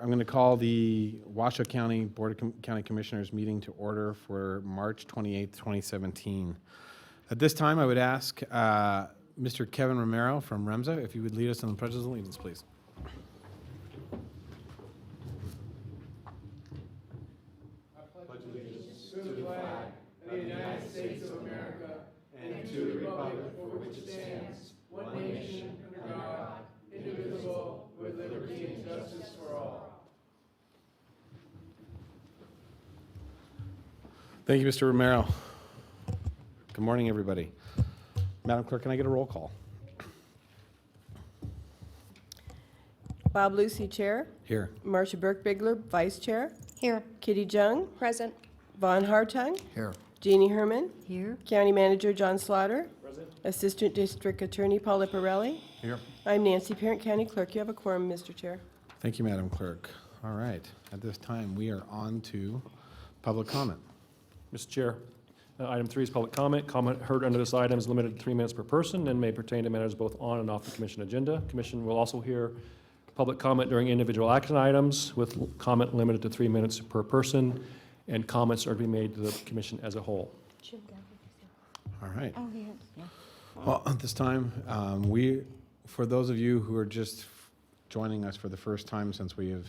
I'm going to call the Washoe County Board of County Commissioners meeting to order for March 28th, 2017. At this time, I would ask Mr. Kevin Romero from REMSA if you would lead us in the Pledge of Allegiance, please. Thank you, Mr. Romero. Good morning, everybody. Madam Clerk, can I get a roll call? Bob Lucy, Chair. Here. Marcia Burke-Bigler, Vice Chair. Here. Kitty Jung. Present. Vaughn Hartung. Here. Jeannie Herman. Here. County Manager John Slaughter. Present. Assistant District Attorney Paul Liparelli. Here. I'm Nancy Parent, County Clerk. You have a quorum, Mr. Chair. Thank you, Madam Clerk. All right. At this time, we are on to public comment. Mr. Chair, item 3 is public comment. Comment heard under this item is limited to 3 minutes per person and may pertain to matters both on and off the commission agenda. Commission will also hear public comment during individual action items with comment limited to 3 minutes per person, and comments are to be made to the commission as a whole. All right. Oh, yes, yeah. Well, at this time, for those of you who are just joining us for the first time since we have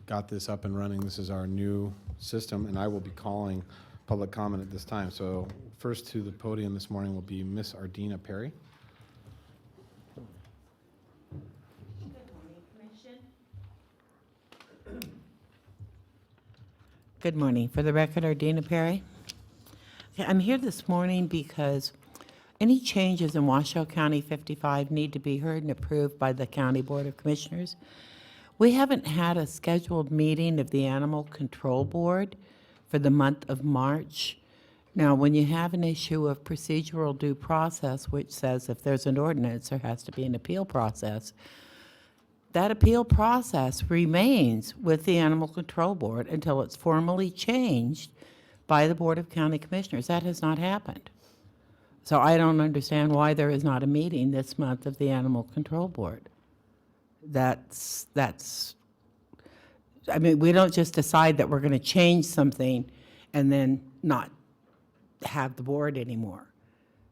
got this up and running, this is our new system, and I will be calling public comment at this time. So first to the podium this morning will be Miss Ardina Perry. Good morning, Commission. Good morning. For the record, Ardina Perry. Okay, I'm here this morning because any changes in Washoe County 55 need to be heard and approved by the County Board of Commissioners. We haven't had a scheduled meeting of the Animal Control Board for the month of March. Now, when you have an issue of procedural due process, which says if there's an ordinance, there has to be an appeal process, that appeal process remains with the Animal Control Board until it's formally changed by the Board of County Commissioners. That has not happened. So I don't understand why there is not a meeting this month of the Animal Control Board. I mean, we don't just decide that we're going to change something and then not have the board anymore.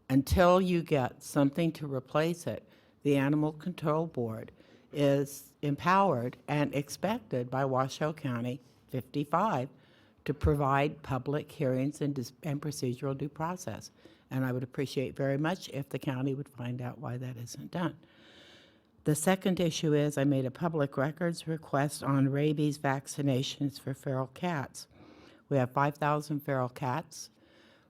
Until you get something to replace it, the Animal Control Board is empowered and expected by Washoe County 55 to provide public hearings and procedural due process. And I would appreciate very much if the county would find out why that isn't done. The second issue is I made a public records request on rabies vaccinations for feral cats. We have 5,000 feral cats.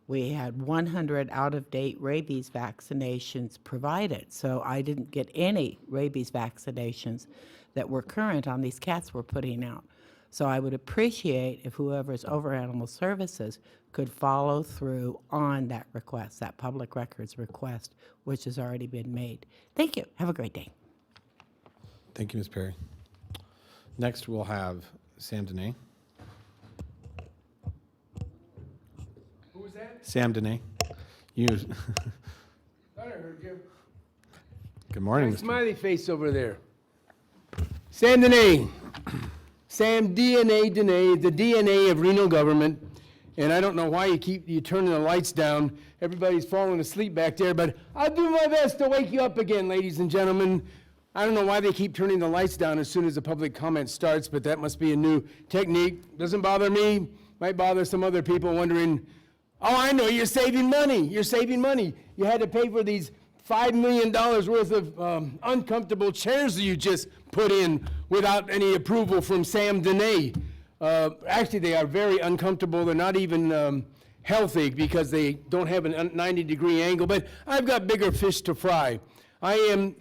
We had 100 out-of-date rabies vaccinations provided, so I didn't get any rabies vaccinations that were current on these cats we're putting out. So I would appreciate if whoever's over Animal Services could follow through on that request, that public records request, which has already been made. Thank you. Have a great day. Thank you, Ms. Perry. Next, we'll have Sam Dene. Who was that? Sam Dene. You. I heard you. Good morning, Nice Mr. smiley face over there. Sam Dene. Sam DNA Dene, the DNA of Reno government. And I don't know why you turning the lights down. Everybody's falling asleep back there, but I'll do my best to wake you up again, ladies and gentlemen. I don't know why they keep turning the lights down as soon as the public comment starts, but that must be a new technique. Doesn't bother me, might bother some other people wondering, oh, I know, you're saving money. You're saving money. You had to pay for these $5 million worth of uncomfortable chairs that you just put in without any approval from Sam Dene. Actually, they are very uncomfortable. They're not even healthy because they don't have a 90-degree angle, but I've got bigger fish to fry. I am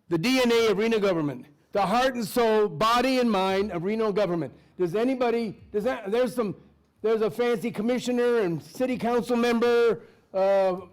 the DNA of Reno government, the heart and soul, body and mind of Reno government. There's a fancy commissioner and city council member,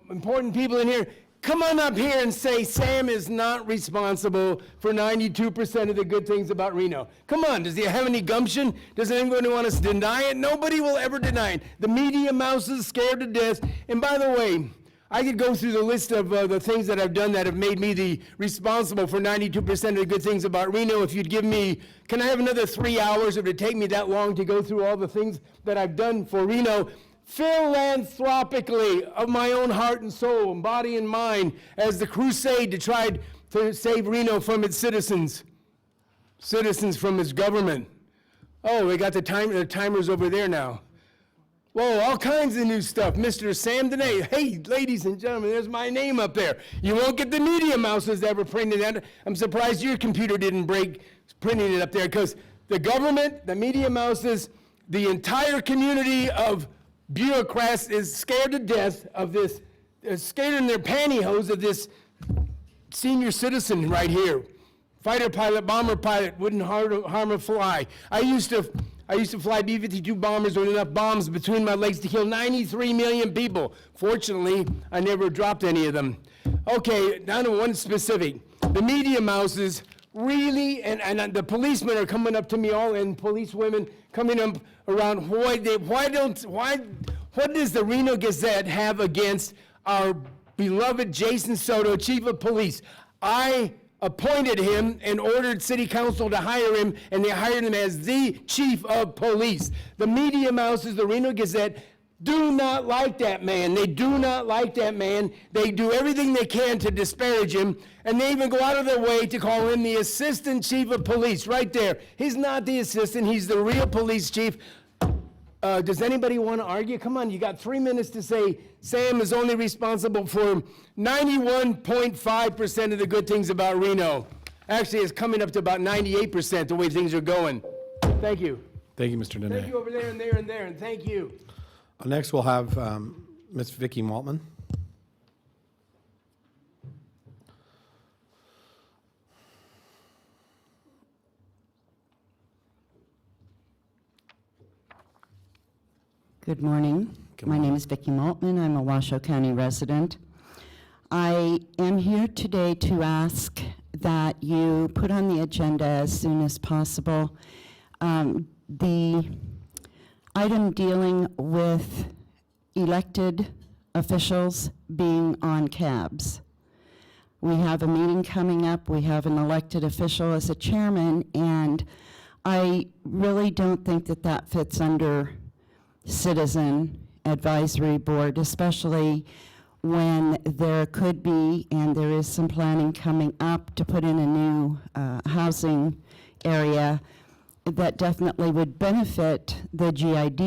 important people in here. Come on up here and say Sam is not responsible for 92% of the good things about Reno. Come on, does he have any gumption? Does anybody want us to deny it? Nobody will ever deny it. The media mouse is scared to death. And by the way, I could go through the list of the things that I've done that have made me the responsible for 92% of the good things about Reno. If you'd give me, can I have another 3 hours if it take me that long to go through all the things that I've done for Reno? Philanthropically, of my own heart and soul, and body and mind, as the crusade to try to save Reno from its citizens from its government. Oh, they got the timers over there now. Whoa, all kinds of new stuff. Mr. Sam Dene. Hey, ladies and gentlemen, there's my name up there. You won't get the media mouses that were printed that. I'm surprised your computer didn't break printing it up there, because the government, the media mouses, the entire community of bureaucrats is scared to death of this, scared in their pantyhose of this senior citizen right here. Fighter pilot, bomber pilot, wouldn't harm a fly. I used to fly B-52 bombers with enough bombs between my legs to kill 93 million people. Fortunately, I never dropped any of them. Okay, down to one specific. The media mouses really, and the policemen are coming up to me all, and police women coming up around, what does the Reno Gazette have against our beloved Jason Soto, chief of police? I appointed him and ordered city council to hire him, and they hired him as the chief of police. The media mouses, the Reno Gazette, do not like that man. They do not like that man. They do everything they can to disparage him, and they even go out of their way to call him the assistant chief of police, right there. He's not the assistant, he's the real police chief. Does anybody want to argue? Come on, you got 3 minutes to say Sam is only responsible for 91.5% of the good things about Reno. Actually, it's coming up to about 98% the way things are going. Thank you. Thank you, Mr. Dene. Thank you over there and there and there, and thank you. Next, we'll have Ms. Vicki Maltman. Good morning. My name is Vicki Maltman. I'm a Washoe County resident. I am here today to ask that you put on the agenda as soon as possible the item dealing with elected officials being on cabs. We have a meeting coming up. We have an elected official as a chairman, and I really don't think that that fits under Citizen Advisory Board, especially when there could be, and there is some planning coming up to put in a new housing area that definitely would benefit the GID,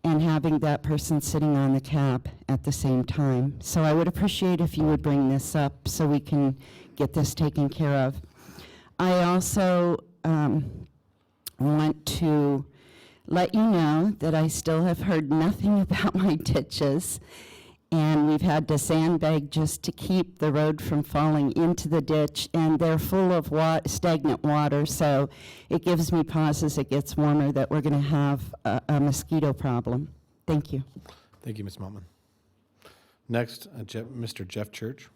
and having that person sitting on the cab at the same time. So I would appreciate if you would bring this up so we can get this taken care of. I also want to let you know that I still have heard nothing about my ditches, and we've had to sandbag just to keep the road from falling into the ditch, and they're full of stagnant water, so it gives me pause as it gets warmer that we're going to have a mosquito problem. Thank you. Thank you, Ms. Maltman. Next, Mr. Jeff Church.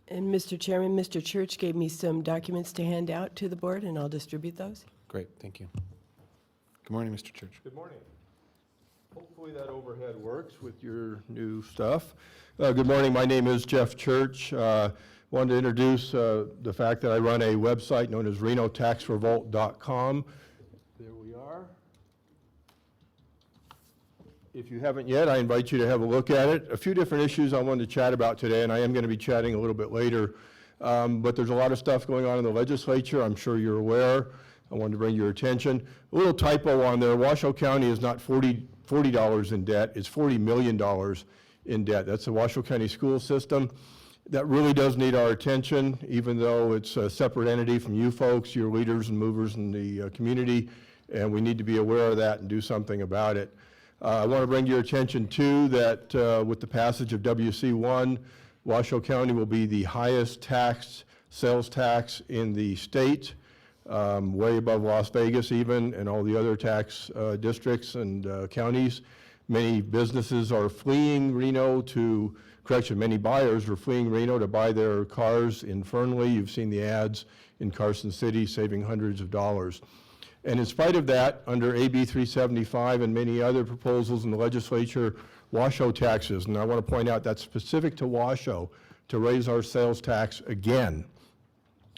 And Mr. Chairman, Mr. Church gave me some documents to hand out to the board, and I'll distribute those. Great, thank you. Good morning, Mr. Church. Good morning. Hopefully that overhead works with your new stuff. Good morning, my name is Jeff Church. Wanted to introduce the fact that I run a website known as renotaxrevolt.com. There we are. If you haven't yet, I invite you to have a look at it. A few different issues I wanted to chat about today, and I am going to be chatting a little bit later. But there's a lot of stuff going on in the legislature. I'm sure you're aware. I wanted to bring your attention. A little typo on there. Washoe County is not $40 in debt. It's $40 million in debt. That's the Washoe County school system. That really does need our attention, even though it's a separate entity from you folks, your leaders and movers in the community, and we need to be aware of that and do something about it. I want to bring your attention too that with the passage of WC1, Washoe County will be the highest taxed sales tax in the state, way above Las Vegas even, and all the other tax districts and counties. Many businesses are fleeing Reno to, many buyers are fleeing Reno to buy their cars in Fernley. You've seen the ads in Carson City saving hundreds of dollars. And in spite of that, under AB 375 and many other proposals in the legislature, Washoe taxes, and I want to point out that's specific to Washoe, to raise our sales tax again.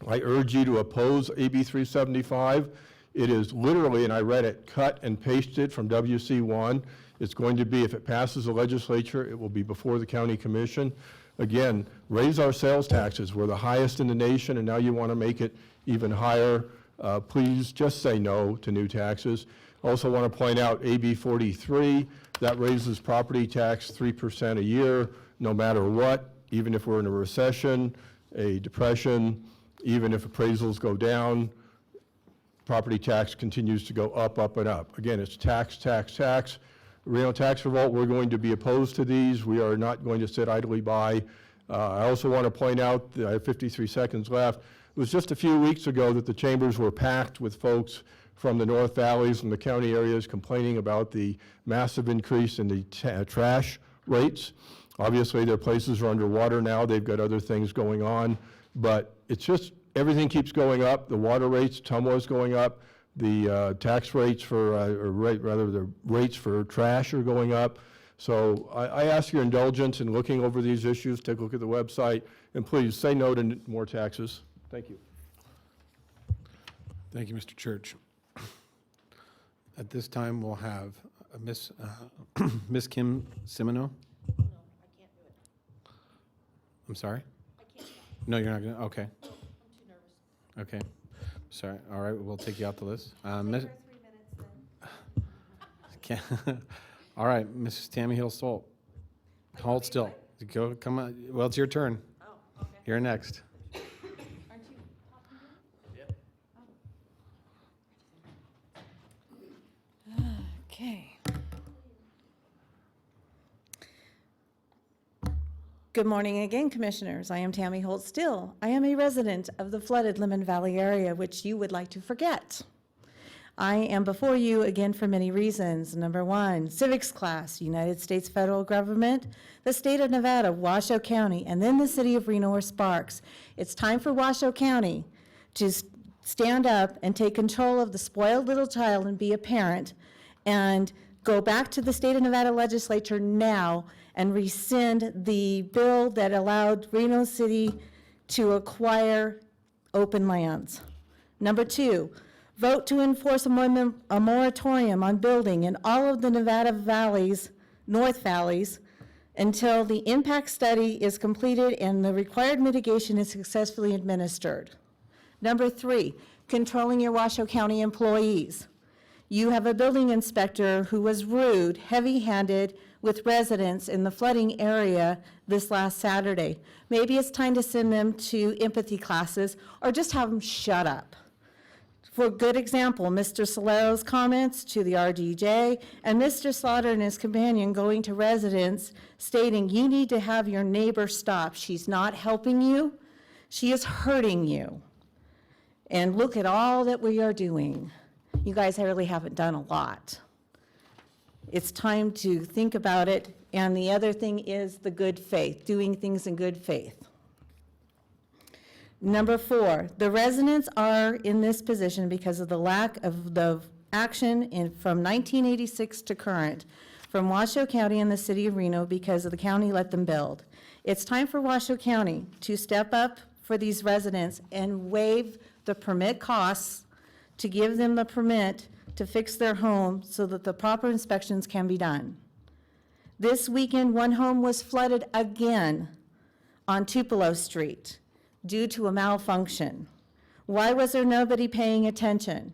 I urge you to oppose AB 375. It is literally, and I read it, cut and pasted from WC1. It's going to be, if it passes the legislature, it will be before the county commission. Again, raise our sales taxes. We're the highest in the nation, and now you want to make it even higher. Please just say no to new taxes. Also want to point out AB 43, that raises property tax 3% a year, no matter what, even if we're in a recession, a depression, even if appraisals go down, property tax continues to go up, up, and up. Again, it's tax, tax, tax. Reno Tax Revolt, we're going to be opposed to these. We are not going to sit idly by. I also want to point out, I have 53 seconds left, it was just a few weeks ago that the chambers were packed with folks from the North Valleys and the county areas complaining about the massive increase in the trash rates. Obviously, their places are underwater now. They've got other things going on, but it's just, everything keeps going up. The water rates, TUMWA is going up. The tax rates for, the rates for trash are going up. So I ask your indulgence in looking over these issues. Take a look at the website, and please say no to more taxes. Thank you. Thank you, Mr. Church. At this time, we'll have Miss Kim Simino. I'm sorry? No, you're not going to? Okay. I'm too nervous. Okay. Sorry. All right, we'll take you off the list. Miss- 3 minutes then. All right, Mrs. Tammy Hill-Stolt. Hold still. Go, come on. Well, it's your turn. Oh, okay. You're next. Aren't you talking? Yep. Okay. Good morning again, Commissioners. I am Tammy Holt-Still. I am a resident of the flooded Lemon Valley area, which you would like to forget. I am before you again for many reasons. Number one, civics class, United States federal government, the state of Nevada, Washoe County, and then the city of Reno or Sparks. It's time for Washoe County to stand up and take control of the spoiled little child and be a parent and go back to the state of Nevada legislature now and rescind the bill that allowed Reno City to acquire open lands. Number two, vote to enforce a moratorium on building in all of the Nevada valleys, North Valleys, until the impact study is completed and the required mitigation is successfully administered. Number three, controlling your Washoe County employees. You have a building inspector who was rude, heavy-handed with residents in the flooding area this last Saturday. Maybe it's time to send them to empathy classes or just have them shut up. For a good example, Mr. Solero's comments to the RDJ and Mr. Slaughter and his companion going to residents stating, you need to have your neighbor stop. She's not helping you. She is hurting you. And look at all that we are doing. You guys really haven't done a lot. It's time to think about it. And the other thing is the good faith, doing things in good faith. Number four, the residents are in this position because of the lack of the action from 1986 to current from Washoe County and the city of Reno because of the county let them build. It's time for Washoe County to step up for these residents and waive the permit costs to give them the permit to fix their home so that the proper inspections can be done. This weekend, one home was flooded again on Tupelo Street due to a malfunction. Why was there nobody paying attention?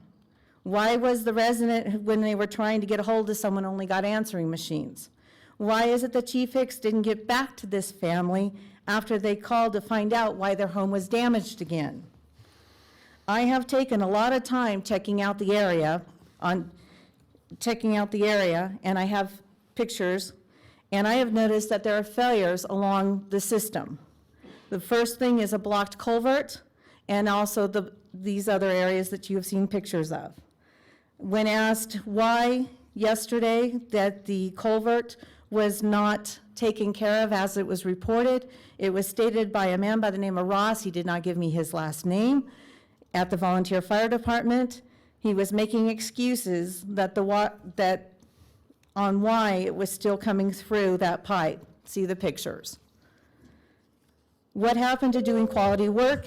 Why was the resident, when they were trying to get a hold of someone, only got answering machines? Why is it that Chief Hicks didn't get back to this family after they called to find out why their home was damaged again? I have taken a lot of time checking out the area, and I have pictures, and I have noticed that there are failures along the system. The first thing is a blocked culvert, and also these other areas that you have seen pictures of. When asked why yesterday that the culvert was not taken care of as it was reported, it was stated by a man by the name of Ross, he did not give me his last name, at the volunteer fire department, He was making excuses that on why it was still coming through that pipe. See the pictures. What happened to doing quality work?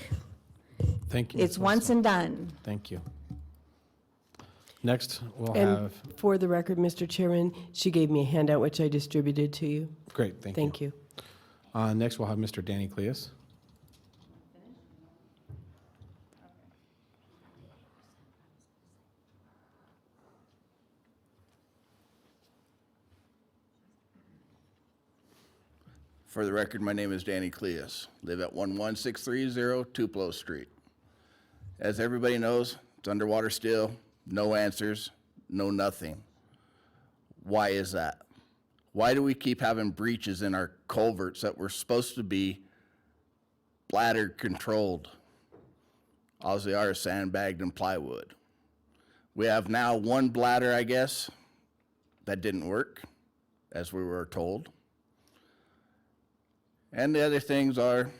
Thank you. Ms. It's once Wilson. and done. Thank you. Next, we'll And have, for the record, Mr. Chairman, she gave me a handout which I distributed to you. great, thank you. Thank you. Next, we'll have Mr. Danny Cleus. For the record, my name is Danny Cleus. Live at 11630 Tupelo Street. As everybody knows, it's underwater still, no answers, no nothing. Why is that? Why do we keep having breaches in our culverts that were supposed to be bladder controlled? All they are is sandbagged and plywood. We have now one bladder, I guess, that didn't work, as we were told. And the other things are,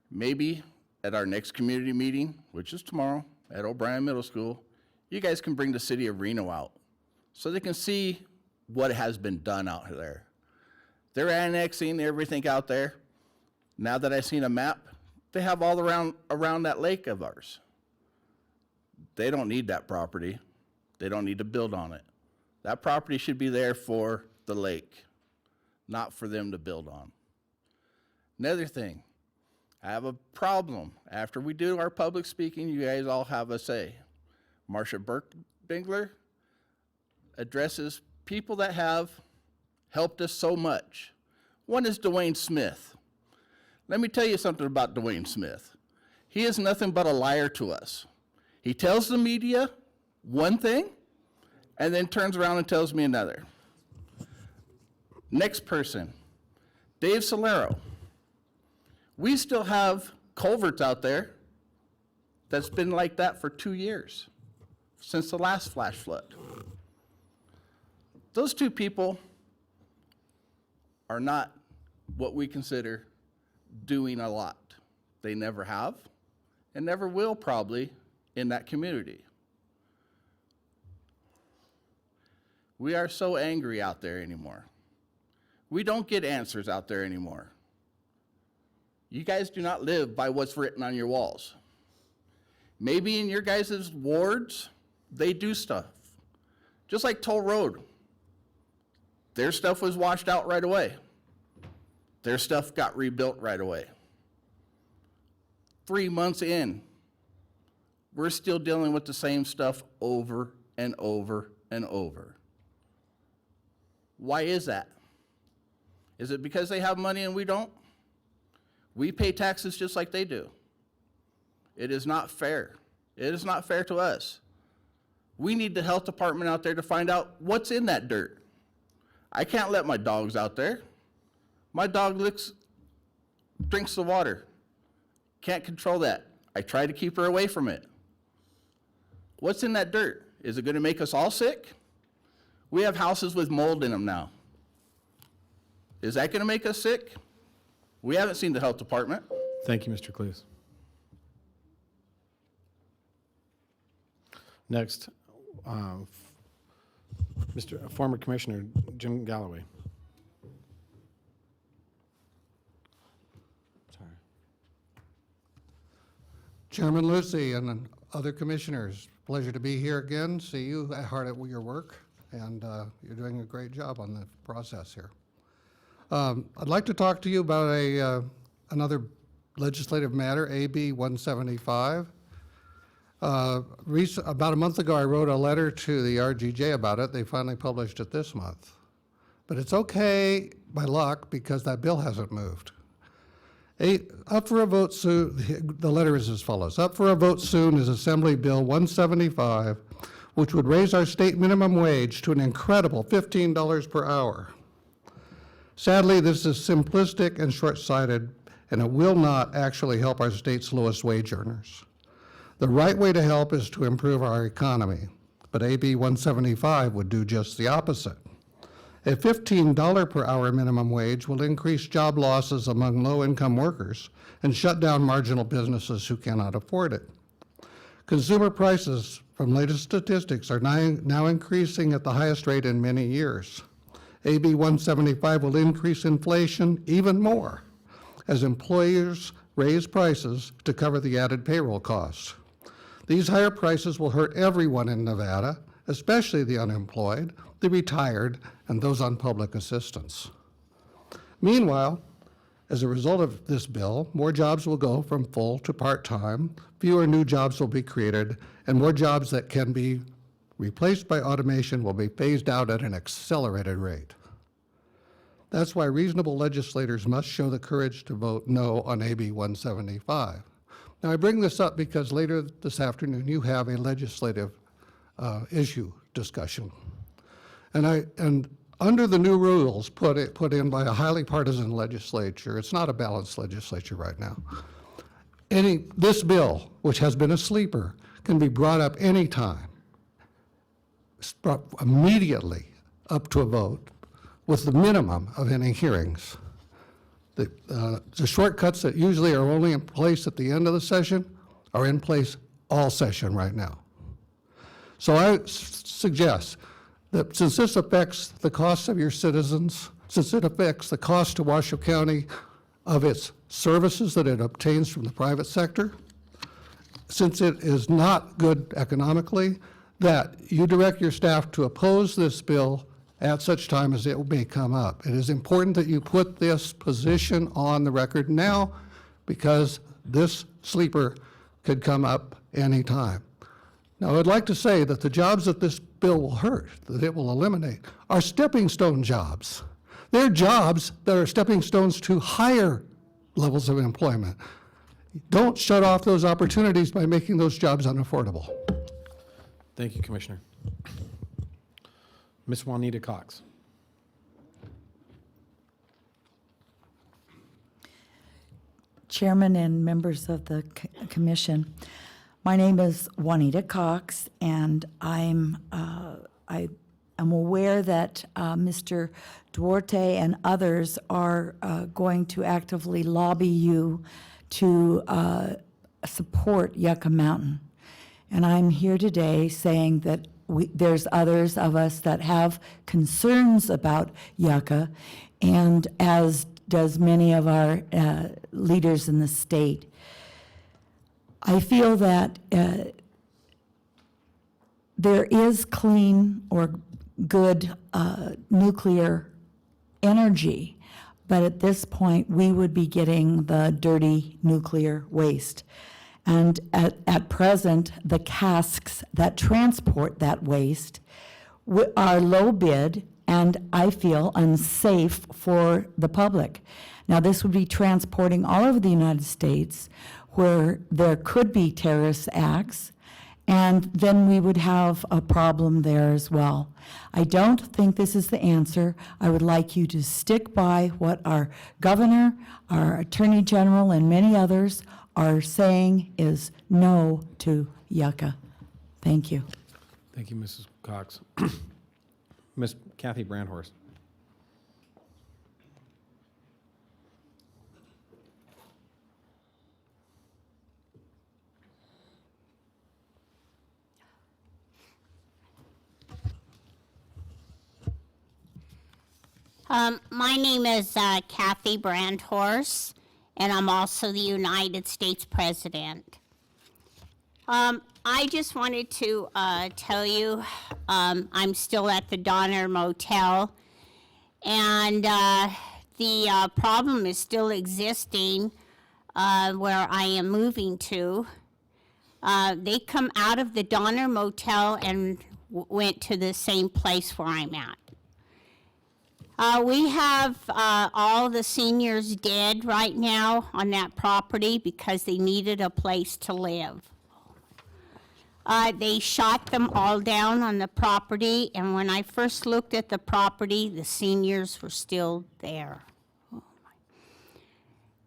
maybe at our next community meeting, which is tomorrow at O'Brien Middle School, you guys can bring the city of Reno out so they can see what has been done out there. They're annexing everything out there. Now that I've seen a map, they have all around that lake of ours. They don't need that property. They don't need to build on it. That property should be there for the lake, not for them to build on. Another thing, I have a problem. After we do our public speaking, you guys all have a say. Marcia Burkbingler addresses people that have helped us so much. One is Dwayne Smith. Let me tell you something about Dwayne Smith. He is nothing but a liar to us. He tells the media one thing and then turns around and tells me another. Next person, Dave Solero. We still have culverts out there that's been like that for 2 years, since the last flash flood. Those two people are not what we consider doing a lot. They never have and never will probably in that community. We are so angry out there anymore. We don't get answers out there anymore. You guys do not live by what's written on your walls. Maybe in your guys' wards, they do stuff. Just like Toll Road. Their stuff was washed out right away. Their stuff got rebuilt right away. 3 months in, we're still dealing with the same stuff over and over and over. Why is that? Is it because they have money and we don't? We pay taxes just like they do. It is not fair. It is not fair to us. We need the health department out there to find out what's in that dirt. I can't let my dogs out there. My dog drinks the water. Can't control that. I try to keep her away from it. What's in that dirt? Is it going to make us all sick? We have houses with mold in them now. Is that going to make us sick? We haven't seen the health department. Thank you, Mr. Cleus. Next, former Commissioner Jim Galloway. Sorry. Chairman Lucy and other commissioners, pleasure to be here again, see you hard at your work, and you're doing a great job on the process here. I'd like to talk to you about another legislative matter, AB 175. About a month ago, I wrote a letter to the RGJ about it. They finally published it this month. But it's okay by luck because that bill hasn't moved. Up for a vote soon, the letter is as follows. Up for a vote soon is Assembly Bill 175, which would raise our state minimum wage to an incredible $15 per hour. Sadly, this is simplistic and short-sighted, and it will not actually help our state's lowest wage earners. The right way to help is to improve our economy, but AB 175 would do just the opposite. A $15 per hour minimum wage will increase job losses among low-income workers and shut down marginal businesses who cannot afford it. Consumer prices, from latest statistics, are now increasing at the highest rate in many years. AB 175 will increase inflation even more as employers raise prices to cover the added payroll costs. These higher prices will hurt everyone in Nevada, especially the unemployed, the retired, and those on public assistance. Meanwhile, as a result of this bill, more jobs will go from full to part-time, fewer new jobs will be created, and more jobs that can be replaced by automation will be phased out at an accelerated rate. That's why reasonable legislators must show the courage to vote no on AB 175. Now, I bring this up because later this afternoon you have a legislative issue discussion. And under the new rules put in by a highly partisan legislature, it's not a balanced legislature right now. This bill, which has been a sleeper, can be brought up anytime, brought immediately up to a vote with the minimum of any hearings. The shortcuts that usually are only in place at the end of the session are in place all session right now. So I suggest that since this affects the costs of your citizens, since it affects the cost to Washoe County of its services that it obtains from the private sector, since it is not good economically, that you direct your staff to oppose this bill at such time as it may come up. It is important that you put this position on the record now because this sleeper could come up any time. Now, I'd like to say that the jobs that this bill will hurt, that it will eliminate, are stepping stone jobs. They're jobs that are stepping stones to higher levels of employment. Don't shut off those opportunities by making those jobs unaffordable. Thank you, Commissioner. Ms. Juanita Cox. Chairman and members of the commission, my name is Juanita Cox, and I am aware that Mr. Duarte and others are going to actively lobby you to support Yucca Mountain. And I'm here today saying that there's others of us that have concerns about Yucca, and as does many of our leaders in the state. I feel that there is clean or good nuclear energy, but at this point we would be getting the dirty nuclear waste. And at present, the casks that transport that waste are low bid and I feel unsafe for the public. Now, this would be transporting all over the United States where there could be terrorist acts, and then we would have a problem there as well. I don't think this is the answer. I would like you to stick by what our governor, our attorney general, and many others are saying is no to Yucca. Thank you. Thank you, Mrs. Cox. Ms. Kathy Brandhorst. My name is Kathy Brandhorst, and I'm also the United States President. I just wanted to tell you I'm still at the Donner Motel, and the problem is still existing where I am moving to. They come out of the Donner Motel and went to the same place where I'm at. We have all the seniors dead right now on that property because they needed a place to live. They shot them all down on the property, and when I first looked at the property, the seniors were still there.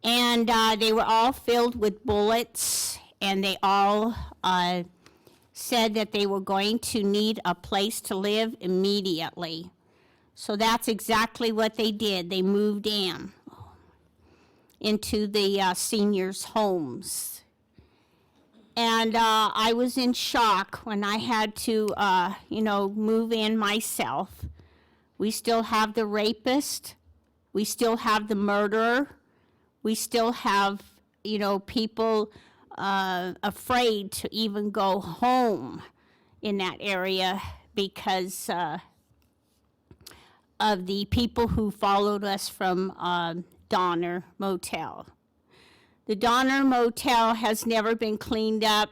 And they were all filled with bullets, and they all said that they were going to need a place to live immediately. So that's exactly what they did. They moved into the seniors' homes. And I was in shock when I had to, move in myself. We still have the rapist. We still have the murderer. We still have, people afraid to even go home in that area because of the people who followed us from Donner Motel. The Donner Motel has never been cleaned up,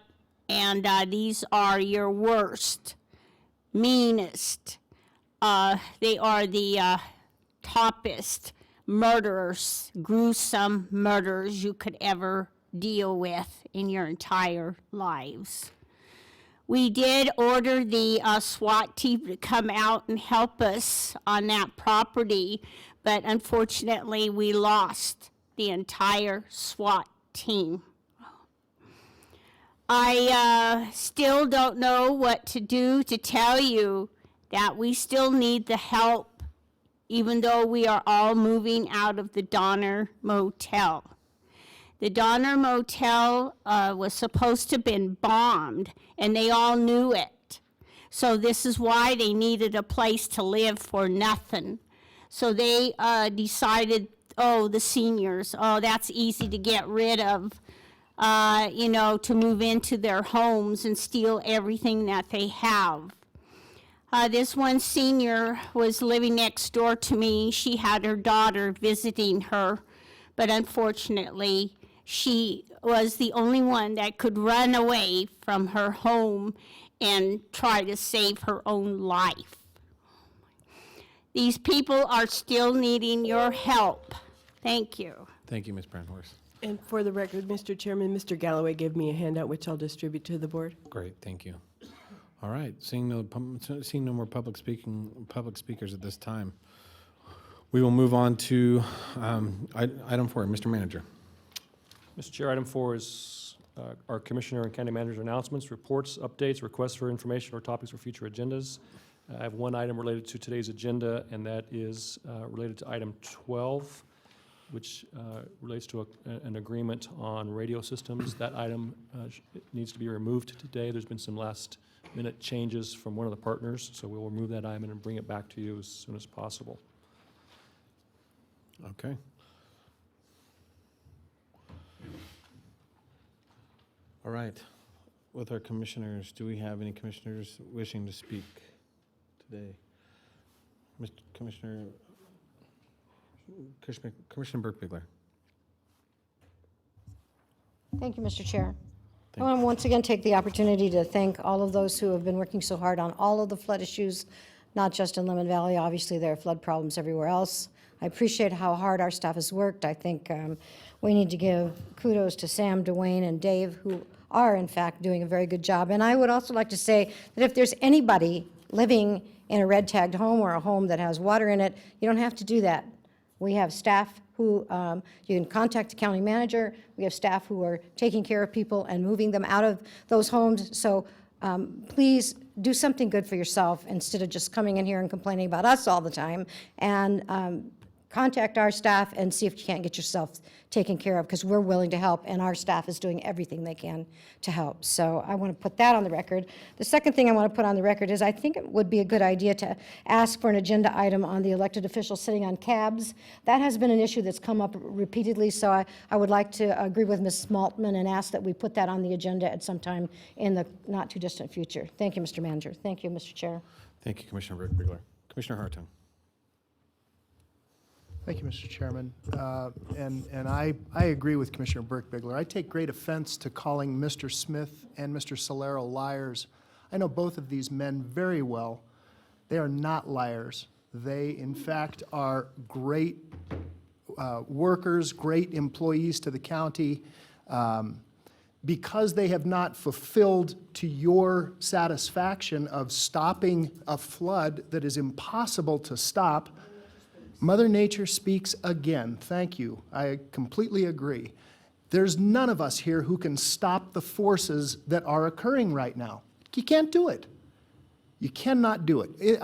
and these are your worst, meanest. They are the toppest murderers, gruesome murderers you could ever deal with in your entire lives. We did order the SWAT team to come out and help us on that property, but unfortunately we lost the entire SWAT team. I still don't know what to do to tell you that we still need the help, even though we are all moving out of the Donner Motel. The Donner Motel was supposed to have been bombed, and they all knew it. So this is why they needed a place to live for nothing. So they decided, the seniors, that's easy to get rid of, to move into their homes and steal everything that they have. This one senior was living next door to me. She had her daughter visiting her, but unfortunately, she was the only one that could run away from her home and try to save her own life. These people are still needing your help. Thank you. Thank you, Ms. Brandhorst. And for the record, Mr. Chairman, Mr. Galloway gave me a handout which I'll distribute to the board. Great, thank you. All right, seeing no more public speakers at this time, we will move on to item 4. Mr. Manager. Mr. Chair, item 4 is our Commissioner and County Manager announcements, reports, updates, requests for information, or topics for future agendas. I have one item related to today's agenda, and that is related to item 12, which relates to an agreement on radio systems. That item needs to be removed today. There's been some last-minute changes from one of the partners, so we will remove that item and bring it back to you as soon as possible. Okay. All right. With our commissioners, do we have any commissioners wishing to speak today? Mr. Commissioner Burke-Bigler. Thank you, Mr. Chair. I want to once again take the opportunity to thank all of those who have been working so hard on all of the flood issues, not just in Lemon Valley. Obviously, there are flood problems everywhere else. I appreciate how hard our staff has worked. I think we need to give kudos to Sam, Dwayne, and Dave, who are, in fact, doing a very good job. And I would also like to say that if there's anybody living in a red-tagged home or a home that has water in it, you don't have to do that. We have staff who, you can contact the county manager. We have staff who are taking care of people and moving them out of those homes. So please do something good for yourself instead of just coming in here and complaining about us all the time. And contact our staff and see if you can't get yourself taken care of, because we're willing to help, and our staff is doing everything they can to help. So I want to put that on the record. The second thing I want to put on the record is I think it would be a good idea to ask for an agenda item on the elected officials sitting on cabs. That has been an issue that's come up repeatedly, so I would like to agree with Ms. Maltman and ask that we put that on the agenda at some time in the not-too-distant future. Thank you, Mr. Manager. Thank you, Mr. Chair. Thank you, Commissioner Burke-Bigler. Commissioner Hartung. Thank you, Mr. Chairman. And I agree with Commissioner Burke-Bigler. I take great offense to calling Mr. Smith and Mr. Solero liars. I know both of these men very well. They are not liars. They, in fact, are great workers, great employees to the county. Because they have not fulfilled to your satisfaction of stopping a flood that is impossible to stop, Mother Nature speaks again. Thank you. I completely agree. There's none of us here who can stop the forces that are occurring right now. You can't do it. You cannot do it.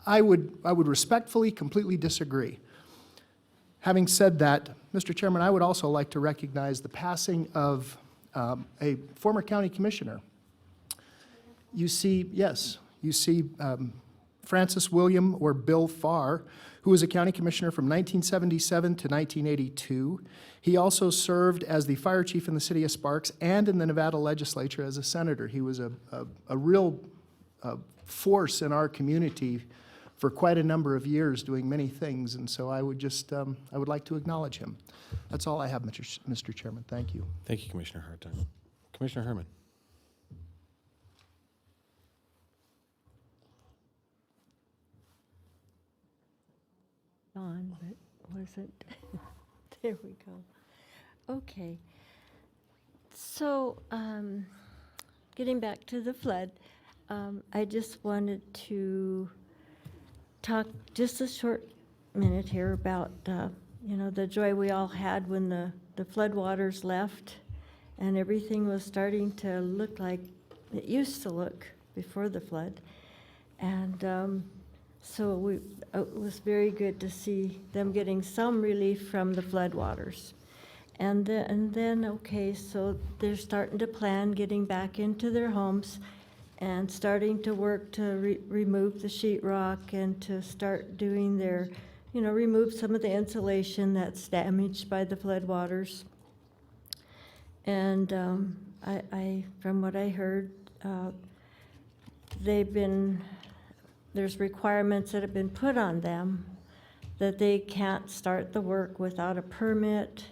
I would respectfully, completely disagree. Having said that, Mr. Chairman, I would also like to recognize the passing of a former county commissioner. You see, yes, you see Francis William or Bill Farr, who was a county commissioner from 1977 to 1982. He also served as the fire chief in the city of Sparks and in the Nevada legislature as a senator. He was a real force in our community for quite a number of years, doing many things, and so I would just, I would like to acknowledge him. That's all I have, Mr. Chairman. Thank you. Thank you, Commissioner Hartung. Commissioner Herman. On, but wasn't. There we go. Okay. So, getting back to the flood, I just wanted to talk just a short minute here about, the joy we all had when the floodwaters left and everything was starting to look like it used to look before the flood. And so it was very good to see them getting some relief from the floodwaters. And then, okay, so they're starting to plan getting back into their homes and starting to work to remove the sheetrock and to start doing their, remove some of the insulation that's damaged by the floodwaters. And I, from what I heard, there's requirements that have been put on them that they can't start the work without a permit,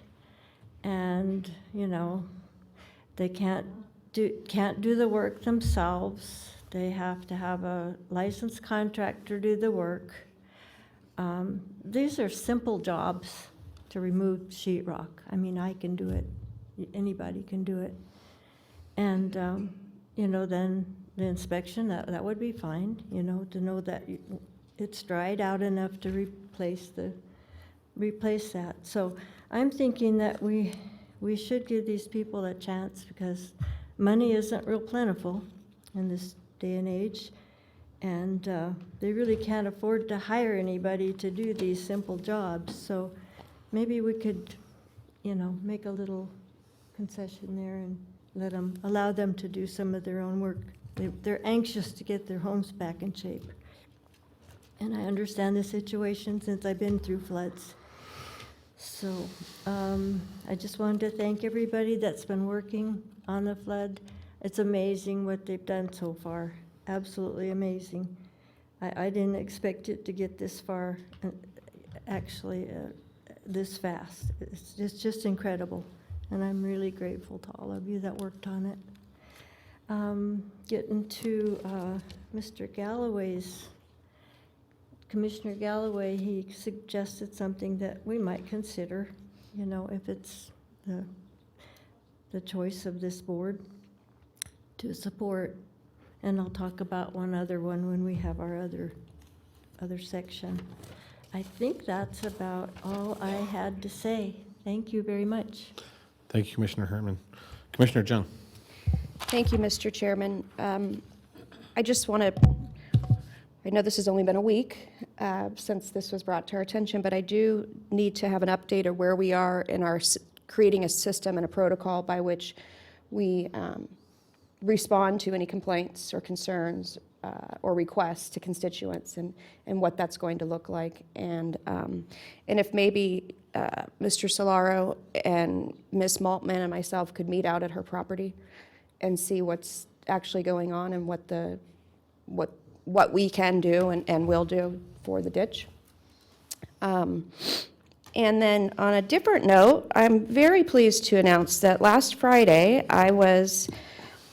and they can't do the work themselves. They have to have a licensed contractor do the work. These are simple jobs to remove sheetrock. I mean, I can do it. Anybody can do it. And then the inspection, that would be fine, to know that it's dried out enough to replace that. So I'm thinking that we should give these people a chance, because money isn't real plentiful in this day and age, and they really can't afford to hire anybody to do these simple jobs. So maybe we could, make a little concession there and allow them to do some of their own work. They're anxious to get their homes back in shape. And I understand the situation since I've been through floods. So I just wanted to thank everybody that's been working on the flood. It's amazing what they've done so far, absolutely amazing. I didn't expect it to get this far, actually, this fast. It's just incredible, and I'm really grateful to all of you that worked on it. Getting to Mr. Galloway's, Commissioner Galloway, he suggested something that we might consider, if it's the choice of this board to support. And I'll talk about one other one when we have our other section. I think that's about all I had to say. Thank you very much. Thank you, Commissioner Herman. Commissioner Jung. Thank you, Mr. Chairman. I just want to, I know this has only been a week since this was brought to our attention, but I do need to have an update of where we are in our creating a system and a protocol by which we respond to any complaints or concerns or requests to constituents, and what that's going to look like. And if maybe Mr. Solaro and Ms. Maltman and myself could meet out at her property and see what's actually going on and what we can do and will do for the ditch. And then on a different note, I'm very pleased to announce that last Friday I was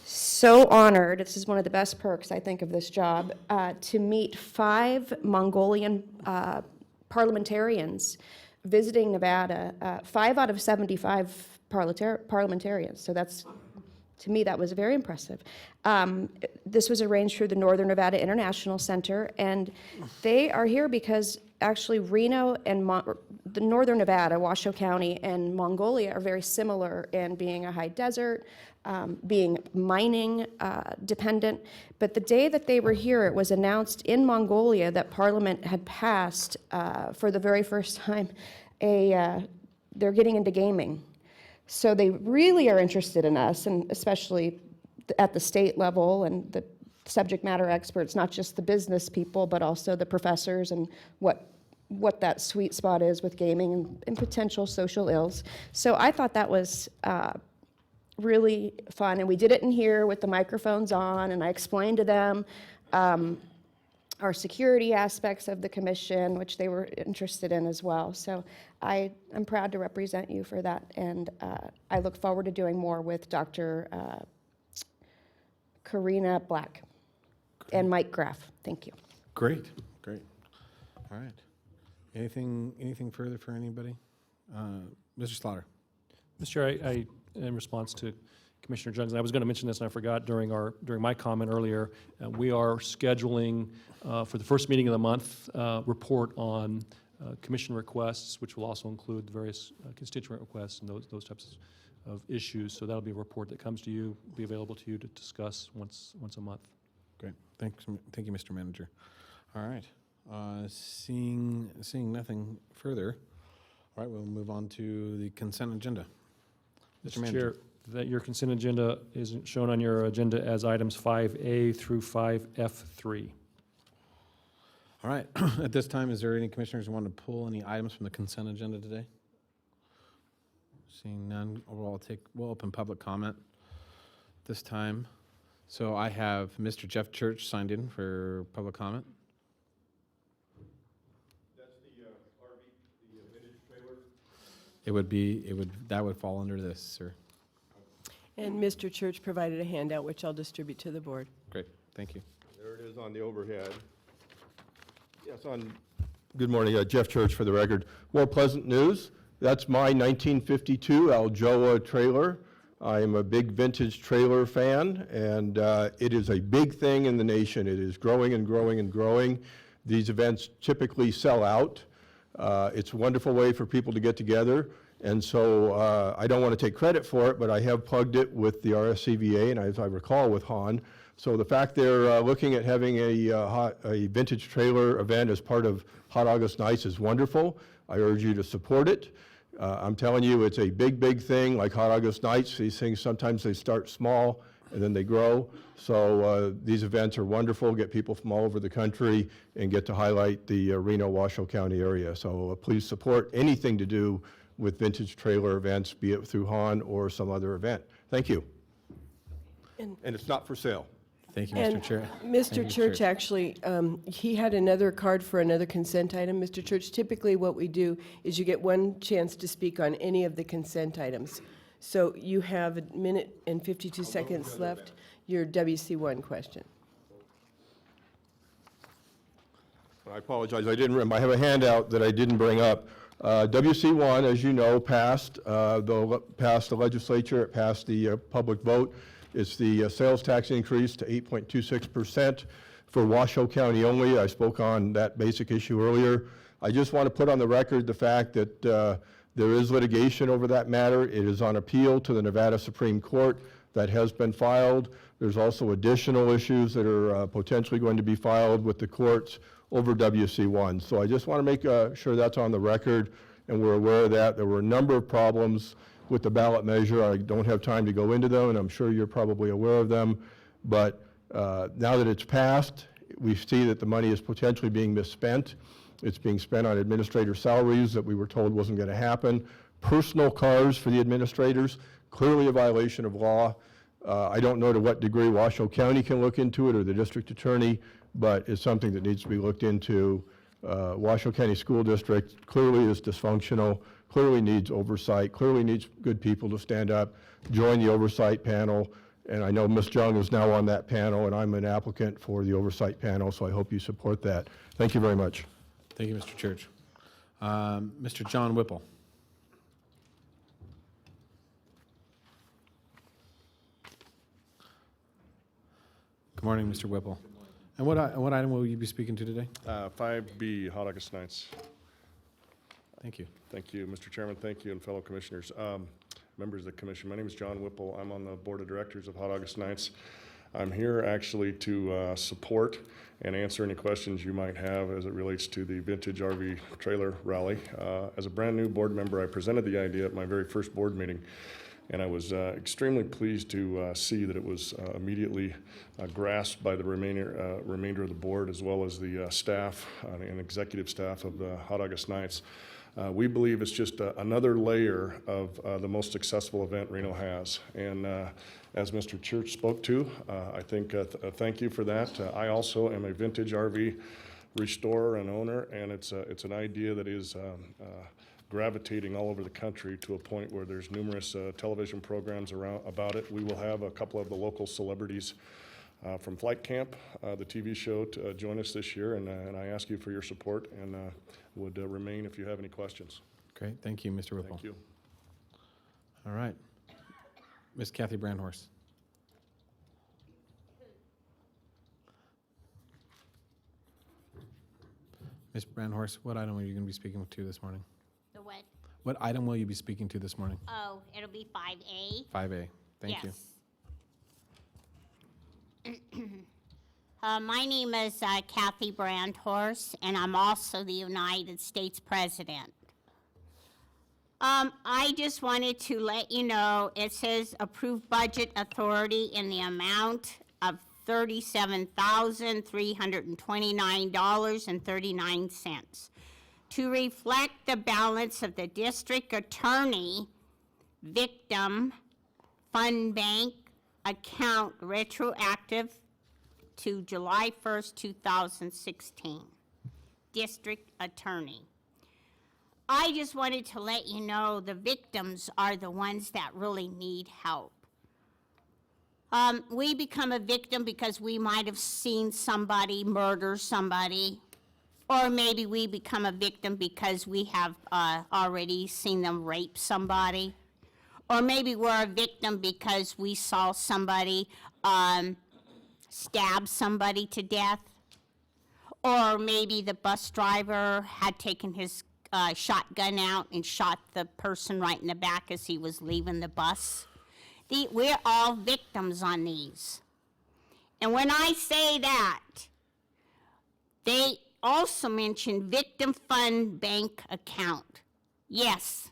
so honored, this is one of the best perks I think of this job, to meet 5 Mongolian parliamentarians visiting Nevada, 5 out of 75 parliamentarians. So that's, to me, that was very impressive. This was arranged through the Northern Nevada International Center, and they are here because actually Reno and the Northern Nevada, Washoe County, and Mongolia are very similar in being a high desert, being mining dependent. But the day that they were here, it was announced in Mongolia that Parliament had passed, for the very first time, they're getting into gaming. So they really are interested in us, and especially at the state level, and the subject matter experts, not just the business people, but also the professors, and what that sweet spot is with gaming and potential social ills. So I thought that was really fun, and we did it in here with the microphones on, and I explained to them our security aspects of the commission, which they were interested in as well. So I'm proud to represent you for that, and I look forward to doing more with Dr. Karina Black and Mike Graff. Thank you. Great, great. All right. Anything further for anybody? Mr. Slaughter. Mr. Chair, I in response to Commissioner Jung's, and I was going to mention this and I forgot during my comment earlier, we are scheduling for the first meeting of the month report on commission requests, which will also include the various constituent requests and those types of issues. So that'll be a report that comes to you, be available to you to discuss once a month. Great. Thank you, Mr. Manager. All right. Seeing nothing further, all right, we'll move on to the consent agenda. Mr. Manager. Chair, that your consent agenda is shown on your agenda as items 5A through 5F3. All right. At this time, is there any commissioners who want to pull any items from the consent agenda today? Seeing none, we'll open public comment this time. So I have Mr. Jeff Church signed in for public comment. That's the RV, the vintage trailer? That would fall under this, sir. And Mr. Church provided a handout, which I'll distribute to the board. Great, thank you. There it is on the overhead. Yes, good morning, Jeff Church for the record. More pleasant news. That's my 1952 Aljoa trailer. I am a big vintage trailer fan, and it is a big thing in the nation. It is growing and growing and growing. These events typically sell out. It's a wonderful way for people to get together. And so I don't want to take credit for it, but I have plugged it with the RSCVA, and as I recall, with Han. So the fact they're looking at having a vintage trailer event as part of Hot August Nights is wonderful. I urge you to support it. I'm telling you, it's a big, big thing, like Hot August Nights. These things, sometimes they start small, and then they grow. So these events are wonderful, get people from all over the country, and get to highlight the Reno-Washoe County area. So please support anything to do with vintage trailer events, be it through Han or some other event. Thank you. And it's not for sale. Thank you, Mr. Chair. Mr. Church, actually, he had another card for another consent item. Mr. Church, typically what we do is you get one chance to speak on any of the consent items. So you have 1 minute and 52 seconds left. Your WC1 question. I apologize, I have a handout that I didn't bring up. WC1, as you know, passed the legislature, it passed the public vote. It's the sales tax increase to 8.26% for Washoe County only. I spoke on that basic issue earlier. I just want to put on the record the fact that there is litigation over that matter. It is on appeal to the Nevada Supreme Court. That has been filed. There's also additional issues that are potentially going to be filed with the courts over WC1. So I just want to make sure that's on the record, and we're aware of that. There were a number of problems with the ballot measure. I don't have time to go into them, and I'm sure you're probably aware of them. But now that it's passed, we see that the money is potentially being misspent. It's being spent on administrator salaries that we were told wasn't going to happen. Personal cars for the administrators, clearly a violation of law. I don't know to what degree Washoe County can look into it or the district attorney, but it's something that needs to be looked into. Washoe County School District clearly is dysfunctional, clearly needs oversight, clearly needs good people to stand up, join the oversight panel. And I know Ms. Jung is now on that panel, and I'm an applicant for the oversight panel, so I hope you support that. Thank you very much. Thank you, Mr. Church. Mr. John Whipple. Good morning, Mr. Whipple. And what item will you be speaking to today? 5B, Hot August Nights. Thank you. Thank you, Mr. Chairman. Thank you, and fellow commissioners. Members of the commission, my name is John Whipple. I'm on the board of directors of Hot August Nights. I'm here actually to support and answer any questions you might have as it relates to the Vintage RV Trailer Rally. As a brand-new board member, I presented the idea at my very first board meeting, and I was extremely pleased to see that it was immediately grasped by the remainder of the board, as well as the staff and executive staff of the Hot August Nights. We believe it's just another layer of the most successful event Reno has. And as Mr. Church spoke to, I think thank you for that. I also am a vintage RV restorer and owner, and it's an idea that is gravitating all over the country to a point where there's numerous television programs around about it. We will have a couple of the local celebrities from Flight Camp, the TV show, to join us this year, and I ask you for your support and would remain if you have any questions. Great, thank you, Mr. Whipple. Thank you. All right. Ms. Kathy Brandhorst. Ms. Brandhorst, what item are you going to be speaking to this morning? The what? What item will you be speaking to this morning? Oh, it'll be 5A. 5A, thank you. My name is Kathy Brandhorst, and I'm also the United States President. I just wanted to let you know, it says approved budget authority in the amount of $37,329.39 to reflect the balance of the district attorney victim fund bank account retroactive to July 1st, 2016. District attorney. I just wanted to let you know the victims are the ones that really need help. We become a victim because we might have seen somebody murder somebody, or maybe we become a victim because we have already seen them rape somebody, or maybe we're a victim because we saw somebody stab somebody to death, or maybe the bus driver had taken his shotgun out and shot the person right in the back as he was leaving the bus. We're all victims on these. And when I say that, they also mention victim fund bank account. Yes,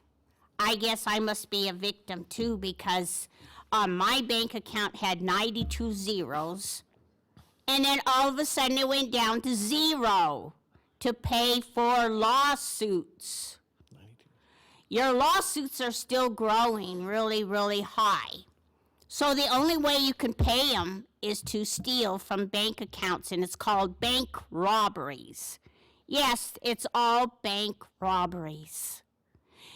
I guess I must be a victim too, because my bank account had 92 zeros, and then all of a sudden it went down to 0 to pay for lawsuits. Your lawsuits are still growing really, really high. So the only way you can pay them is to steal from bank accounts, and it's called bank robberies. Yes, it's all bank robberies.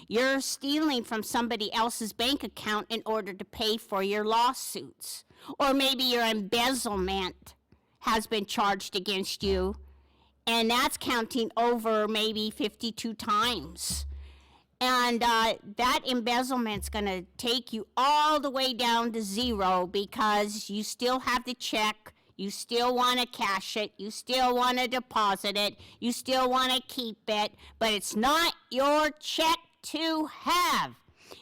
You're stealing from somebody else's bank account in order to pay for your lawsuits. Or maybe your embezzlement has been charged against you, and that's counting over maybe 52 times. And that embezzlement's gonna take you all the way down to 0 because you still have the check, you still wanna cash it, you still wanna deposit it, you still wanna keep it, but it's not your check to have.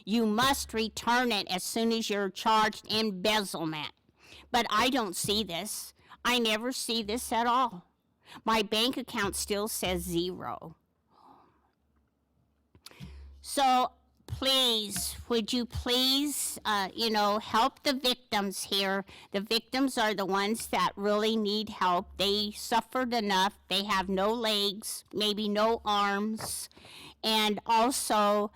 You must return it as soon as you're charged embezzlement. But I don't see this. I never see this at all. My bank account still says 0. So please, would you please, help the victims here? The victims are the ones that really need help. They suffered enough. They have no legs, maybe no arms. And also,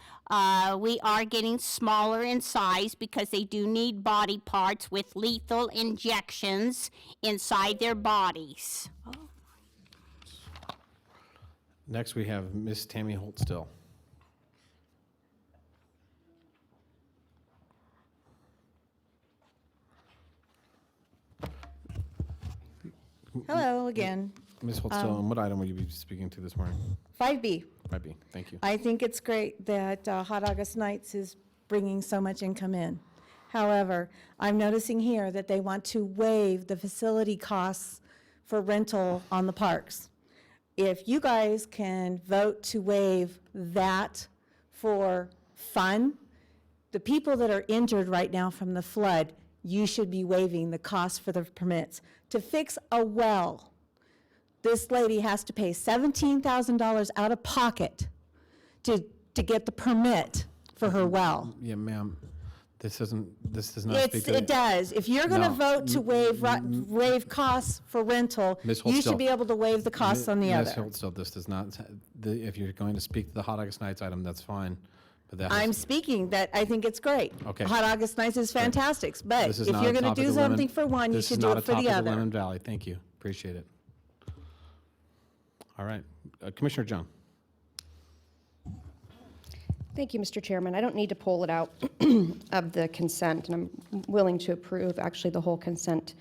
we are getting smaller in size because they do need body parts with lethal injections inside their bodies. Next, we have Miss Tammy Holt-Still. Hello again. Ms. Holt-Still, and what item will you be speaking to this morning? 5B. 5B, thank you. I think it's great that Hot August Nights is bringing so much income in. However, I'm noticing here that they want to waive the facility costs for rental on the parks. If you guys can vote to waive that for fun, the people that are injured right now from the flood you should be waiving the cost for the permits. To fix a well, this lady has to pay $17,000 out of pocket to get the permit for her well. Yeah, ma'am, this does not speak to. It does. If you're going to No. vote to waive costs for rental, Ms. you Holtzell. should be able to waive the costs on the Ms. other. Holtzell, this does not, if you're going to speak to the Hot August Nights item, that's fine, but that I'm has, speaking that I think it's great. Okay. Hot August Nights is fantastic, but this if is not you're a going to topic do of Lemon- something for one, you this is should do not it a for the topic of other. Lemon Valley. Thank you. Appreciate it. All right. Commissioner Jung. Thank you, Mr. Chairman. I don't need to pull it out of the consent, and I'm willing to approve actually the whole consent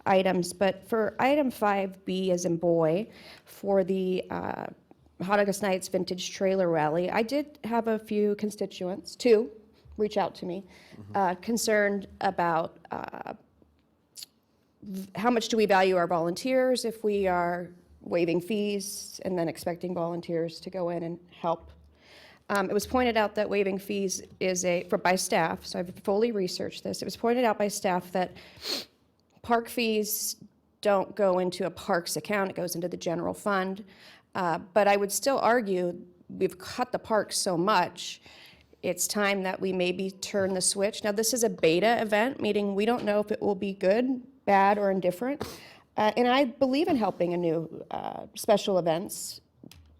items. But for item 5B, as in boy, for the Hot August Nights Vintage Trailer Rally, I did have a few constituents, two, reach out to me, concerned about how much do we value our volunteers if we are waiving fees and then expecting volunteers to go in and help. It was pointed out that waiving fees is by staff, so I've fully researched this. It was pointed out by staff that park fees don't go into a parks account, it goes into the general fund. But I would still argue we've cut the parks so much, it's time that we maybe turn the switch. Now, this is a beta event, meaning we don't know if it will be good, bad, or indifferent. And I believe in helping a new special events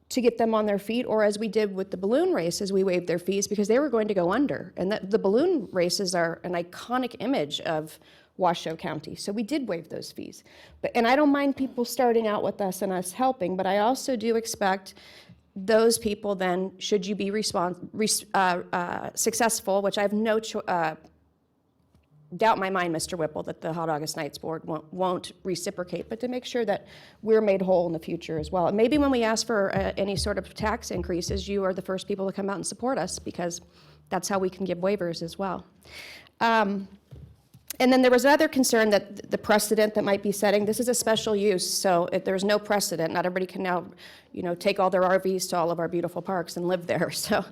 to get them on their feet, or as we did with the balloon races, we waived their fees because they were going to go under. And the balloon races are an iconic image of Washoe County, so we did waive those fees. And I don't mind people starting out with us and us helping, but I also do expect those people then, should you be successful, which I have no doubt in my mind, Mr. Whipple, that the Hot August Nights Board won't reciprocate, but to make sure that we're made whole in the future as well. And maybe when we ask for any sort of tax increases, you are the first people to come out and support us, because that's how we can give waivers as well. And then there was another concern that the precedent that might be setting, this is a special use, so if there's no precedent, not everybody can now, take all their RVs to all of our beautiful parks and live there. So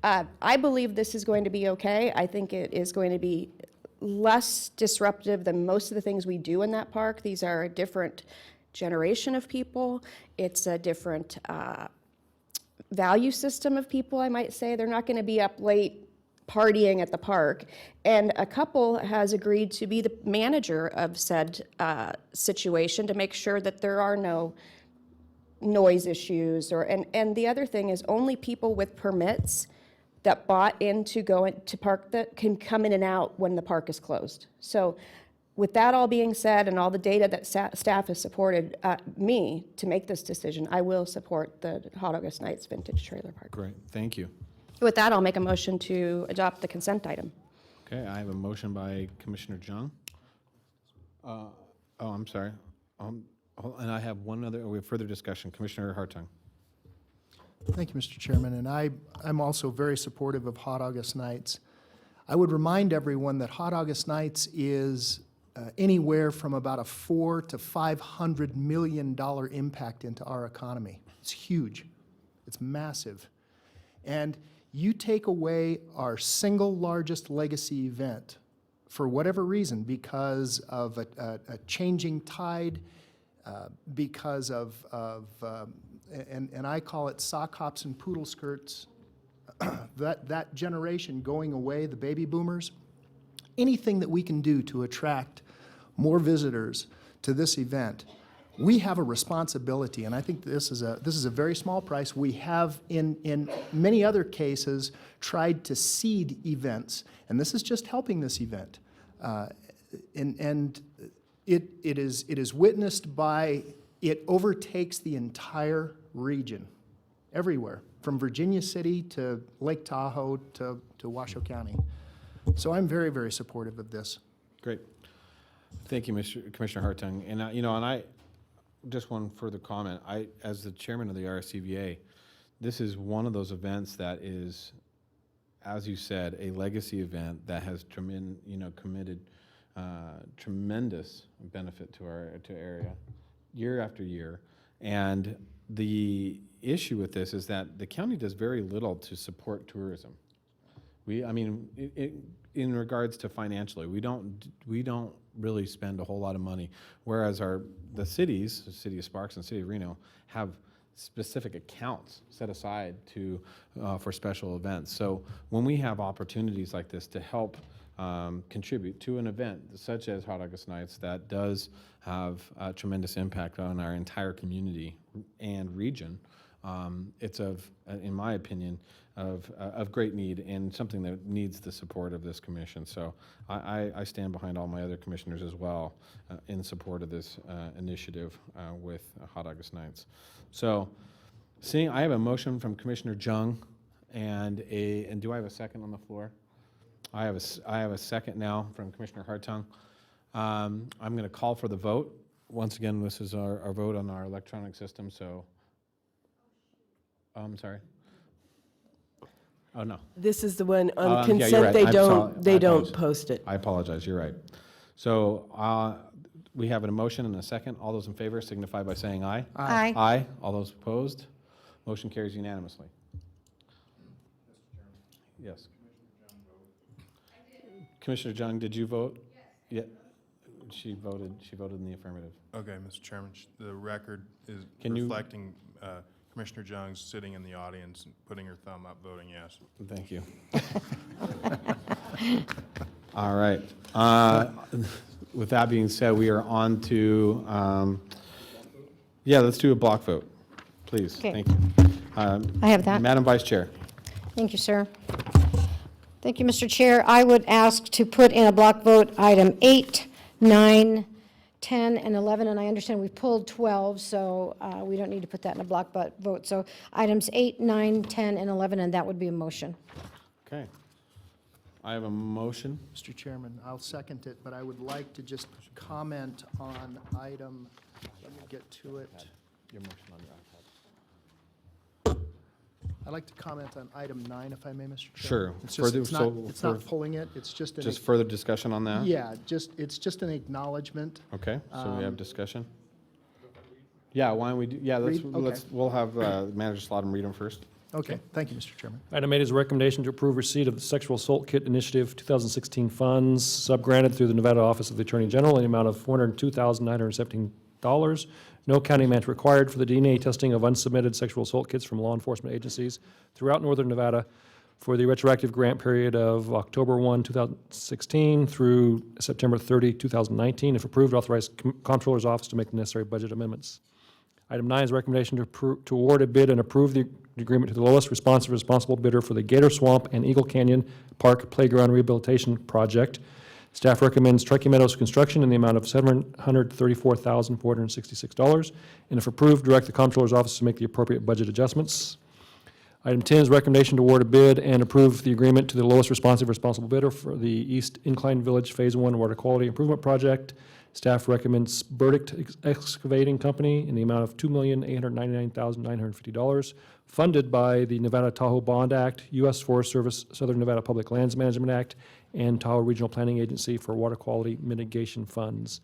I believe this is going to be okay. I think it is going to be less disruptive than most of the things we do in that park. These are a different generation of people. It's a different value system of people, I might say. They're not going to be up late partying at the park. And a couple has agreed to be the manager of said situation to make sure that there are no noise issues. And the other thing is only people with permits that bought in to go into park that can come in and out when the park is closed. So with that all being said and all the data that staff has supported me to make this decision, I will support the Hot August Nights Vintage Trailer Park. Great, thank you. With that, I'll make a motion to adopt the consent item. Okay, I have a motion by Commissioner Jung. I'm sorry. And I have we have further discussion. Commissioner Hartung. Thank you, Mr. Chairman, and I'm also very supportive of Hot August Nights. I would remind everyone that Hot August Nights is anywhere from about a $400 to $500 million impact into our economy. It's huge. It's massive. And you take away our single largest legacy event for whatever reason, because of a changing tide, because of and I call it sock hops and poodle skirts, that generation going away, the baby boomers, anything that we can do to attract more visitors to this event, we have a responsibility, and I think this is a very small price. We have in many other cases tried to seed events, and this is just helping this event, and it is witnessed by, it overtakes the entire region, everywhere, from Virginia City to Lake Tahoe to Washoe County. So I'm very, very supportive of this. Great. Thank you, Commissioner Hartung. And I just one further comment. As the chairman of the RSCVA, this is one of those events that is, as you said, a legacy event that has committed tremendous benefit to our area year after year. And the issue with this is that the county does very little to support tourism. I mean, in regards to financially, we don't really spend a whole lot of money, whereas the cities, the city of Sparks and city of Reno, have specific accounts set aside for special events. So when we have opportunities like this to help contribute to an event such as Hot August Nights that does have a tremendous impact on our entire community and region, it's in my opinion, of great need and something that needs the support of this commission. So I stand behind all my other commissioners as well in support of this initiative with Hot August Nights. So I have a motion from Commissioner Jung and do I have a second on the floor? I have a second now from Commissioner Hartung. I'm going to call for the vote. Once again, this is our vote on our electronic system, so. I'm sorry. Oh, no. This is the one on Yeah, you're consent, right. they I don't apologize. post it. I apologize, you're right. So we have a motion and a second. All those in favor signify by saying aye. Aye. Aye. All those opposed? Motion carries unanimously. Yes. Commissioner Jung, did you vote? Yes. Yeah. She voted in the affirmative. Okay, Mr. Chairman, the record is Can you- reflecting Commissioner Jung's sitting in the audience and putting her thumb up, voting yes. Thank you. All right. With that being said, we are on to, let's do a block vote, please. Okay. Thank you. I have that. Madam Vice Chair. Thank you, sir. Thank you, Mr. Chair. I would ask to put in a block vote item 8, 9, 10, and 11, and I understand we pulled 12, so we don't need to put that in a block vote. So items 8, 9, 10, and 11, and that would be a motion. Okay. I have a motion. Mr. Chairman, I'll second it, but I would like to just comment on item, let me get to it. Your motion on your iPad. I'd like to comment on item 9, if I may, Mr. Chairman. Sure. It's just, Further- it's not pulling it, it's just an. Just further discussion on that? Yeah, it's just an acknowledgement. Okay, so we have discussion? Yeah, why don't we do, Read? Okay. we'll have Manager Slaughter read them first. Okay, thank you, Mr. Chairman. Item 8 is a recommendation to approve receipt of the Sexual Assault Kit Initiative 2016 funds subgranted through the Nevada Office of the Attorney General in the amount of $402,917. No county match required for the DNA testing of unsubmitted sexual assault kits from law enforcement agencies throughout northern Nevada for the retroactive grant period of October 1, 2016 through September 30, 2019. If approved, authorize Comptroller's Office to make the necessary budget amendments. Item 9 is a recommendation to award a bid and approve the agreement to the lowest responsible bidder for the Gator Swamp and Eagle Canyon Park Playground Rehabilitation Project. Staff recommends Truckee Meadows Construction in the amount of $734,466. And if approved, direct the Comptroller's Office to make the appropriate budget adjustments. Item 10 is recommendation to award a bid and approve the agreement to the lowest responsible bidder for the East Incline Village Phase 1 Water Quality Improvement Project. Staff recommends Burdick Excavating Company in the amount of $2,899,950, funded by the Nevada Tahoe Bond Act, U.S. Forest Service Southern Nevada Public Lands Management Act, and Tahoe Regional Planning Agency for water quality mitigation funds.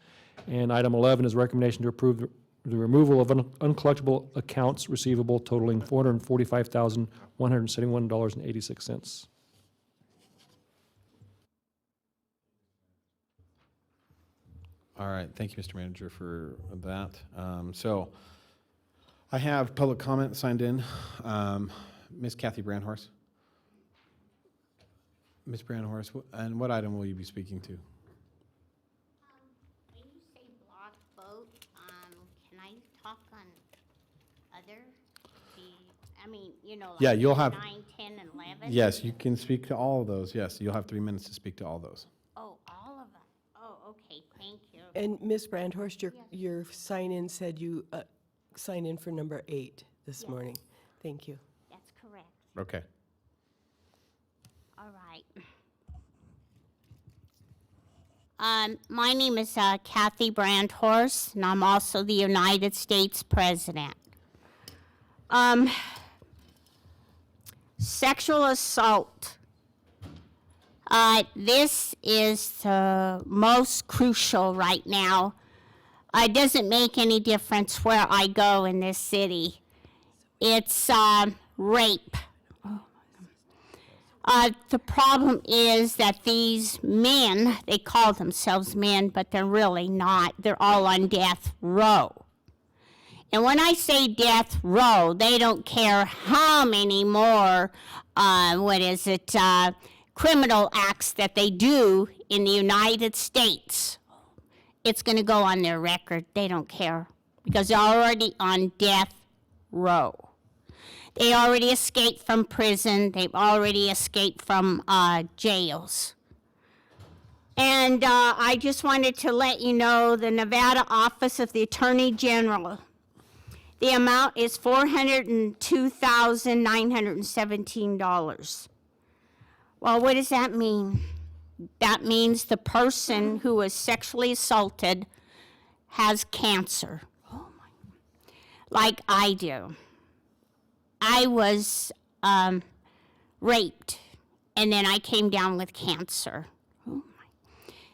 And item 11 is a recommendation to approve the removal of uncollectible accounts receivable totaling $445,171.86. All right, thank you, Mr. Manager, for that. So I have public comment signed in. Ms. Kathy Brandhorst. Ms. Brandhorst, and what item will you be speaking to? When you say block vote, can I talk on other, Yeah, you'll have- 9, 10, and 11? Yes, you can speak to all of those. Yes, you'll have 3 minutes to speak to all those. Oh, all of them? Oh, okay, thank you. And Ms. Brandhorst, your sign-in said you signed in for number 8 this morning. Thank you. That's correct. Okay. All right. My name is Kathy Brandhorst, and I'm also the United States President. Sexual assault. This is the most crucial right now. It doesn't make any difference where I go in this city. It's rape. The problem is that these men, they call themselves men, but they're really not. They're all on death row. And when I say death row, they don't care how many more, criminal acts that they do in the United States. It's going to go on their record. They don't care because they're already on death row. They already escaped from prison. They've already escaped from jails. And I just wanted to let you know the Nevada Office of the Attorney General, the amount is $402,917. Well, what does that mean? That means the person who was sexually assaulted has cancer. Oh my. Like I do. I was raped, and then I came down with cancer. Oh my.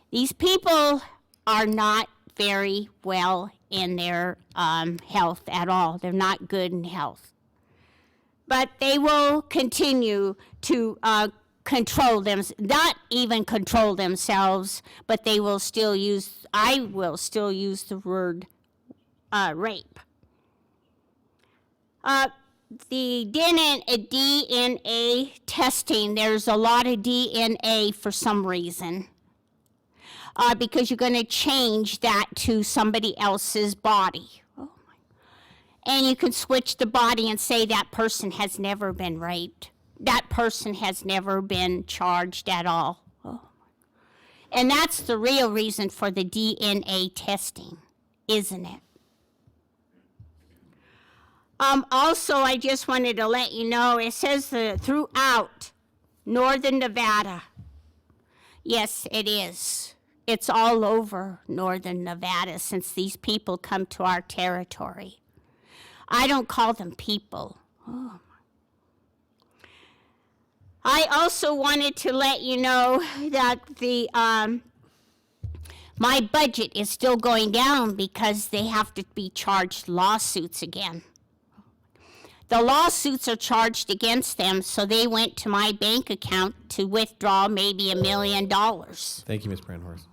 These people are not very well in their health at all. They're not good in health. But they will continue to control them, not even control themselves, but they will still use, I will still use the word rape. The DNA testing, there's a lot of DNA for some reason. Because you're going to change that to somebody else's body. Oh my. And you can switch the body and say that person has never been raped. That person has never been charged at all. Oh my. And that's the real reason for the DNA testing, isn't it? Also, I just wanted to let you know, it says throughout northern Nevada. Yes, it is. It's all over northern Nevada since these people come to our territory. I don't call them people. Oh. I also wanted to let you know that my budget is still going down because they have to be charged lawsuits again. The lawsuits are charged against them, so they went to my bank account to withdraw maybe $1 million. Thank you, Ms. Brandhorst.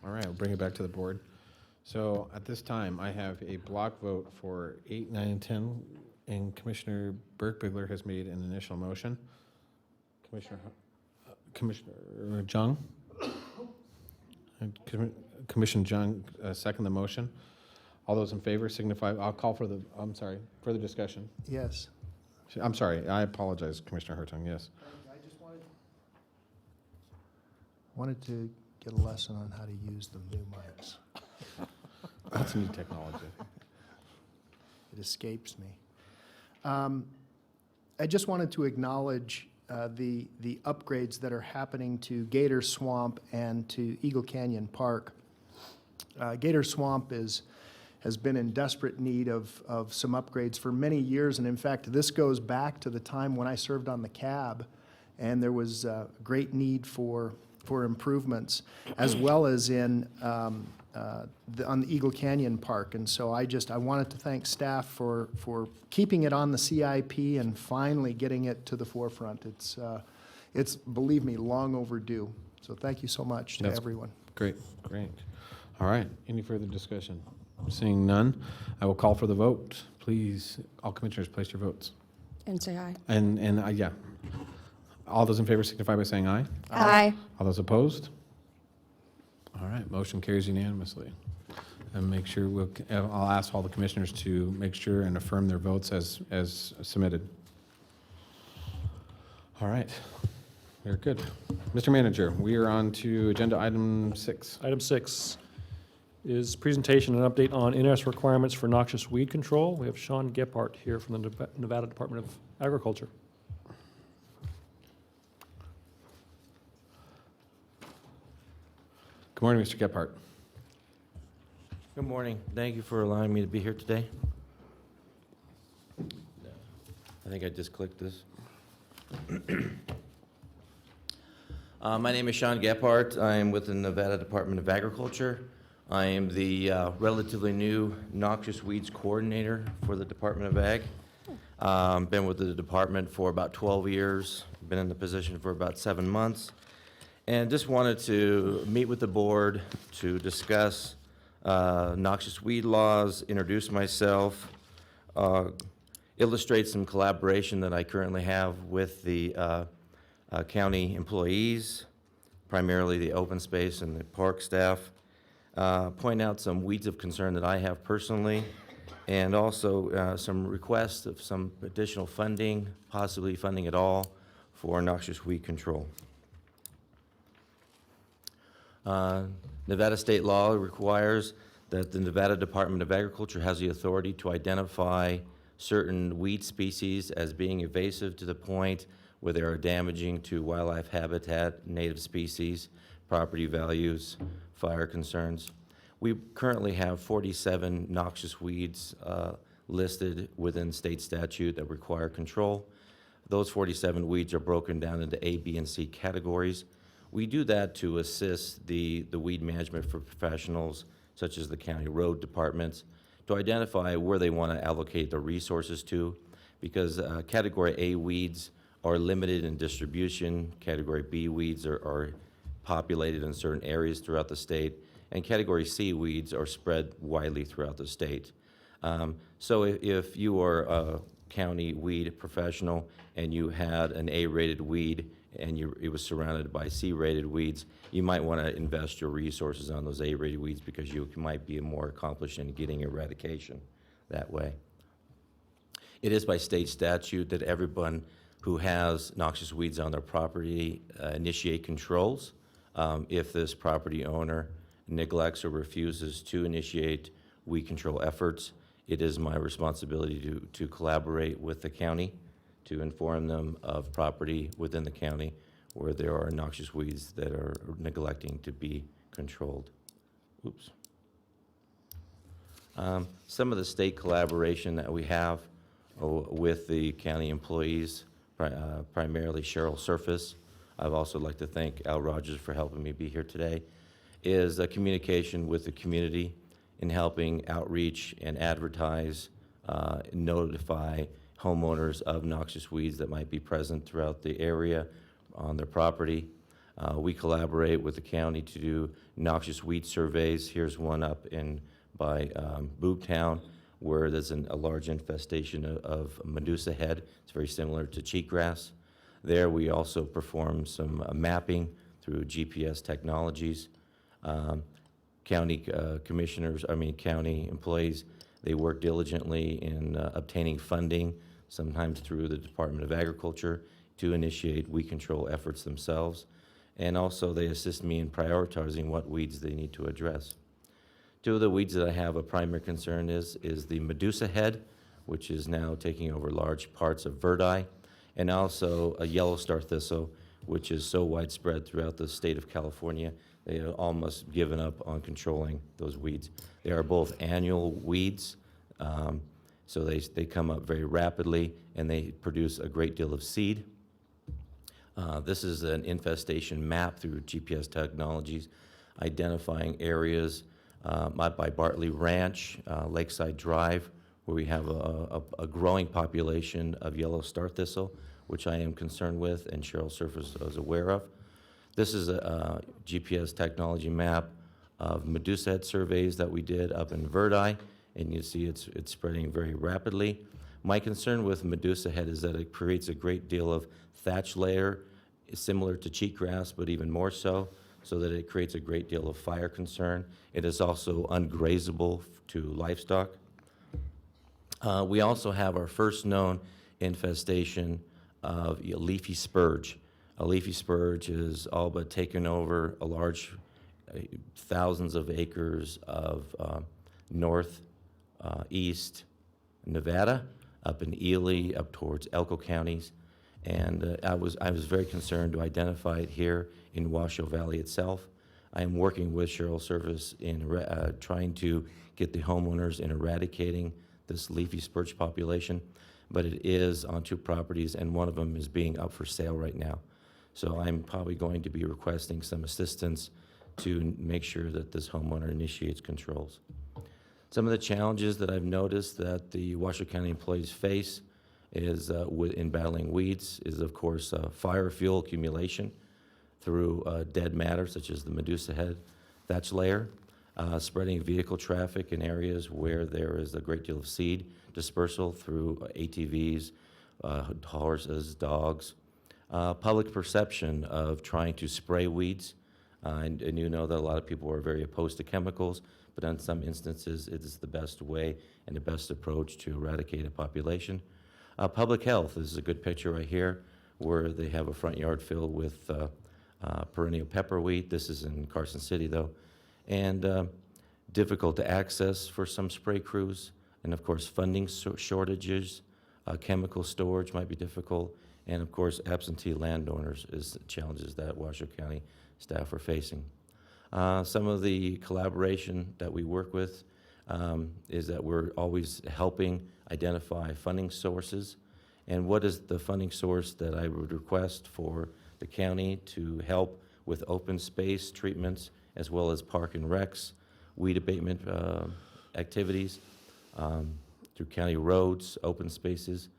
All right, we'll bring it back to the board. So at this time, I have a block vote for 8, 9, and 10, and Commissioner Burke-Bigler has made an initial motion. Commissioner Jung? Commissioner Jung, second the motion. All those in favor signify, I'll call for further discussion. Yes. I'm sorry, I apologize, Commissioner Hartung, yes. I just wanted to get a lesson on how to use the new mics. That's new technology. It escapes me. I just wanted to acknowledge the upgrades that are happening to Gator Swamp and to Eagle Canyon Park. Gator Swamp has been in desperate need of some upgrades for many years, and in fact, this goes back to the time when I served on the CAB, and there was a great need for improvements, as well as on the Eagle Canyon Park. And so I wanted to thank staff for keeping it on the CIP and finally getting it to the forefront. It's believe me, long overdue. So thank you so much to everyone. Great. All right, any further discussion? Seeing none, I will call for the vote. Please, all commissioners, place your votes. And say aye. And yeah. All those in favor signify by saying aye. Aye. All those opposed? All right, motion carries unanimously. And make sure, I'll ask all the commissioners to make sure and affirm their votes as submitted. All right, we're good. Mr. Manager, we are on to agenda item 6. Item 6 is presentation and update on NS requirements for noxious weed control. We have Sean Gephardt here from the Nevada Department of Agriculture. Good morning, Mr. Gephardt. Good morning. Thank you for allowing me to be here today. I think I just clicked this. My name is Sean Gephardt. I am with the Nevada Department of Agriculture. I am the relatively new noxious weeds coordinator for the Department of Ag. Been with the department for about 12 years. been in the position for about 7 months, and just wanted to meet with the board to discuss noxious weed laws, introduce myself, illustrate some collaboration that I currently have with the county employees, primarily the open space and the park staff, point out some weeds of concern that I have personally, and also some requests of some additional funding, possibly funding at all, for noxious weed control. Nevada state law requires that the Nevada Department of Agriculture has the authority to identify certain weed species as being invasive to the point where they are damaging to wildlife habitat, native species, property values, fire concerns. We currently have 47 noxious weeds listed within state statute that require control. Those 47 weeds are broken down into A, B, and C categories. We do that to assist the weed management for professionals, such as the county road departments, to identify where they want to allocate the resources to, because Category A weeds are limited in distribution, Category B weeds are populated in certain areas throughout the state, and Category C weeds are spread widely throughout the state. So if you are a county weed professional and you had an A-rated weed and it was surrounded by C-rated weeds, you might want to invest your resources on those A-rated weeds because you might be more accomplished in getting eradication that way. It is by state statute that everyone who has noxious weeds on their property initiate controls. If this property owner neglects or refuses to initiate weed control efforts, it is my responsibility to collaborate with the county to inform them of property within the county where there are noxious weeds that are neglecting to be controlled. Oops. Some of the state collaboration that we have with the county employees, primarily Cheryl Surface, I'd also like to thank Al Rogers for helping me be here today, is a communication with the community in helping outreach and advertise, notify homeowners of noxious weeds that might be present throughout the area on their property. We collaborate with the county to do noxious weed surveys. Here's one up by Boobtown, where there's a large infestation of Medusa head. It's very similar to cheatgrass. There we also perform some mapping through GPS technologies. County county employees, they work diligently in obtaining funding, sometimes through the Department of Agriculture, to initiate weed control efforts themselves. And also they assist me in prioritizing what weeds they need to address. Two of the weeds that I have a primary concern is the Medusa head, which is now taking over large parts of Verdi, and also a yellow star thistle, which is so widespread throughout the state of California, they have almost given up on controlling those weeds. They are both annual weeds, so they come up very rapidly, and they produce a great deal of seed. This is an infestation map through GPS technologies, identifying areas by Bartley Ranch, Lakeside Drive, where we have a growing population of yellow star thistle, which I am concerned with and Cheryl Surface is aware of. This is a GPS technology map of Medusa head surveys that we did up in Verdi, and you see it's spreading very rapidly. My concern with Medusa head is that it creates a great deal of thatch layer, similar to cheatgrass, but even more so that it creates a great deal of fire concern. It is also ungrazable to livestock. We also have our first known infestation of a leafy spurge. A leafy spurge is all but taken over a large, thousands of acres of northeast Nevada, up in Ely, up towards Elko counties. And I was very concerned to identify it here in Washoe Valley itself. I am working with Cheryl Surface in trying to get the homeowners in eradicating this leafy spurge population, but it is on 2 properties, and one of them is being up for sale right now. So I'm probably going to be requesting some assistance to make sure that this homeowner initiates controls. Some of the challenges that I've noticed that the Washoe County employees face in battling weeds is, of course, fire fuel accumulation through dead matter such as the Medusa head thatch layer, spreading vehicle traffic in areas where there is a great deal of seed dispersal through ATVs, horses, dogs, public perception of trying to spray weeds. And you know that a lot of people are very opposed to chemicals, but in some instances, it is the best way and the best approach to eradicate a population. Public health, this is a good picture right here, where they have a front yard filled with perennial pepperweed. This is in Carson City, though. And difficult to access for some spray crews. And of course, funding shortages, chemical storage might be difficult. And of course, absentee landowners is challenges that Washoe County staff are facing. Some of the collaboration that we work with is that we're always helping identify funding sources. And what is the funding source that I would request for the county to help with open space treatments as well as park and recs, weed abatement activities through county roads, open spaces.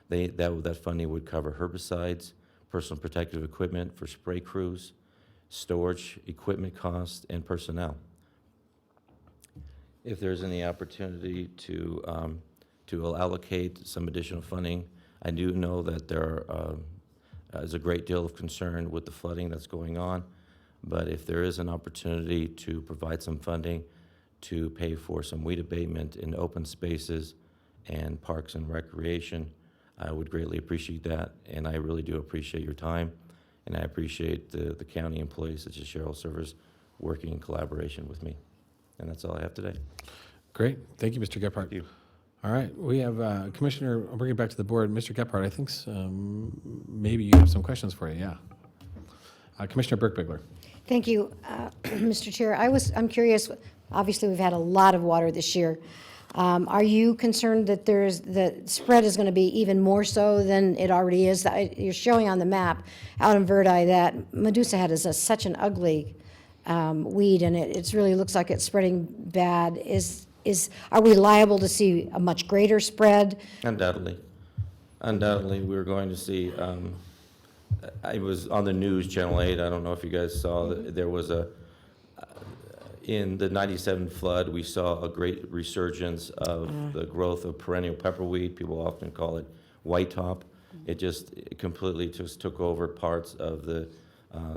That funding would cover herbicides, personal protective equipment for spray crews, storage, equipment costs, and personnel. If there's any opportunity to allocate some additional funding, I do know that there is a great deal of concern with the flooding that's going on, but if there is an opportunity to provide some funding to pay for some weed abatement in open spaces and parks and recreation, I would greatly appreciate that, and I really do appreciate your time, and I appreciate the county employees such as Cheryl Servers working in collaboration with me. And that's all I have today. Great. Thank you, Mr. Gephardt. Thank you. All right, we have Commissioner, I'll bring it back to the board. Mr. Gephardt, I think maybe you have some questions for you, yeah. Commissioner Burke-Bigler. Thank you, Mr. Chair. I'm curious, obviously, we've had a lot of water this year. Are you concerned that the spread is going to be even more so than it already is? You're showing on the map out in Verdi that Medusa head is such an ugly weed, and it really looks like it's spreading bad. Are we liable to see a much greater spread? Undoubtedly. Undoubtedly, we're going to see, I was on the news, Channel 8, I don't know if you guys saw, that there was in the 97 flood, we saw a great resurgence of the growth of perennial pepperweed. People often call it white top. It completely took over parts of the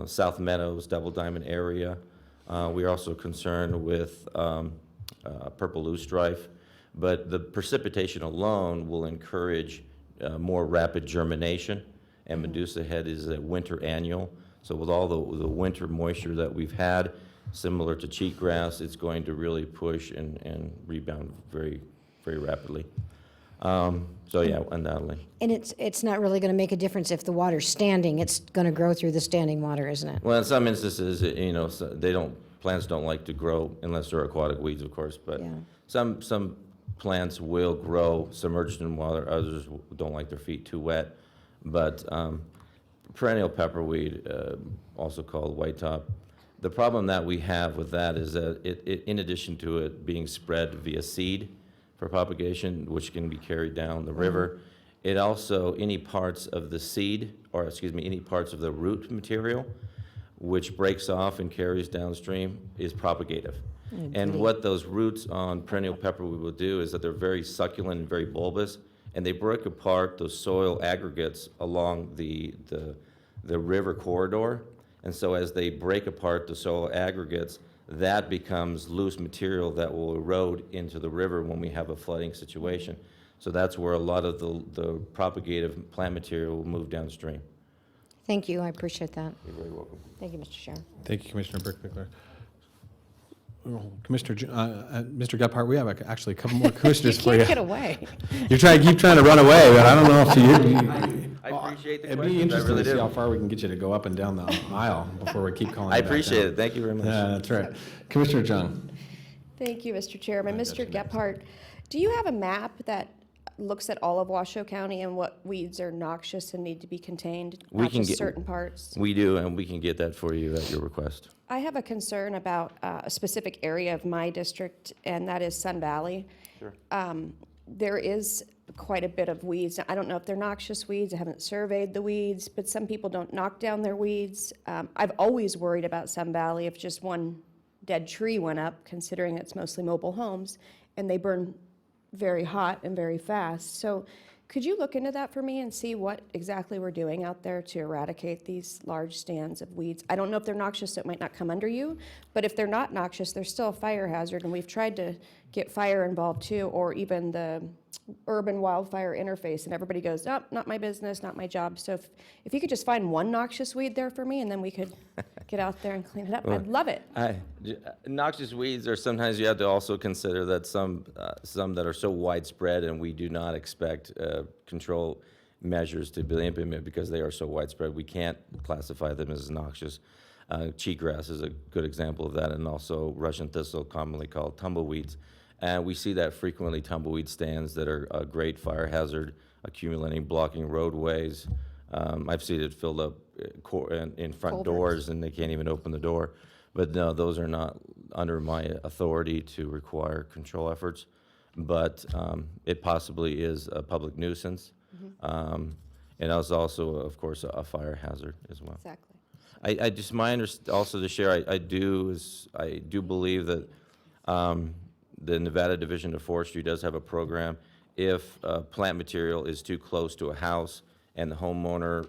South Meadows, Double Diamond area. We are also concerned with purple loosestrife, but the precipitation alone will encourage more rapid germination, and Medusa head is a winter annual. So with all the winter moisture that we've had, similar to cheatgrass, it's going to really push and rebound very, very rapidly. So yeah, undoubtedly. And it's not really going to make a difference if the water's standing. It's going to grow through the standing water, isn't it? Well, in some instances, plants don't like to grow unless they're aquatic weeds, of course, but Yeah. some plants will grow submerged in water, others don't like their feet too wet. But perennial pepperweed, also called white top, the problem that we have with that is that in addition to it being spread via seed for propagation, which can be carried down the river, it also, any parts of the seed, or excuse me, any parts of the root material, which breaks off and carries downstream, is propagative. And what those roots on perennial pepperweed will do is that they're very succulent and very bulbous, and they break apart those soil aggregates along the river corridor. And so as they break apart the soil aggregates, that becomes loose material that will erode into the river when we have a flooding situation. So that's where a lot of the propagative plant material will move downstream. Thank you, I appreciate that. You're very welcome. Thank you, Mr. Chair. Thank you, Commissioner Burke-Bigler. Mr. Gephardt, we have actually a couple more questions for you. You can't get away. Keep trying to run away, but I don't know if you. I appreciate the It'd questions, be I interesting really to see do. how far we can get you to go up and down the aisle before we keep calling I you back appreciate down. it. Thank you very much. Yeah, that's right. Commissioner Jung. Thank you, Mr. Chairman. Mr. Gephardt, do you have a map that looks at all of Washoe County and what weeds are noxious and need to be contained, not just certain parts? We do, and we can get that for you at your request. I have a concern about a specific area of my district, and that is Sun Valley. Sure. there is quite a bit of weeds. I don't know if they're noxious weeds. I haven't surveyed the weeds, but some people don't knock down their weeds. I've always worried about Sun Valley if just one dead tree went up, considering it's mostly mobile homes, and they burn very hot and very fast. So could you look into that for me and see what exactly we're doing out there to eradicate these large stands of weeds? I don't know if they're noxious, so it might not come under you, but if they're not noxious, they're still a fire hazard, and we've tried to get fire involved too, or even the urban wildfire interface, and everybody goes, oh, not my business, not my job. So if you could just find one noxious weed there for me, and then we could get out there and clean it up, I'd love it. Noxious weeds are sometimes you have to also consider that some that are so widespread, and we do not expect control measures to be implemented because they are so widespread. We can't classify them as noxious. Cheatgrass is a good example of that, and also Russian thistle, commonly called tumbleweeds. And we see that frequently, tumbleweed stands that are a great fire hazard, accumulating, blocking roadways. I've seen it filled up in front doors, and they can't even open the door. But no, those are not under my authority to require control efforts. But it possibly is a public nuisance. And it's also, of course, a fire hazard as well. Exactly. I just, also to share, I do believe that the Nevada Division of Forestry does have a program. If plant material is too close to a house and the homeowner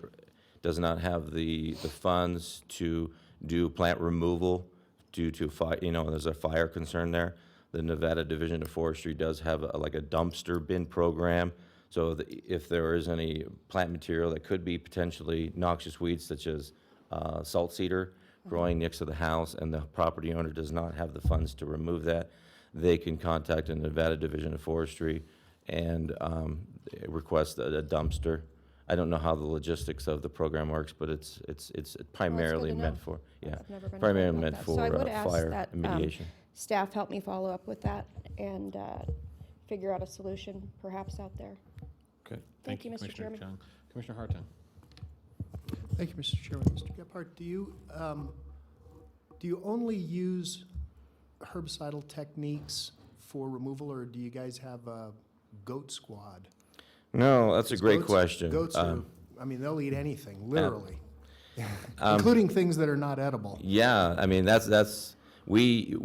does not have the funds to do plant removal due to fire, there's a fire concern there, the Nevada Division of Forestry does have like a dumpster bin program. So if there is any plant material that could be potentially noxious weeds, such as salt cedar growing next to the house, and the property owner does not have the funds to remove that, they can contact the Nevada Division of Forestry and request a dumpster. I don't know how the logistics of the program works, but it's primarily meant for, I've never been primarily told about meant that. for So I would ask fire that, remediation. staff help me follow up with that and figure out a solution perhaps out there. Okay. Thank you, Mr. Commissioner Chairman. Chung. Commissioner Harton. Thank you, Mr. Chairman. Mr. Gephardt, do you only use herbicidal techniques for removal, or do you guys have a goat squad? No, that's a great Goats- question. Goats are, I mean, they'll eat anything, literally, including things that are not edible. Yeah, I mean, we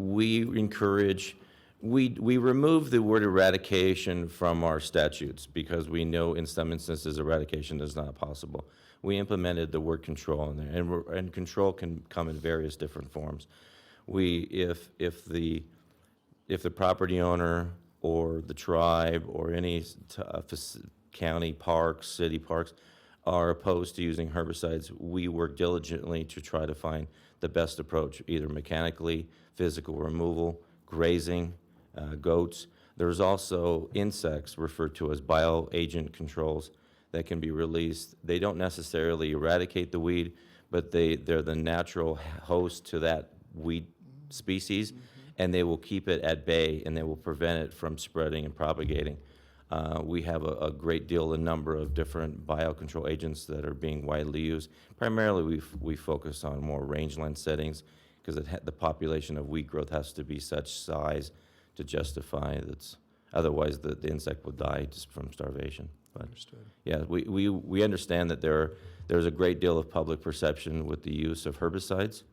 encourage, we remove the word eradication from our statutes because we know in some instances eradication is not possible. We implemented the word control in there, and control can come in various different forms. If the property owner or the tribe or any county parks, city parks, are opposed to using herbicides, we work diligently to try to find the best approach, either mechanically, physical removal, grazing, goats. There's also insects referred to as bioagent controls that can be released. They don't necessarily eradicate the weed, but they're the natural host to that weed species, and they will keep it at bay, and they will prevent it from spreading and propagating. We have a great deal, a number of different biocontrol agents that are being widely used. Primarily, we focus on more rangeland settings because the population of weed growth has to be such size to justify that. Otherwise, the insect will die just from starvation. But Understood. yeah, we understand that there's a great deal of public perception with the use of herbicides.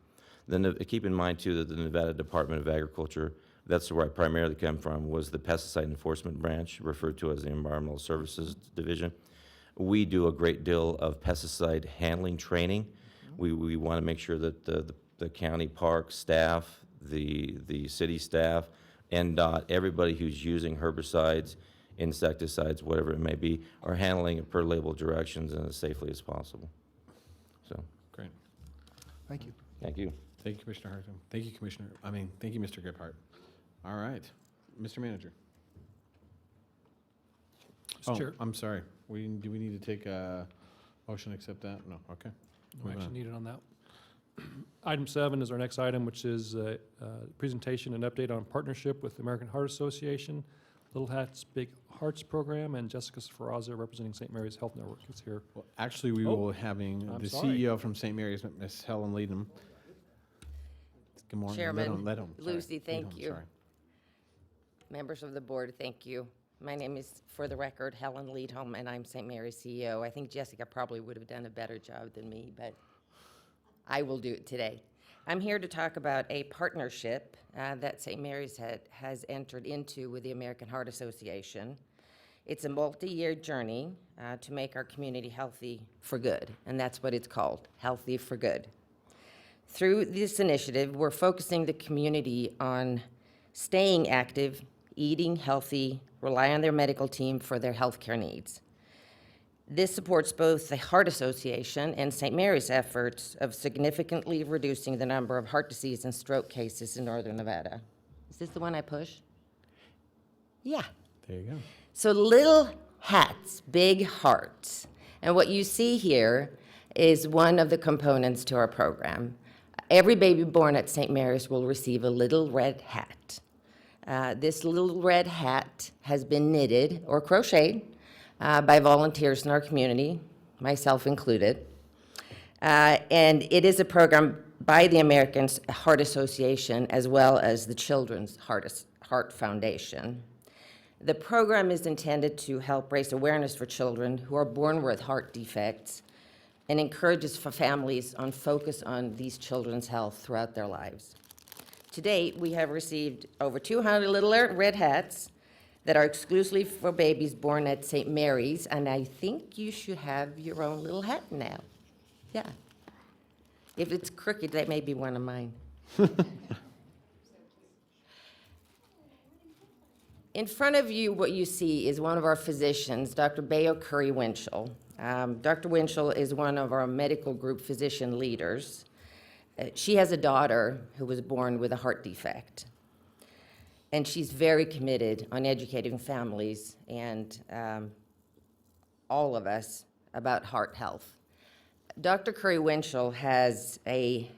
Then keep in mind too that the Nevada Department of Agriculture, that's where I primarily come from, was the pesticide enforcement branch, referred to as the Environmental Services Division. We do a great deal of pesticide handling training. We want to make sure that the county park staff, the city staff, NDOT, everybody who's using herbicides, insecticides, whatever it may be, are handling it per label directions and as safely as possible. So, Great. Thank you. thank you. Thank you, Commissioner Harton. Thank you, thank you, Mr. Gephardt. All right. Mr. Manager. Mr. Chair. I'm sorry. Do we need to take a motion to accept that? No, okay. No Move action on. needed on that. Item 7 is our next item, which is a presentation and update on partnership with the American Heart Association, Little Hats, Big Hearts Program, and Jessica Sferaza, representing St. Mary's Health Network, is here. Well, actually, we will be having I'm the sorry. CEO from St. Mary's, Ms. Helen Leadham. Good morning. Chairman, Let him. Sorry. Lucy, thank Leadham, you. sorry. Members of the board, thank you. My name is, for the record, Helen Leadholm, and I'm St. Mary's CEO. I think Jessica probably would have done a better job than me, but I will do it today. I'm here to talk about a partnership that St. Mary's has entered into with the American Heart Association. It's a multi-year journey to make our community healthy for good, and that's what it's called, Healthy for Good. Through this initiative, we're focusing the community on staying active, eating healthy, rely on their medical team for their healthcare needs. This supports both the Heart Association and St. Mary's efforts of significantly reducing the number of heart disease and stroke cases in northern Nevada. Is this the one I push? Yeah. There you go. So little hats, big hearts. And what you see here is one of the components to our program. Every baby born at St. Mary's will receive a little red hat. This little red hat has been knitted or crocheted by volunteers in our community, myself included. And it is a program by the American Heart Association as well as the Children's Heart Foundation. The program is intended to help raise awareness for children who are born with heart defects and encourages for families on focus on these children's health throughout their lives. To date, we have received over 200 little red hats that are exclusively for babies born at St. Mary's, and I think you should have your own little hat now. Yeah. If it's crooked, that may be one of mine. In front of you, what you see is one of our physicians, Dr. Bayo Curry Winchell. Dr. Winchell is one of our medical group physician leaders. She has a daughter who was born with a heart defect. And she's very committed on educating families and all of us about heart health. Dr. Curry Winchell has a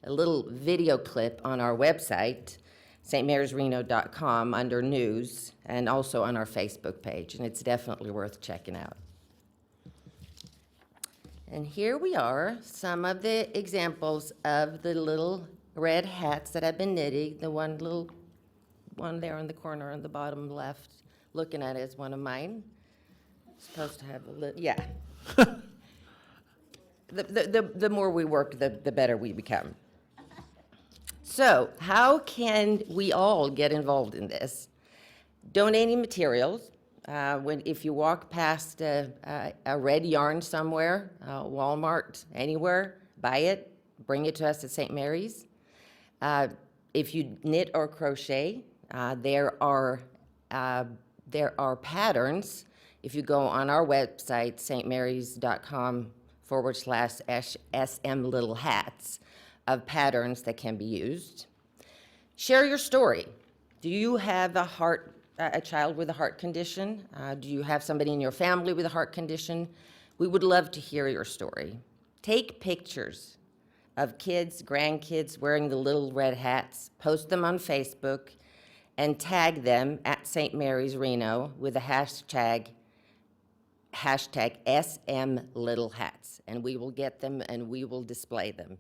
little video clip on our website, stmarysreno.com, under news, and also on our Facebook page, and it's definitely worth checking out. And here we are, some of the examples of the little red hats that I've been knitting. The one little one there in the corner on the bottom left, looking at it, is one of mine. Supposed to have a little, yeah. The more we work, the better we become. So how can we all get involved in this? Donating materials. If you walk past a red yarn somewhere, Walmart, anywhere, buy it, bring it to us at St. Mary's. If you knit or crochet, there are patterns. If you go on our website, stmarys.com/SM little hats, of patterns that can be used. Share your story. Do you have a child with a heart condition? Do you have somebody in your family with a heart condition? We would love to hear your story. Take pictures of kids, grandkids wearing the little red hats, post them on Facebook, and tag them at St. Mary's Reno with the hashtag SM Little Hats, and we will get them and we will display them.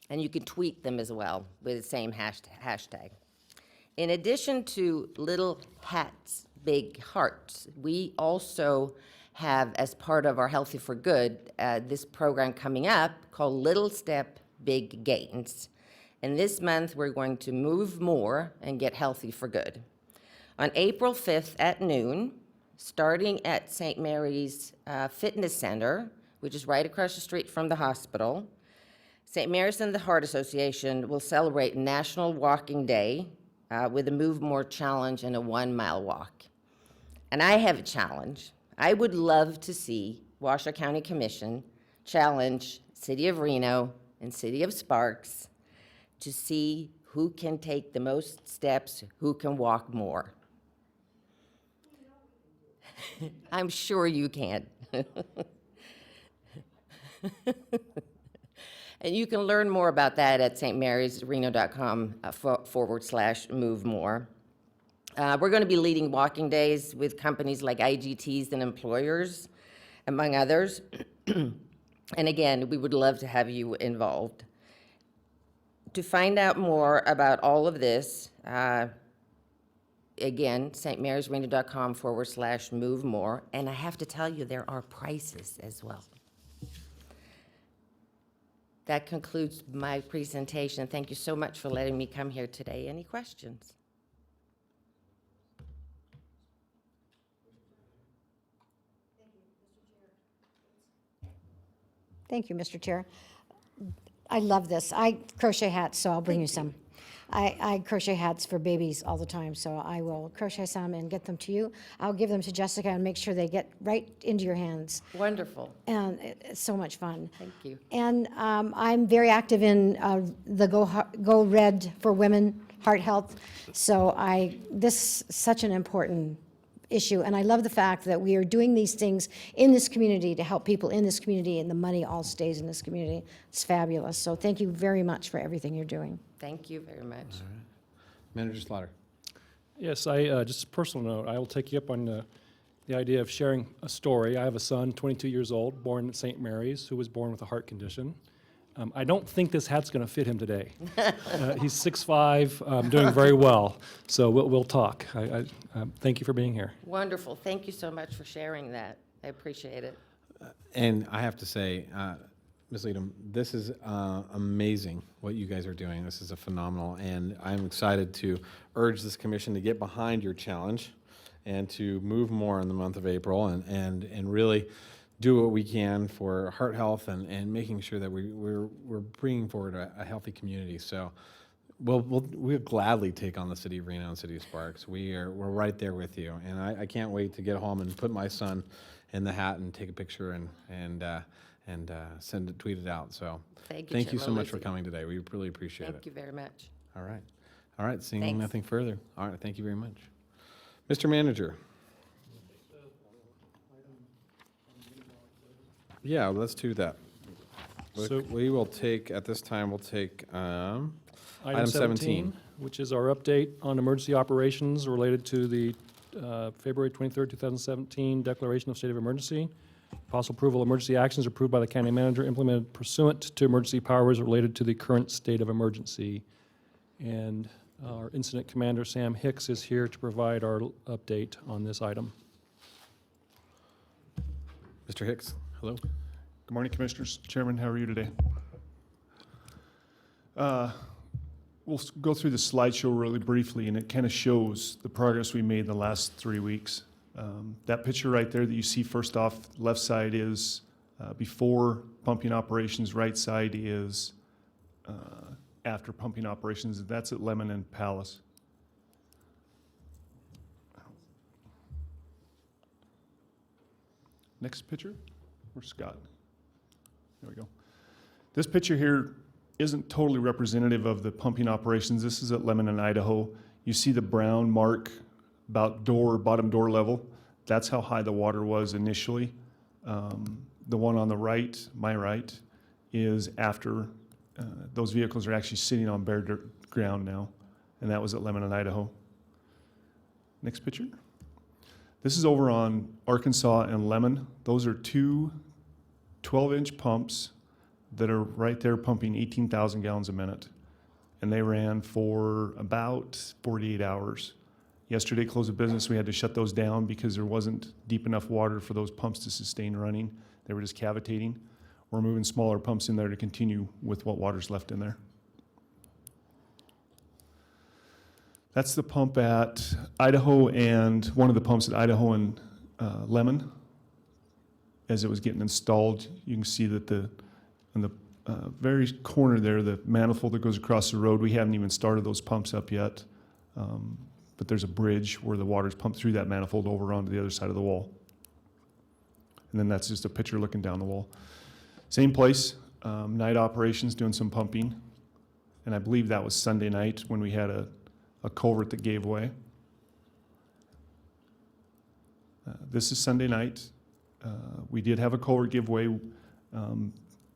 And you can tweet them as well with the same hashtag. In addition to little hats, big hearts, we also have, as part of our Healthy for Good, this program coming up called Little Step, Big Gains. And this month, we're going to move more and get healthy for good. On April 5th at noon, starting at St. Mary's Fitness Center, which is right across the street from the hospital, St. Mary's and the Heart Association will celebrate National Walking Day with a Move More Challenge and a 1-mile walk. And I have a challenge. I would love to see Washoe County Commission challenge City of Reno and City of Sparks to see who can take the most steps, who can walk more. I'm sure you can. And you can learn more about that at stmarysreno.com/move more. We're going to be leading walking days with companies like IGTs and employers, among others. And again, we would love to have you involved. To find out more about all of this, again, stmarysreno.com/move more. And I have to tell you, there are prices as well. That concludes my presentation. Thank you so much for letting me come here today. Any questions? Thank you, Mr. Chair. I love this. I crochet hats, so I'll bring you some. I crochet hats for babies all the time, so I will crochet some and get them to you. I'll give them to Jessica and make sure they get right into your hands. Wonderful. And it's so much fun. Thank you. And I'm very active in the Go Red for Women Heart Health. So this is such an important issue, and I love the fact that we are doing these things in this community to help people in this community, and the money all stays in this community. It's fabulous. So thank you very much for everything you're doing. Thank you very much. All right. Manager Slaughter. Yes, just a personal note, I will take you up on the idea of sharing a story. I have a son, 22 years old, born at St. Mary's, who was born with a heart condition. I don't think this hat's going to fit him today. He's 6'5", doing very well, so we'll talk. Thank you for being here. Wonderful. Thank you so much for sharing that. I appreciate it. And I have to say, Ms. Leadham, this is amazing what you guys are doing. This is a phenomenal, and I'm excited to urge this commission to get behind your challenge and to move more in the month of April and really do what we can for heart health and making sure that we're bringing forward a healthy community. So we'll gladly take on the City of Reno and City of Sparks. We're right there with you, and I can't wait to get home and put my son in the hat and take a picture and tweet it out. So Thank you so Chairman much for Lizzie. coming today. We really appreciate it. Thank you very much. All right. Seeing Thanks. nothing further. All right. Thank you very much, Mr. Manager. Yeah, let's do that. So- We will take, at this time, we'll take Item item 17. which is our update on emergency operations related to the February 23rd, 2017 declaration of state of emergency. Possible approval of emergency actions approved by the county manager implemented pursuant to emergency powers related to the current state of emergency. And our incident commander, Sam Hicks, is here to provide our update on this item. Mr. Hicks, hello. Good morning, Commissioners. Chairman, how are you today? We'll go through the slideshow really briefly, and it kind of shows the progress we made in the last 3 weeks. That picture right there that you see first off, left side is before pumping operations, right side is after pumping operations. That's at Lemon and Palace. Next picture. Where's Scott? There we go. This picture here isn't totally representative of the pumping operations. This is at Lemon and Idaho. You see the brown mark about bottom door level. That's how high the water was initially. The one on the right, my right, is after those vehicles are actually sitting on bare dirt ground now, and that was at Lemon and Idaho. Next picture. This is over on Arkansas and Lemon. Those are two 12-inch pumps that are right there pumping 18,000 gallons a minute. And they ran for about 48 hours. Yesterday, close of business, we had to shut those down because there wasn't deep enough water for those pumps to sustain running. They were just cavitating. We're moving smaller pumps in there to continue with what water's left in there. That's the pump at Idaho and one of the pumps at Idaho and Lemon. As it was getting installed, you can see that in the very corner there, the manifold that goes across the road, we haven't even started those pumps up yet. But there's a bridge where the water's pumped through that manifold over onto the other side of the wall. And then that's just a picture looking down the wall. Same place, night operations doing some pumping. And I believe that was Sunday night when we had a culvert that gave way. This is Sunday night. We did have a culvert give way.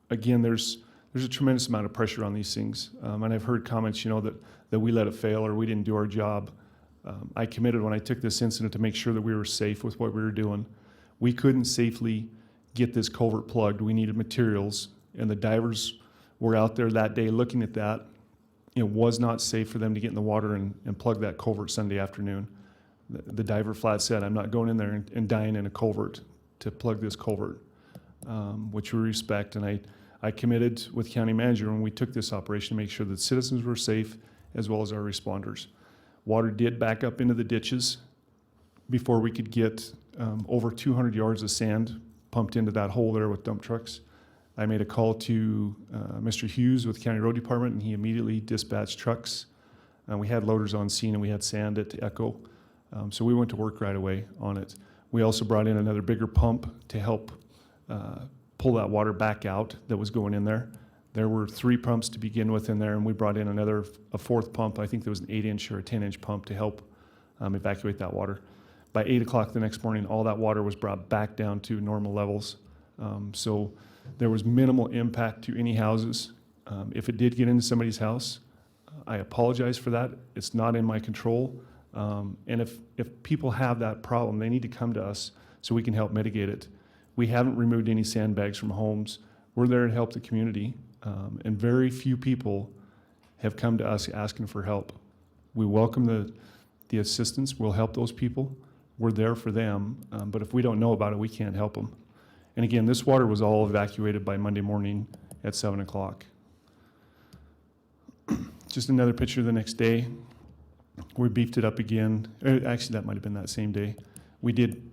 Again, there's a tremendous amount of pressure on these things. And I've heard comments, that we let it fail or we didn't do our job. I committed when I took this incident to make sure that we were safe with what we were doing. We couldn't safely get this culvert plugged. We needed materials, and the divers were out there that day looking at that. It was not safe for them to get in the water and plug that culvert Sunday afternoon. The diver flat said, I'm not going in there and dying in a culvert to plug this culvert, which we respect. And I committed with county manager when we took this operation to make sure that citizens were safe as well as our responders. Water did back up into the ditches before we could get over 200 yards of sand pumped into that hole there with dump trucks. I made a call to Mr. Hughes with County Road Department, and he immediately dispatched trucks. We had loaders on scene, and we had sand at Echo. So we went to work right away on it. We also brought in another bigger pump to help pull that water back out that was going in there. There were 3 pumps to begin with in there, and we brought in a 4th pump. I think there was an 8-inch or a 10-inch pump to help evacuate that water. By 8 o'clock the next morning, all that water was brought back down to normal levels. So there was minimal impact to any houses. If it did get into somebody's house, I apologize for that. It's not in my control. And if people have that problem, they need to come to us so we can help mitigate it. We haven't removed any sandbags from homes. We're there to help the community. And very few people have come to us asking for help. We welcome the assistance. We'll help those people. We're there for them. But if we don't know about it, we can't help them. And again, this water was all evacuated by Monday morning at 7 o'clock. Just another picture the next day. We beefed it up again. Actually, that might have been that same day. We did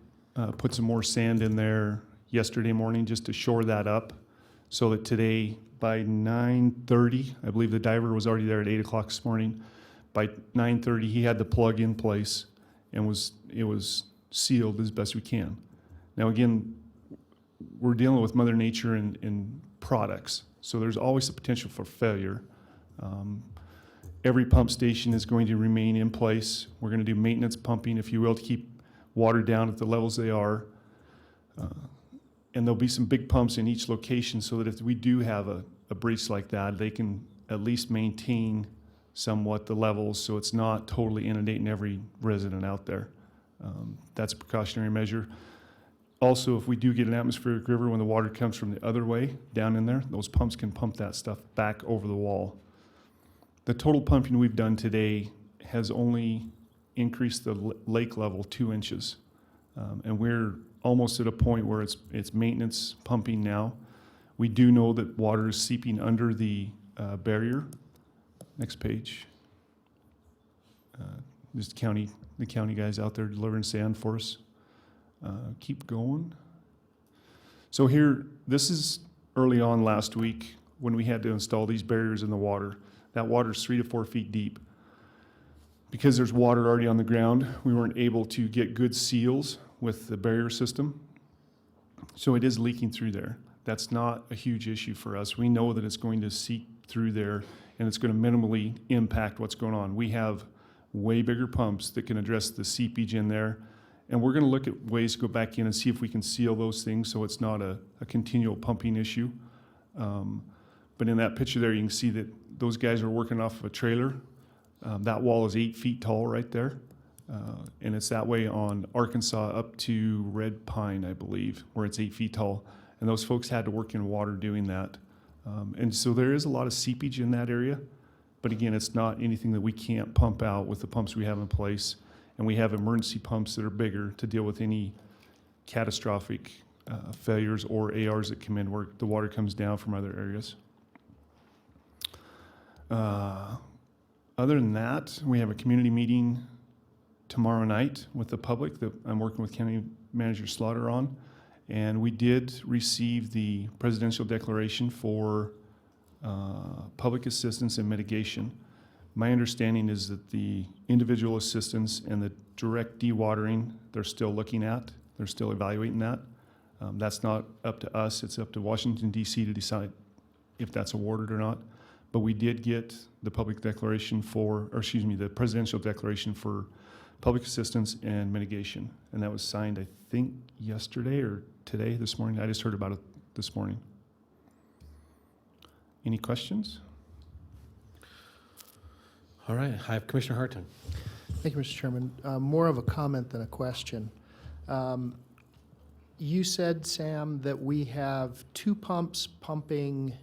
put some more sand in there yesterday morning just to shore that up so that today by 9:30, I believe the diver was already there at 8 o'clock this morning. By 9:30, he had the plug in place and it was sealed as best we can. Now again, we're dealing with Mother Nature and products, so there's always the potential for failure. Every pump station is going to remain in place. We're going to do maintenance pumping, if you will, to keep water down at the levels they are. And there'll be some big pumps in each location so that if we do have a breach like that, they can at least maintain somewhat the levels so it's not totally inundating every resident out there. That's a precautionary measure. Also, if we do get an atmospheric river when the water comes from the other way down in there, those pumps can pump that stuff back over the wall. The total pumping we've done today has only increased the lake level 2 inches. And we're almost at a point where it's maintenance pumping now. We do know that water is seeping under the barrier. Next page. There's the county guys out there delivering sand for us. Keep going. So here, this is early on last week when we had to install these barriers in the water. That water is 3 to 4 feet deep. Because there's water already on the ground, we weren't able to get good seals with the barrier system. So it is leaking through there. That's not a huge issue for us. We know that it's going to seep through there and it's going to minimally impact what's going on. We have way bigger pumps that can address the seepage in there. And we're going to look at ways to go back in and see if we can seal those things so it's not a continual pumping issue. But in that picture there, you can see that those guys are working off of a trailer. That wall is 8 feet tall right there. And it's that way on Arkansas up to Red Pine, I believe, where it's 8 feet tall. And those folks had to work in water doing that. And so there is a lot of seepage in that area. But again, it's not anything that we can't pump out with the pumps we have in place. And we have emergency pumps that are bigger to deal with any catastrophic failures or ARs that come in where the water comes down from other areas. Other than that, we have a community meeting tomorrow night with the public that I'm working with County Manager Slaughter on. And we did receive the presidential declaration for public assistance and mitigation. My understanding is that the individual assistance and the direct dewatering, they're still looking at. They're still evaluating that. That's not up to us. It's up to Washington, D.C. to decide if that's awarded or not. But we did get the public declaration the presidential declaration for public assistance and mitigation. And that was signed, I think, yesterday or today, this morning. I just heard about it this morning. Any questions? All right, I have Commissioner Harton. Thank you, Mr. Chairman. More of a comment than a question. You said, Sam, that we have 2 pumps pumping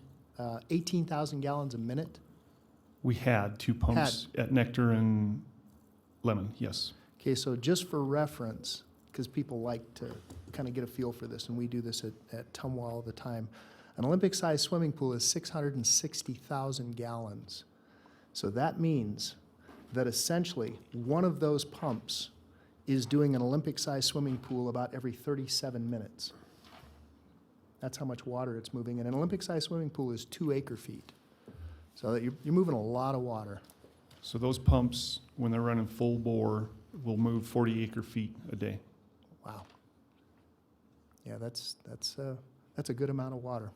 18,000 gallons a minute? We had 2 pumps at Nectar and Lemon, yes. Okay, so just for reference, because people like to kind of get a feel for this, and we do this at Tumwa all the time, an Olympic-sized swimming pool is 660,000 gallons. So that means that essentially one of those pumps is doing an Olympic-sized swimming pool about every 37 minutes. That's how much water it's moving, and an Olympic-sized swimming pool is 2 acre-feet. So that you're moving a lot of water. So those pumps, when they're running full bore, will move 40 acre-feet a day. Wow. Yeah, that's a good amount of water.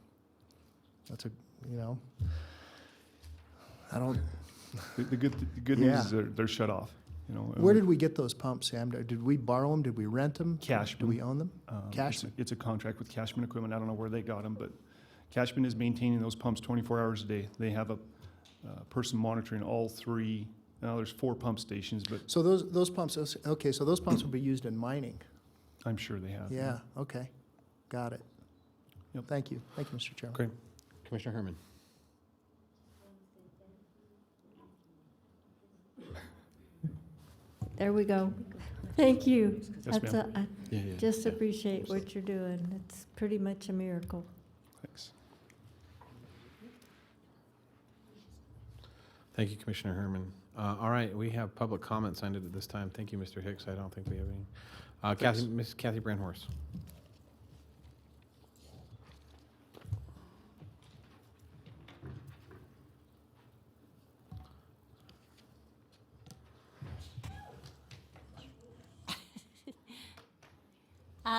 That's a, you know, I don't. The good Yeah. news is they're shut off, you know. Where did we get those pumps, Sam? Did we borrow them? Did we rent them? Cashman. Do we own them? Cashman. It's a contract with Cashman Equipment. I don't know where they got them, but Cashman is maintaining those pumps 24 hours a day. They have a person monitoring all three. Now there's 4 pump stations, but So those pumps, okay, so those pumps will be used in mining. I'm sure they have. Yeah, okay. Got it. Yep. Thank you. Thank you, Mr. Chairman. Great. Commissioner Herman. There we go. Thank you. Yes, That's ma'am. I Yeah, yeah, just yeah. appreciate what you're doing. It's pretty much a miracle. Thanks. Thank you, Commissioner Herman. All right, we have public comment signed at this time. Thank you, Mr. Hicks. I don't think we have any. Ms. Kathy Brandhorst.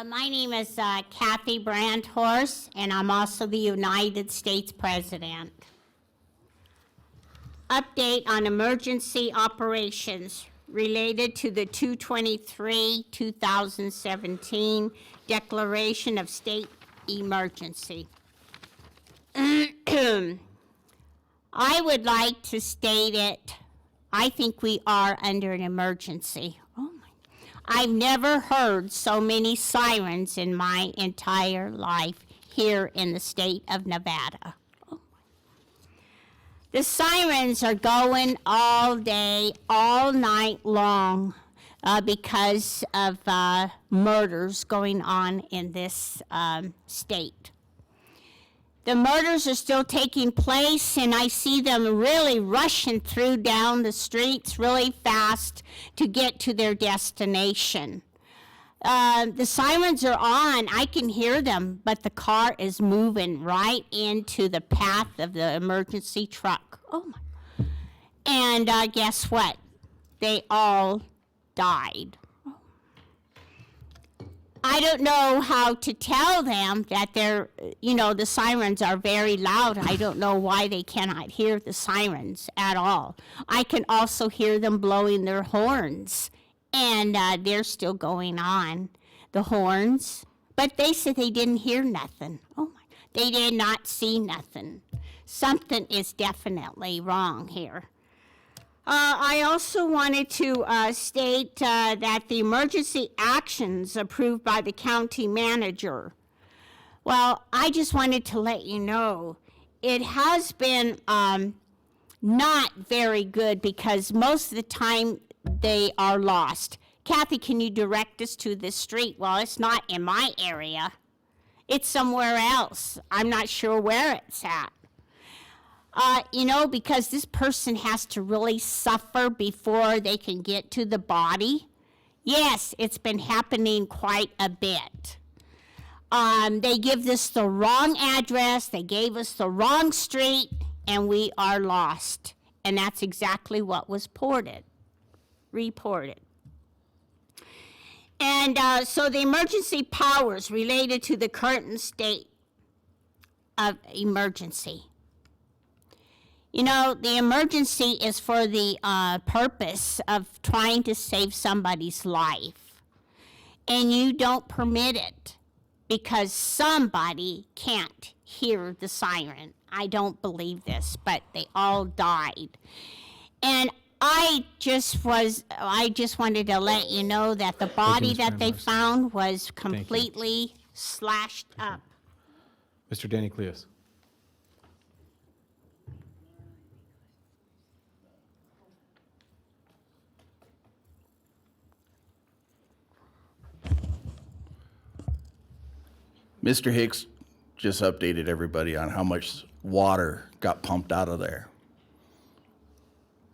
My name is Kathy Brandhorst, and I'm also the United States President. Update on emergency operations related to the 2/23/2017 declaration of state emergency. I would like to state it. I think we are under an emergency. Oh my. I've never heard so many sirens in my entire life here in the state of Nevada. The sirens are going all day, all night long because of murders going on in this state. The murders are still taking place, and I see them really rushing through down the streets really fast to get to their destination. The sirens are on, I can hear them, but the car is moving right into the path of the emergency truck. Oh my. And guess what? They all died. I don't know how to tell them that the sirens are very loud. I don't know why they cannot hear the sirens at all. I can also hear them blowing their horns. And they're still going on, the horns. But they said they didn't hear nothing. Oh my, they did not see nothing. Something is definitely wrong here. I also wanted to state that the emergency actions approved by the county manager. Well, I just wanted to let you know, it has been not very good because most of the time, they are lost. Kathy, can you direct us to this street? Well, it's not in my area. It's somewhere else. I'm not sure where it's at. Because this person has to really suffer before they can get to the body. Yes, it's been happening quite a bit. They give us the wrong address, they gave us the wrong street, and we are lost. And that's exactly what was reported. And so the emergency powers related to the current state of emergency. The emergency is for the purpose of trying to save somebody's life. And you don't permit it because somebody can't hear the siren. I don't believe this, but they all died. And I just wanted to let you know that the body that they found was completely slashed up. Mr. Danny Cleus. Mr. Hicks just updated everybody on how much water got pumped out of there.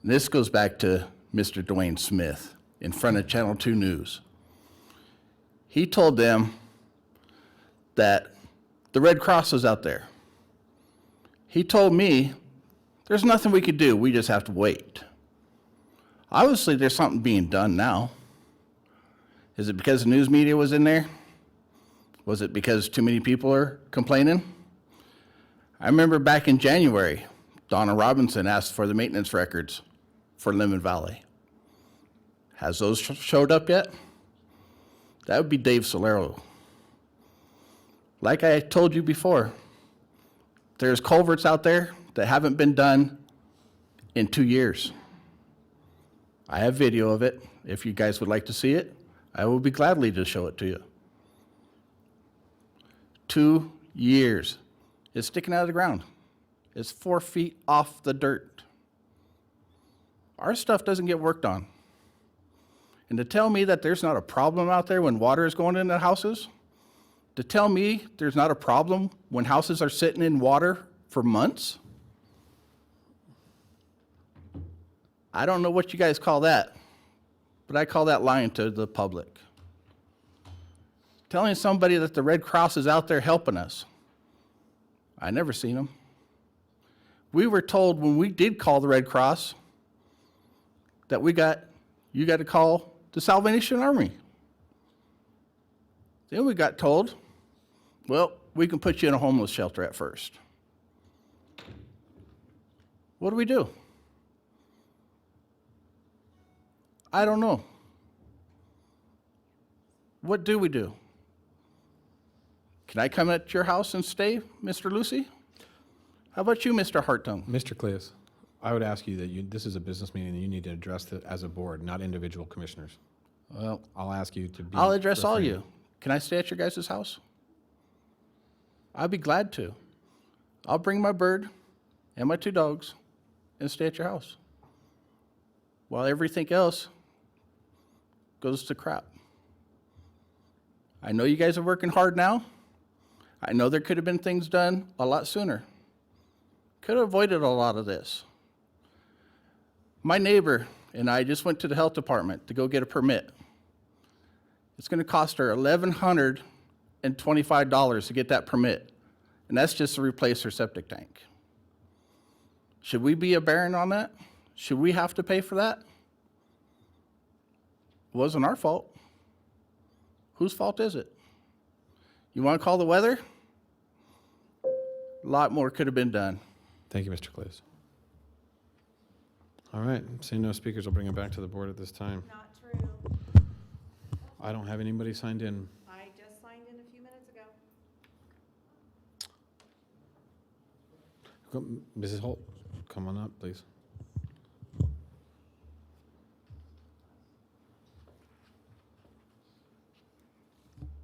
This goes back to Mr. Dwayne Smith in front of Channel 2 News. He told them that the Red Cross was out there. He told me there's nothing we could do, we just have to wait. Obviously, there's something being done now. Is it because the news media was in there? Was it because too many people are complaining? I remember back in January, Donna Robinson asked for the maintenance records for Lemon Valley. Has those showed up yet? That would be Dave Solero. Like I told you before, there's culverts out there that haven't been done in 2 years. I have video of it. If you guys would like to see it, I will be gladly to show it to you. 2 years. It's sticking out of the ground. It's 4 feet off the dirt. Our stuff doesn't get worked on. And to tell me that there's not a problem out there when water is going into houses, to tell me there's not a problem when houses are sitting in water for months, I don't know what you guys call that, but I call that lying to the public. Telling somebody that the Red Cross is out there helping us. I never seen them. We were told when we did call the Red Cross that you got to call the Salvation Army. Then we got told, well, we can put you in a homeless shelter at first. What do? I don't know. What do we do? Can I come at your house and stay, Mr. Lucy? How about you, Mr. Hartung? Mr. Cleus, I would ask you that this is a business meeting and you need to address it as a board, not individual commissioners. Well, I'll ask you to be. I'll address all refrain. you. Can I stay at your guys' house? I'd be glad to. I'll bring my bird and my 2 dogs and stay at your house while everything else goes to crap. I know you guys are working hard now. I know there could have been things done a lot sooner. Could have avoided a lot of this. My neighbor and I just went to the health department to go get a permit. It's going to cost her $1,125 to get that permit, and that's just to replace her septic tank. Should we be a baron on that? Should we have to pay for that? It wasn't our fault. Whose fault is it? You want to call the weather? A lot more could have been done. Thank you, Mr. Cleus. All right, seeing no speakers, I'll bring it back to the board at this time. Not true. I don't have anybody signed in. I just signed in a few minutes ago. Mrs. Holt, come on up, please.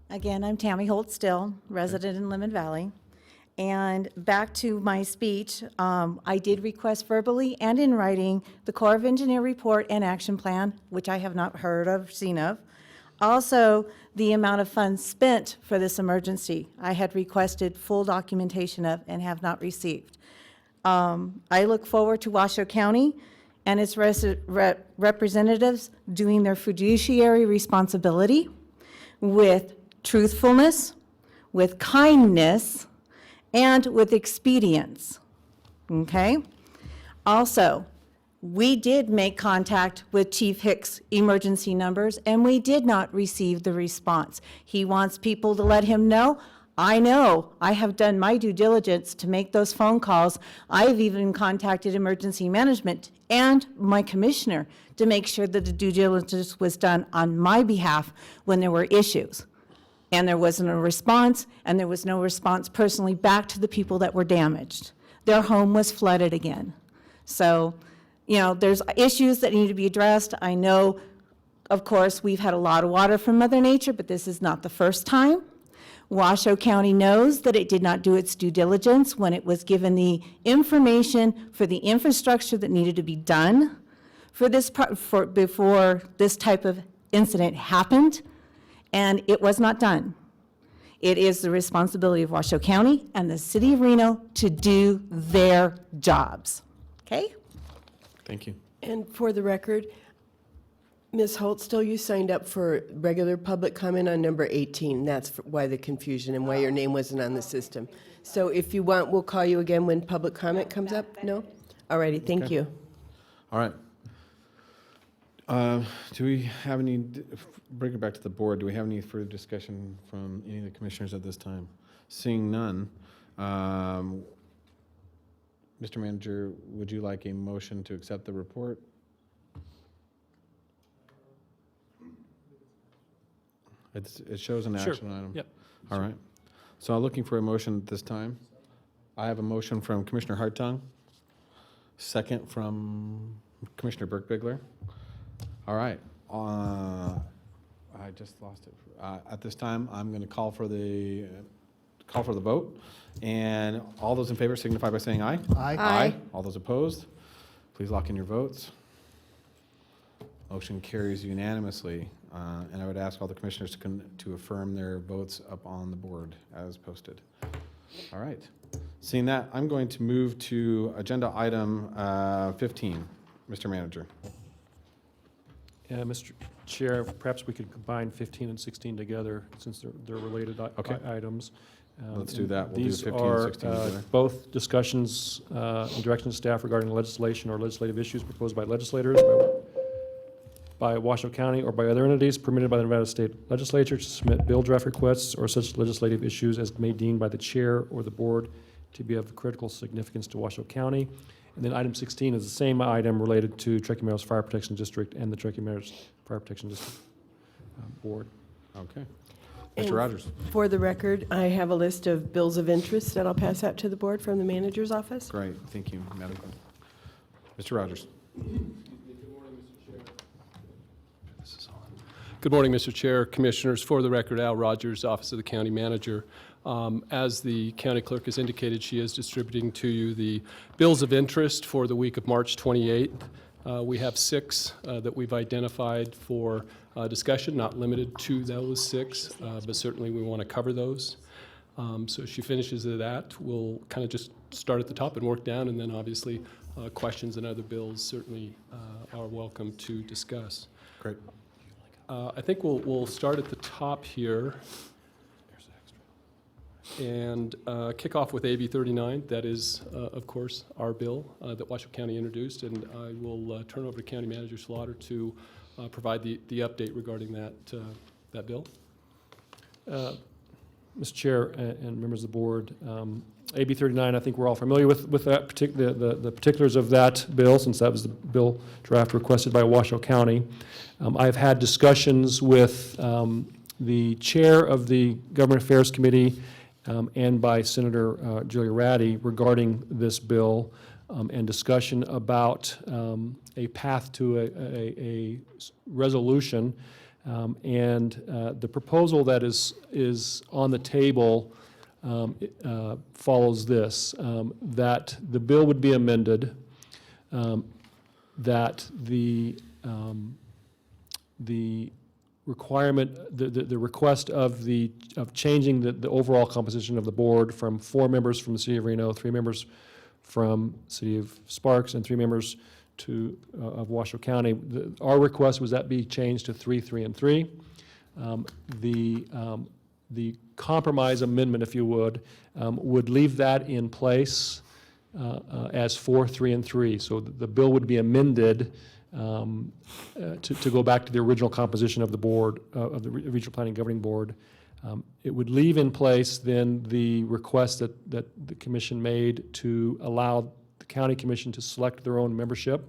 Again, I'm Tammy Holt Still, resident in Lemon Valley. And back to my speech, I did request verbally and in writing the Corps of Engineer report and action plan, which I have not heard of, seen of. Also, the amount of funds spent for this emergency, I had requested full documentation of and have not received. I look forward to Washoe County and its representatives doing their fiduciary responsibility with truthfulness, with kindness, and with expedience, okay? Also, we did make contact with Chief Hicks' emergency numbers, and we did not receive the response. He wants people to let him know. I know, I have done my due diligence to make those phone calls. I've even contacted emergency management and my commissioner to make sure that the due diligence was done on my behalf when there were issues. And there wasn't a response, and there was no response personally back to the people that were damaged. Their home was flooded again. So, you know, there's issues that need to be addressed. I know, of course, we've had a lot of water from Mother Nature, but this is not the first time. Washoe County knows that it did not do its due diligence when it was given the information for the infrastructure that needed to be done for this before this type of incident happened, and it was not done. It is the responsibility of Washoe County and the city of Reno to do their jobs. Okay? Thank you. And for the record, Ms. Holtstill, you signed up for regular public comment on number 18. That's why the confusion and why your name wasn't on the system. So if you want, we'll call you again when public comment comes up? No? All righty, thank Okay. you. All right. Do we have any, bring it back to the board, do we have any further discussion from any of the commissioners at this time? Seeing none, Mr. Manager, would you like a motion to accept the report? It shows an Sure. action item. Yep. All right. So I'm looking for a motion at this time. I have a motion from Commissioner Hartung, second from Commissioner Burke-Bigler. All right. I just lost it. At this time, I'm going to call for the vote. And all those in favor signify by saying aye. Aye. Aye. All those opposed, please lock in your votes. Motion carries unanimously. And I would ask all the commissioners to affirm their votes up on the board as posted. All right. Seeing that, I'm going to move to agenda item 15. Mr. Manager. Mr. Chair, perhaps we could combine 15 and 16 together since they're related Okay. items. Let's do that. We'll do These 15 and are 16 together. both discussions and direction to staff regarding legislation or legislative issues proposed by legislators, by Washoe County or by other entities permitted by the Nevada State Legislature to submit bill draft requests or such legislative issues as may deemed by the chair or the board to be of critical significance to Washoe County. And then item 16 is the same item related to Truckee Meadows Fire Protection District and the Truckee Meadows Fire Protection District Board. Okay. And Mr. Rogers. For the record, I have a list of bills of interest that I'll pass out to the board from the manager's office. Great. Thank you, Madam Clerk. Mr. Rogers. Good morning, Mr. Chair, Commissioners. For the record, Al Rogers, Office of the County Manager. As the county clerk has indicated, she is distributing to you the bills of interest for the week of March 28th. We have 6 that we've identified for discussion, not limited to those 6, but certainly we want to cover those. So if she finishes that, we'll kind of just start at the top and work down, and then obviously questions and other bills certainly are welcome to discuss. Great. I think we'll start at the top here and kick off with AB 39. That is, of course, our bill that Washoe County introduced, and I will turn over to County Manager Slaughter to provide the update regarding that bill. Mr. Chair and members of the board, AB 39, I think we're all familiar with that the particulars of that bill, since that was the bill draft requested by Washoe County. I've had discussions with the chair of the Government Affairs Committee and by Senator Julia Ratty regarding this bill and discussion about a path to a resolution. The proposal that is on the table follows this, that the bill would be amended, that the requirement, the request of changing the overall composition of the board from 4 members from the city of Reno, 3 members from the city of Sparks, and 3 members of Washoe County. Our request was that be changed to 3, 3, and 3. The compromise amendment, if you would leave that in place as 4, 3, and 3. So the bill would be amended to go back to the original composition of the board, of the Regional Planning Governing Board. It would leave in place then the request that the commission made to allow the county commission to select their own membership.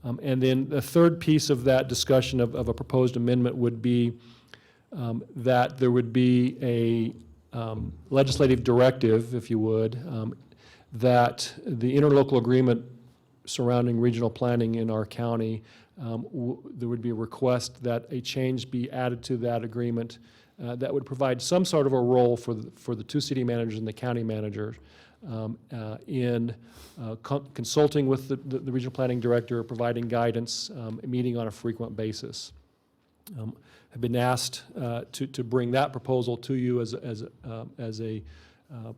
And then the third piece of that discussion of a proposed amendment would be that there would be a legislative directive, if you would, that the interlocal agreement surrounding regional planning in our county, there would be a request that a change be added to that agreement that would provide some sort of a role for the 2 city managers and the county manager in consulting with the regional planning director, providing guidance, meeting on a frequent basis. have been asked to bring that proposal to you as a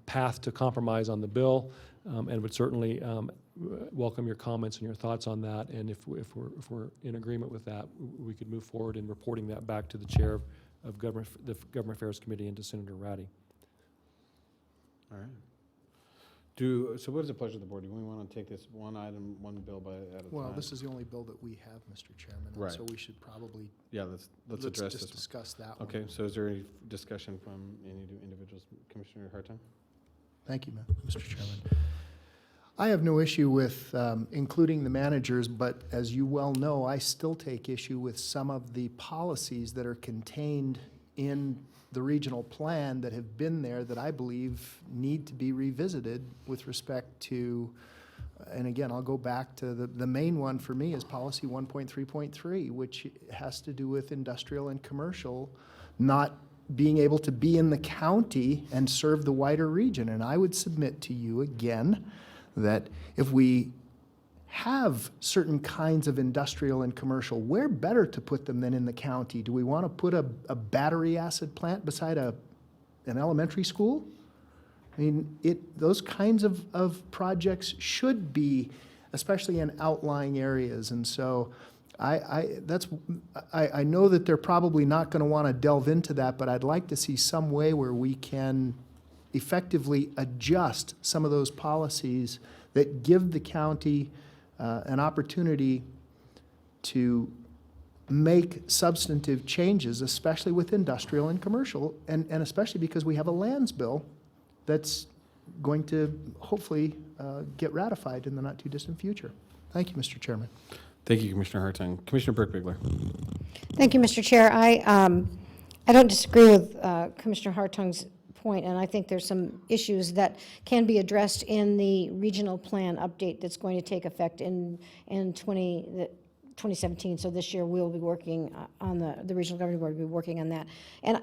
path to compromise on the bill, and would certainly welcome your comments and your thoughts on that. And if we're in agreement with that, we could move forward in reporting that back to the chair of the Government Affairs Committee and to Senator Ratty. All right. So what is the pleasure of the board? Do we want to take this one item, one bill at a time? Well, this is the only bill that we have, Mr. Chairman. and Right. So we should probably, Yeah, let's address just this one. discuss that one. Okay, so is there any discussion from any individuals? Commissioner Hartung? Thank you, Mr. Chairman. I have no issue with including the managers, but as you well know, I still take issue with some of the policies that are contained in the regional plan that have been there that I believe need to be revisited with respect to, and again, I'll go back to the main one for me is policy 1.3.3, which has to do with industrial and commercial not being able to be in the county and serve the wider region. And I would submit to you again that if we have certain kinds of industrial and commercial, where better to put them than in the county? Do we want to put a battery acid plant beside an elementary school? I mean, those kinds of projects should be, especially in outlying areas. And so I know that they're probably not going to want to delve into that, but I'd like to see some way where we can effectively adjust some of those policies that give the county an opportunity to make substantive changes, especially with industrial and commercial, and especially because we have a lands bill that's going to hopefully get ratified in the not-too-distant future. Thank you, Mr. Chairman. Thank you, Commissioner Hartung. Commissioner Burke-Bigler. Thank you, Mr. Chair. I don't disagree with Commissioner Hartung's point, and I think there's some issues that can be addressed in the regional plan update that's going to take effect in 2017. So this year we'll be working on the regional governing board will be working on that. And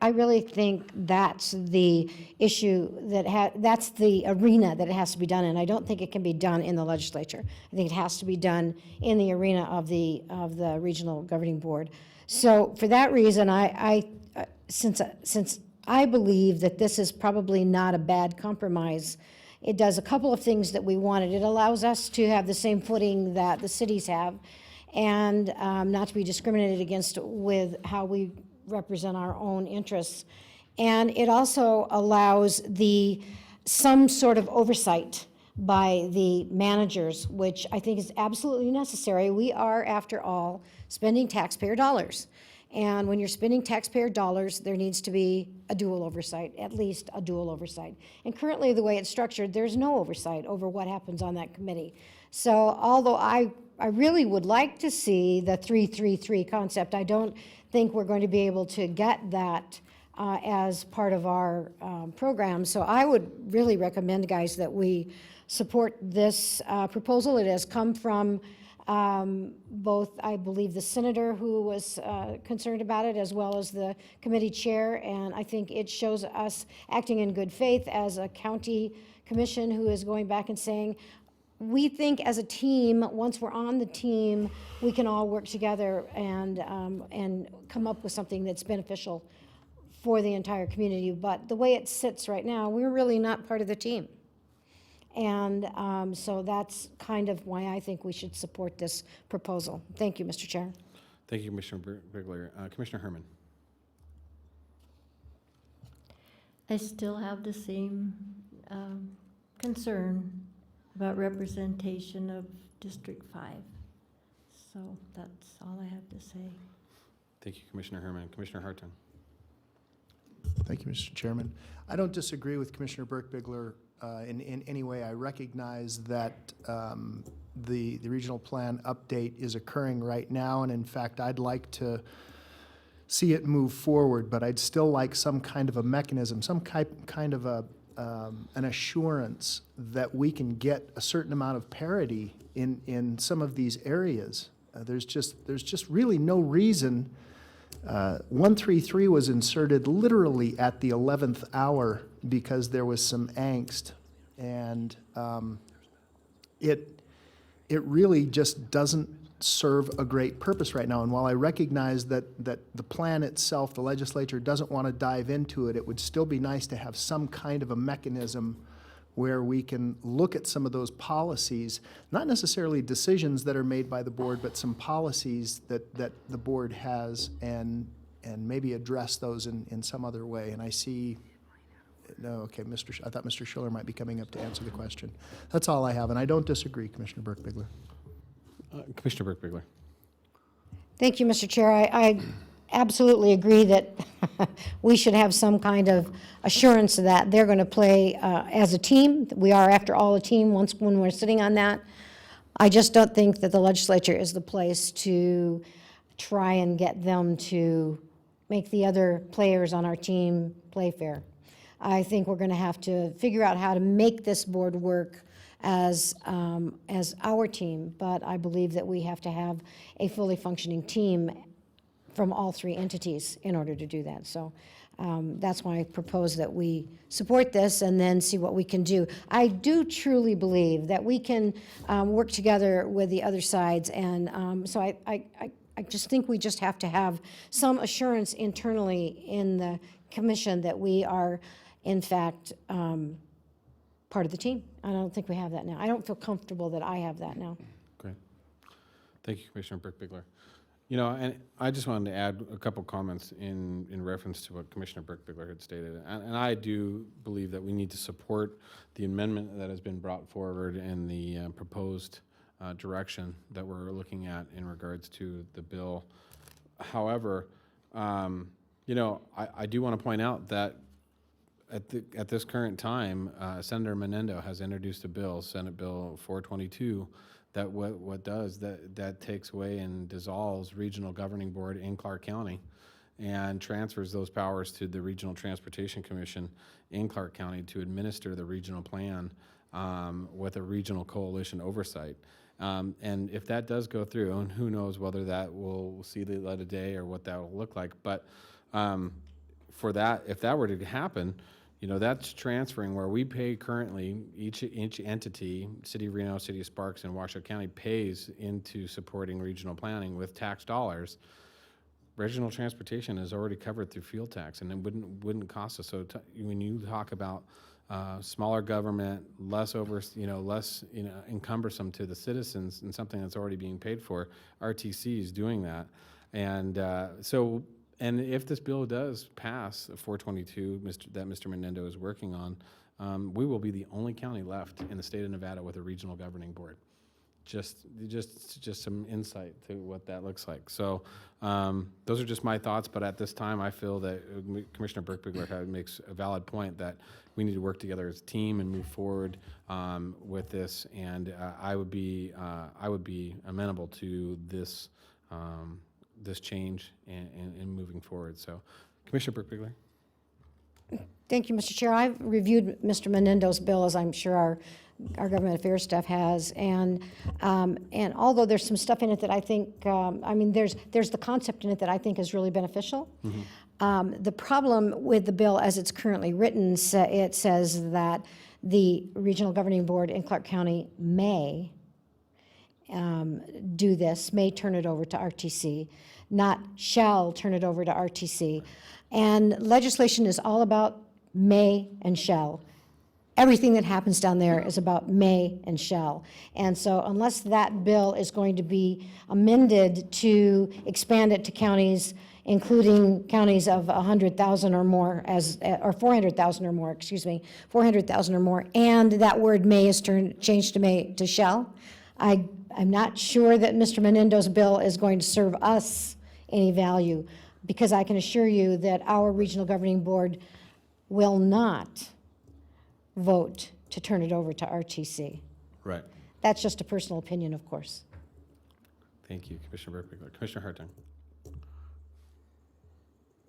I really think that's the issue that's the arena that it has to be done in. I don't think it can be done in the legislature. I think it has to be done in the arena of the regional governing board. So for that reason, since I believe that this is probably not a bad compromise, it does a couple of things that we wanted. It allows us to have the same footing that the cities have, and not to be discriminated against with how we represent our own interests. And it also allows some sort of oversight by the managers, which I think is absolutely necessary. We are, after all, spending taxpayer dollars. And when you're spending taxpayer dollars, there needs to be a dual oversight, at least a dual oversight. And currently, the way it's structured, there's no oversight over what happens on that committee. So although I really would like to see the 3-3-3 concept, I don't think we're going to be able to get that as part of our program. So I would really recommend, guys, that we support this proposal. It has come from both, I believe, the senator who was concerned about it, as well as the committee chair, and I think it shows us acting in good faith as a county commission who is going back and saying, we think as a team, once we're on the team, we can all work together and come up with something that's beneficial for the entire community. But the way it sits right now, we're really not part of the team. And so that's kind of why I think we should support this proposal. Thank you, Mr. Chair. Thank you, Commissioner Bigler. Commissioner Herman. I still have the same concern about representation of District 5. So that's all I have to say. Thank you, Commissioner Herman. Commissioner Hartung. Thank you, Mr. Chairman. I don't disagree with Commissioner Burke-Bigler in any way. I recognize that the regional plan update is occurring right now, and in fact, I'd like to see it move forward, but I'd still like some kind of a mechanism, some kind of an assurance that we can get a certain amount of parity in some of these areas. There's just really no reason. 133 was inserted literally at the 11th hour because there was some angst, and it really just doesn't serve a great purpose right now. And while I recognize that the plan itself, the legislature doesn't want to dive into it, it would still be nice to have some kind of a mechanism where we can look at some of those policies, not necessarily decisions that are made by the board, but some policies that the board has, and maybe address those in some other way. And I see, no, okay, I thought Mr. Schiller might be coming up to answer the question. That's all I have, and I don't disagree, Commissioner Burke-Bigler. Commissioner Burke-Bigler. Thank you, Mr. Chair. I absolutely agree that we should have some kind of assurance that they're going to play as a team. We are, after all, a team when we're sitting on that. I just don't think that the legislature is the place to try and get them to make the other players on our team play fair. I think we're going to have to figure out how to make this board work as our team, but I believe that we have to have a fully functioning team from all three entities in order to do that. So that's why I propose that we support this and then see what we can do. I do truly believe that we can work together with the other sides, and so I just think we just have to have some assurance internally in the commission that we are, in fact, part of the team. I don't think we have that now. I don't feel comfortable that I have that now. Great. Thank you, Commissioner Burke-Bigler. You know, and I just wanted to add a couple comments in reference to what Commissioner Burke-Bigler had stated. And I do believe that we need to support the amendment that has been brought forward and the proposed direction that we're looking at in regards to the bill. However, you know, I do want to point out that at this current time, Senator Menendo has introduced a bill, Senate Bill 422, that what does that takes away and dissolves regional governing board in Clark County and transfers those powers to the Regional Transportation Commission in Clark County to administer the regional plan with a regional coalition oversight. And if that does go through, and who knows whether that will see the light of day or what that will look like, but for that, if that were to happen, you know, that's transferring where we pay currently, each entity, City of Reno, City of Sparks, and Washoe County pays into supporting regional planning with tax dollars. Regional transportation is already covered through fuel tax, and it wouldn't cost us. So when you talk about smaller government, less encumbersome to the citizens, and something that's already being paid for, RTC is doing that, and And if this bill does pass, 422, that Mr. Menendo is working on, we will be the only county left in the state of Nevada with a regional governing board. Just some insight to what that looks like. So those are just my thoughts, but at this time, I feel that Commissioner Burke-Bigler makes a valid point that we need to work together as a team and move forward with this. And I would be amenable to this this change and moving forward. So, Commissioner Burke-Bigler. Thank you, Mr. Chair. I've reviewed Mr. Menendo's bill, as I'm sure our government affairs staff has, and although there's some stuff in it that I think, there's the concept in it that I think is really beneficial. Mm-hmm. The problem with the bill as it's currently written, it says that the Regional Governing Board in Clark County may do this, may turn it over to RTC, not shall turn it over to RTC. And legislation is all about may and shall. Everything that happens down there is about may and shall. And so unless that bill is going to be amended to expand it to counties, including counties of 100,000 or more, or 400,000 or more, 400,000 or more, and that word may is changed to shall, I'm not sure that Mr. Menendo's bill is going to serve us any value, because I can assure you that our regional governing board will not vote to turn it over to RTC. Right. That's just a personal opinion, of course. Thank you, Commissioner Burke-Bigler. Commissioner Hartung.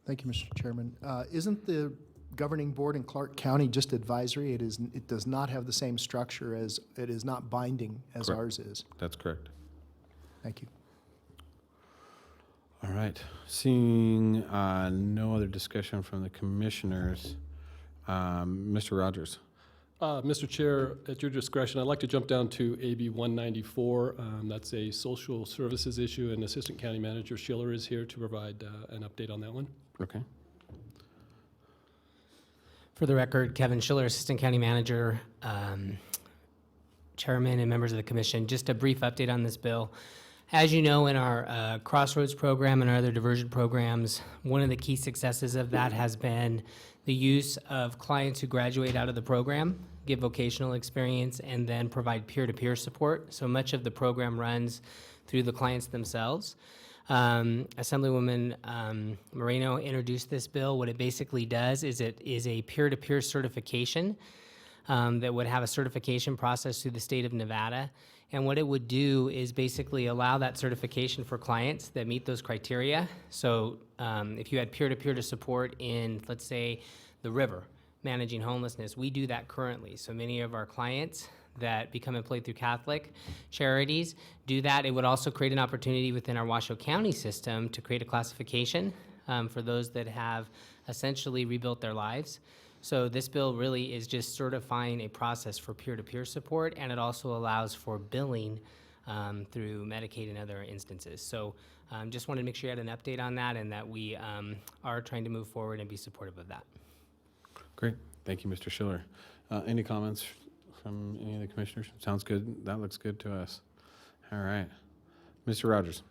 Thank you, Mr. Chairman. Isn't the governing board in Clark County just advisory? It does not have the same structure as, it is not binding as Correct. Ours is. That's correct. Thank you. All right. Seeing no other discussion from the commissioners, Mr. Rogers. Mr. Chair, at your discretion, I'd like to jump down to AB 194. That's a social services issue, and Assistant County Manager Schiller is here to provide an update on that one. Okay. For the record, Kevin Schiller, Assistant County Manager, Chairman and members of the Commission. Just a brief update on this bill. As you know, in our Crossroads program and our other diversion programs, one of the key successes of that has been the use of clients who graduate out of the program, give vocational experience, and then provide peer-to-peer support. So much of the program runs through the clients themselves. Assemblywoman Moreno introduced this bill. What it basically does is it is a peer-to-peer certification that would have a certification process through the state of Nevada. And what it would do is basically allow that certification for clients that meet those criteria. So if you had peer-to-peer to support in, let's say, the river, managing homelessness, we do that currently. So many of our clients that become employed through Catholic charities do that. It would also create an opportunity within our Washoe County system to create a classification for those that have essentially rebuilt their lives. So this bill really is just certifying a process for peer-to-peer support, and it also allows for billing through Medicaid and other instances. So just wanted to make sure you had an update on that and that we are trying to move forward and be supportive of that. Great. Thank you, Mr. Schiller. Any comments from any of the commissioners? Sounds good. That looks good to us. All right. Mr. Rogers.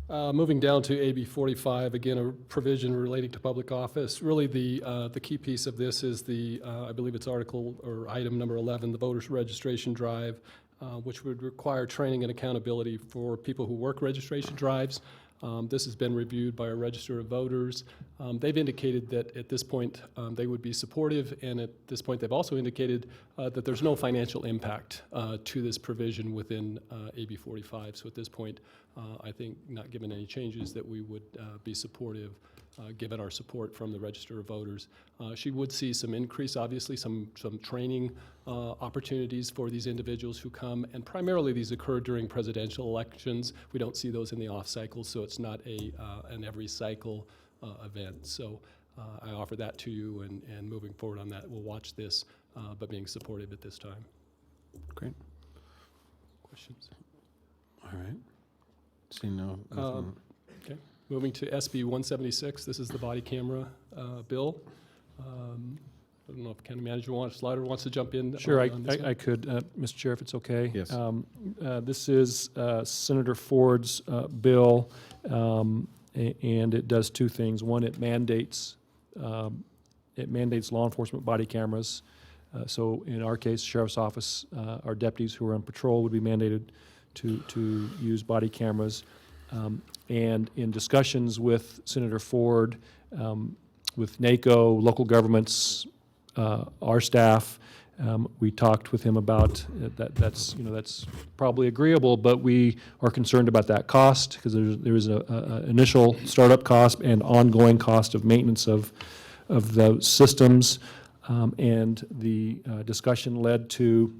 Moving down to AB 45, again, a provision relating to public office. Really, the key piece of this is the, I believe it's article or item number 11, the voters registration drive, which would require training and accountability for people who work registration drives. This has been reviewed by a register of voters. They've indicated that at this point they would be supportive, and at this point they've also indicated that there's no financial impact to this provision within AB 45. So at this point, I think, not given any changes, that we would be supportive, given our support from the register of voters. She would see some increase, obviously, some training opportunities for these individuals who come, and primarily these occur during presidential elections. We don't see those in the off cycle, so it's not an every cycle event. So I offer that to you, and moving forward on that, we'll watch this, but being supportive at this time. Great. Questions? All right. Seeing no. Okay. Moving to SB 176, this is the body camera bill. I don't know if County Manager Slider wants to jump in. Sure, on this one. I could, Mr. Chair, if it's okay. Yes. This is Senator Ford's bill, and it does two things. One, it mandates law enforcement body cameras. So in our case, Sheriff's Office, our deputies who are on patrol would be mandated to use body cameras. And in discussions with Senator Ford, with NACO, local governments, our staff, we talked with him about that. That's probably agreeable, but we are concerned about that cost because there is a initial startup cost and ongoing cost of maintenance of the systems, and the discussion led to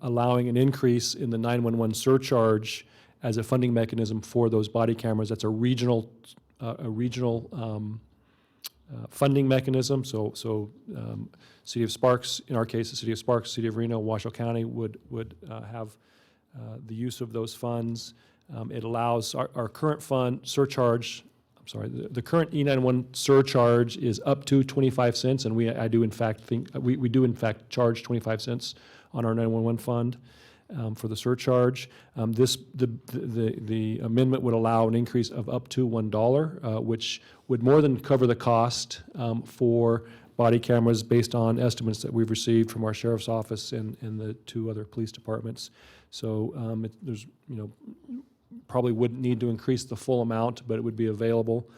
allowing an increase in the 911 surcharge as a funding mechanism for those body cameras. That's a regional funding mechanism. So City of Sparks, in our case, the City of Sparks, City of Reno, Washoe County would have the use of those funds. It allows our current fund surcharge. I'm sorry, the current E911 surcharge is up to 25 cents, and we do in fact charge 25 cents on our 911 fund for the surcharge. The amendment would allow an increase of up to $1, which would more than cover the cost for body cameras based on estimates that we've received from our Sheriff's Office and the two other police departments. So there's, probably wouldn't need to increase the full amount, but it would be available.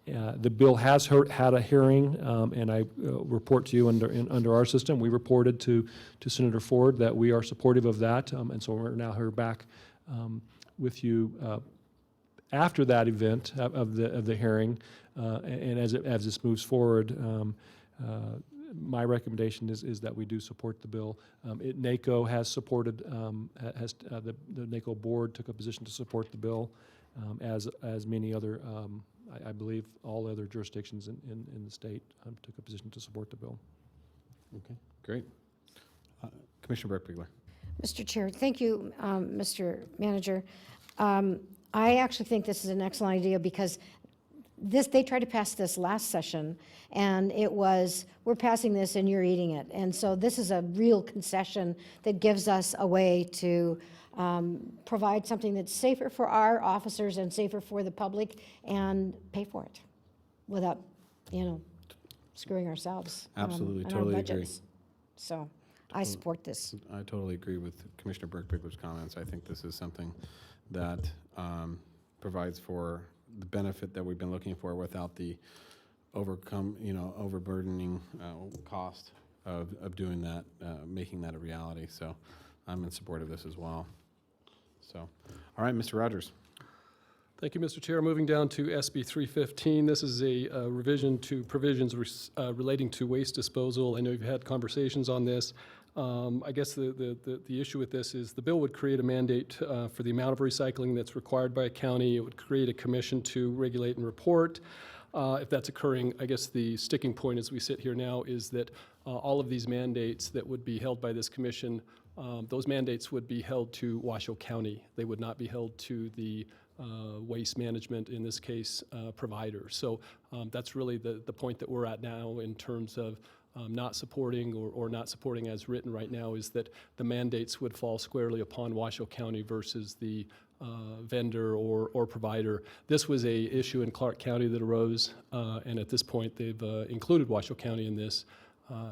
The bill has had a hearing, and I report to you under our system. We reported to Senator Ford that we are supportive of that, and so we're now here back with you after that event of the hearing, and as this moves forward. My recommendation is that we do support the bill. NACO has supported, the NACO board took a position to support the bill, as many other I believe all other jurisdictions in the state took a position to support the bill. Okay, great. Commissioner Burke-Bigler. Mr. Chair, thank you, Mr. Manager. I actually think this is an excellent idea because they tried to pass this last session, and it was, we're passing this and you're eating it. And so this is a real concession that gives us a way to provide something that's safer for our officers and safer for the public and pay for it without, screwing ourselves. Absolutely, and our totally agree. budgets. So I support this. I totally agree with Commissioner Burke-Bigler's comments. I think this is something that provides for the benefit that we've been looking for without the overburdening cost of doing that, making that a reality. So I'm in support of this as well. So, all right, Mr. Rogers. Thank you, Mr. Chair. Moving down to SB 315. This is a revision to provisions relating to waste disposal. I know you've had conversations on this. I guess the issue with this is the bill would create a mandate for the amount of recycling that's required by a county. It would create a commission to regulate and report. If that's occurring, I guess the sticking point as we sit here now is that all of these mandates that would be held by this commission, those mandates would be held to Washoe County. They would not be held to the waste management, in this case, provider. So that's really the point that we're at now in terms of not supporting or not supporting as written right now, is that the mandates would fall squarely upon Washoe County versus the vendor or provider. This was a issue in Clark County that arose, and at this point they've included Washoe County in this.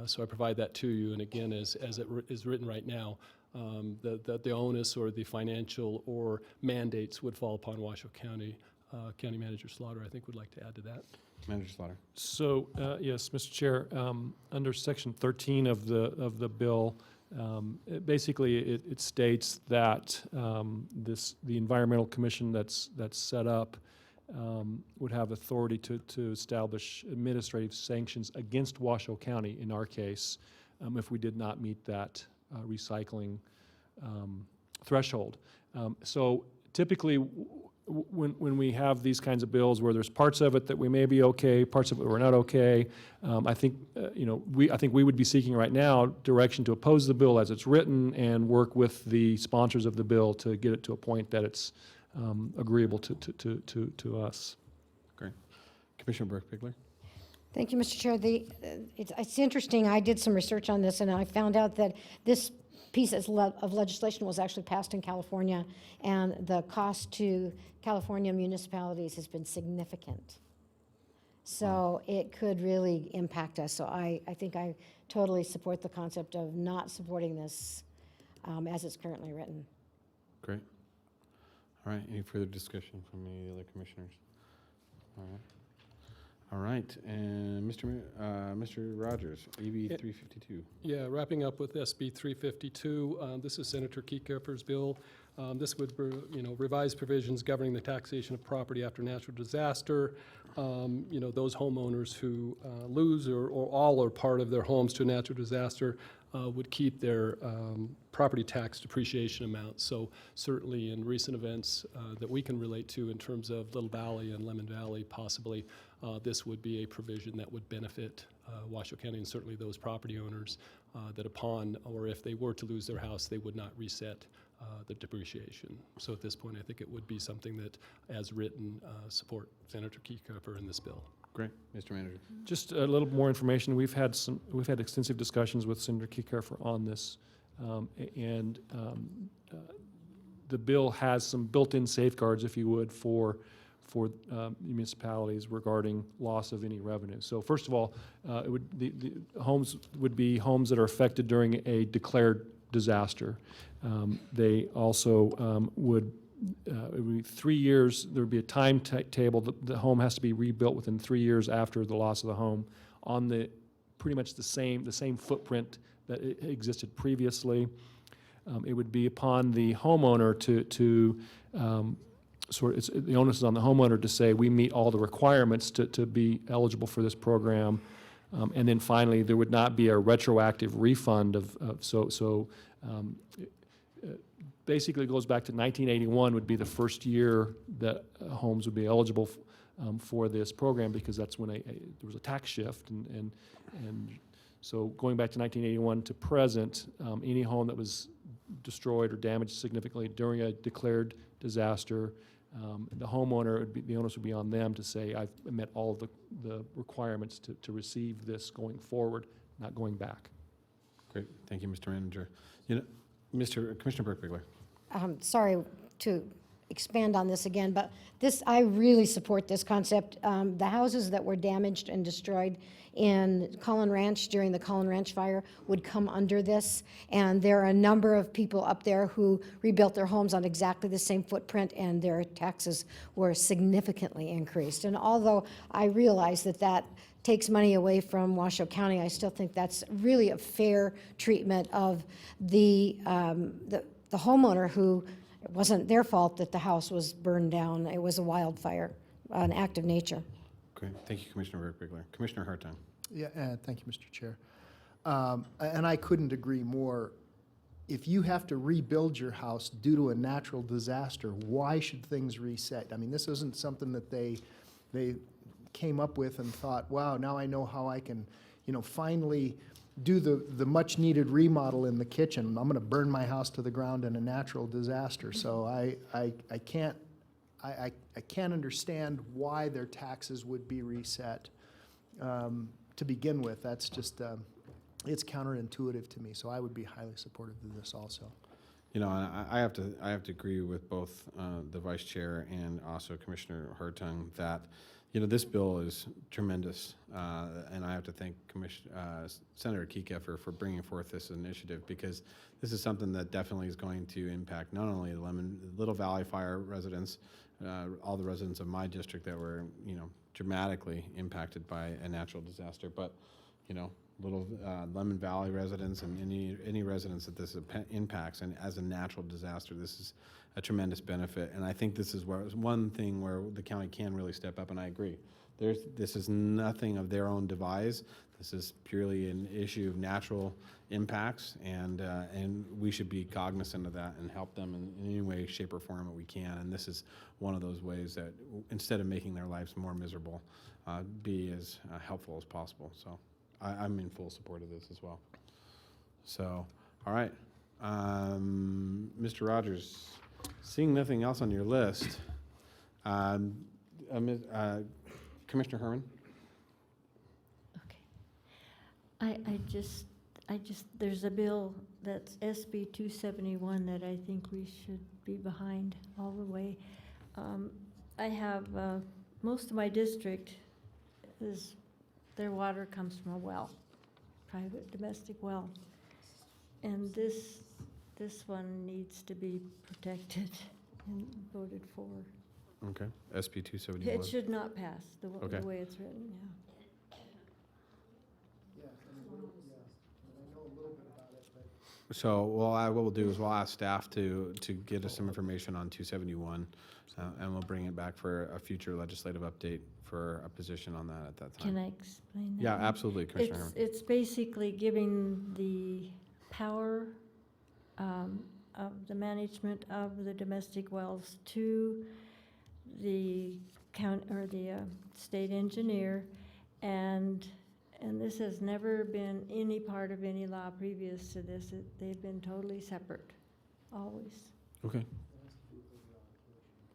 So I provide that to you, and again, as it is written right now, the onus or the financial or mandates would fall upon Washoe County. County Manager Slaughter, I think, would like to add to that. Manager Slaughter. So, yes, Mr. Chair, under Section 13 of the bill, basically it states that the Environmental Commission that's set up would have authority to establish administrative sanctions against Washoe County, in our case, if we did not meet that recycling threshold. So typically, when we have these kinds of bills where there's parts of it that we may be okay, parts of it we're not okay, I think we would be seeking right now direction to oppose the bill as it's written and work with the sponsors of the bill to get it to a point that it's agreeable to us. Great. Commissioner Burke-Bigler. Thank you, Mr. Chair. It's interesting. I did some research on this, and I found out that this piece of legislation was actually passed in California, and the cost to California municipalities has been significant. So it could really impact us. So I think I totally support the concept of not supporting this as it's currently written. Great. All right, any further discussion from any of the other commissioners? All right. All right, and Mr. Rogers, AB 352. Yeah, wrapping up with SB 352, this is Senator Kiekerfer's bill. This would, revise provisions governing the taxation of property after natural disaster. Those homeowners who lose or all or part of their homes to a natural disaster would keep their property tax depreciation amount. So certainly in recent events that we can relate to in terms of Little Valley and Lemon Valley, possibly, this would be a provision that would benefit Washoe County and certainly those property owners that upon, or if they were to lose their house, they would not reset the depreciation. So at this point, I think it would be something that, as written, support Senator Kiekerfer in this bill. Great, Mr. Manager. Just a little more information. We've had extensive discussions with Senator Kiekerfer on this, and the bill has some built-in safeguards, if you would, for municipalities regarding loss of any revenue. So first of all, the homes would be homes that are affected during a declared disaster. They also it would be 3 years. There would be a timetable. The home has to be rebuilt within 3 years after the loss of the home on pretty much the same footprint that existed previously. It would be upon the homeowner to the onus is on the homeowner to say we meet all the requirements to be eligible for this program, and then finally there would not be a retroactive refund basically it goes back to 1981 would be the first year that homes would be eligible for this program, because that's when there was a tax shift, and so going back to 1981 to present, any home that was destroyed or damaged significantly during a declared disaster, the homeowner, the onus would be on them to say, I've met all of the requirements to receive this going forward, not going back. Great, thank you, Mr. Manager. Commissioner Burke-Biegler. Sorry to expand on this again, but I really support this concept. The houses that were damaged and destroyed in Collin Ranch during the Collin Ranch fire would come under this, and there are a number of people up there who rebuilt their homes on exactly the same footprint, and their taxes were significantly increased. And although I realize that takes money away from Washoe County, I still think that's really a fair treatment of the homeowner who, it wasn't their fault that the house was burned down. It was a wildfire, an act of nature. Great, thank you, Commissioner Burke-Biegler. Commissioner Hartung. Yeah, thank you, Mr. Chair. And I couldn't agree more. If you have to rebuild your house due to a natural disaster, why should things reset? I mean, this isn't something that they came up with and thought, wow, now I know how I can, finally do the much-needed remodel in the kitchen. I'm going to burn my house to the ground in a natural disaster. So I can't understand why their taxes would be reset to begin with. That's just it's counterintuitive to me. So I would be highly supportive of this also. I have to agree with both the Vice Chair and also Commissioner Hartung that this bill is tremendous, and I have to thank Senator Kekeffer for bringing forth this initiative, because this is something that definitely is going to impact not only the Little Valley Fire residents, all the residents of my district that were dramatically impacted by a natural disaster, but Little Lemon Valley residents and any residents that this impacts, and as a natural disaster, this is a tremendous benefit. And I think this is one thing where the county can really step up, and I agree. This is nothing of their own devise. This is purely an issue of natural impacts, and we should be cognizant of that and help them in any way, shape, or form that we can. And this is one of those ways that, instead of making their lives more miserable, be as helpful as possible. So I'm in full support of this as well. So, all right. Mr. Rogers, seeing nothing else on your list, Commissioner Herman? Okay. I just, there's a bill that's SB 271 that I think we should be behind all the way. I have, most of my district their water comes from a well, private domestic well. And this one needs to be protected and voted for. Okay, SB 271. It should not pass, the way it's written, yeah. So, what we'll do is we'll ask staff to get us some information on 271, and we'll bring it back for a future legislative update for a position on that at that time. Can I explain that? Yeah, absolutely, Commissioner Herman. It's basically giving the power of the management of the domestic wells to the county or the state engineer, and this has never been any part of any law previous to this. They've been totally separate, always. Okay.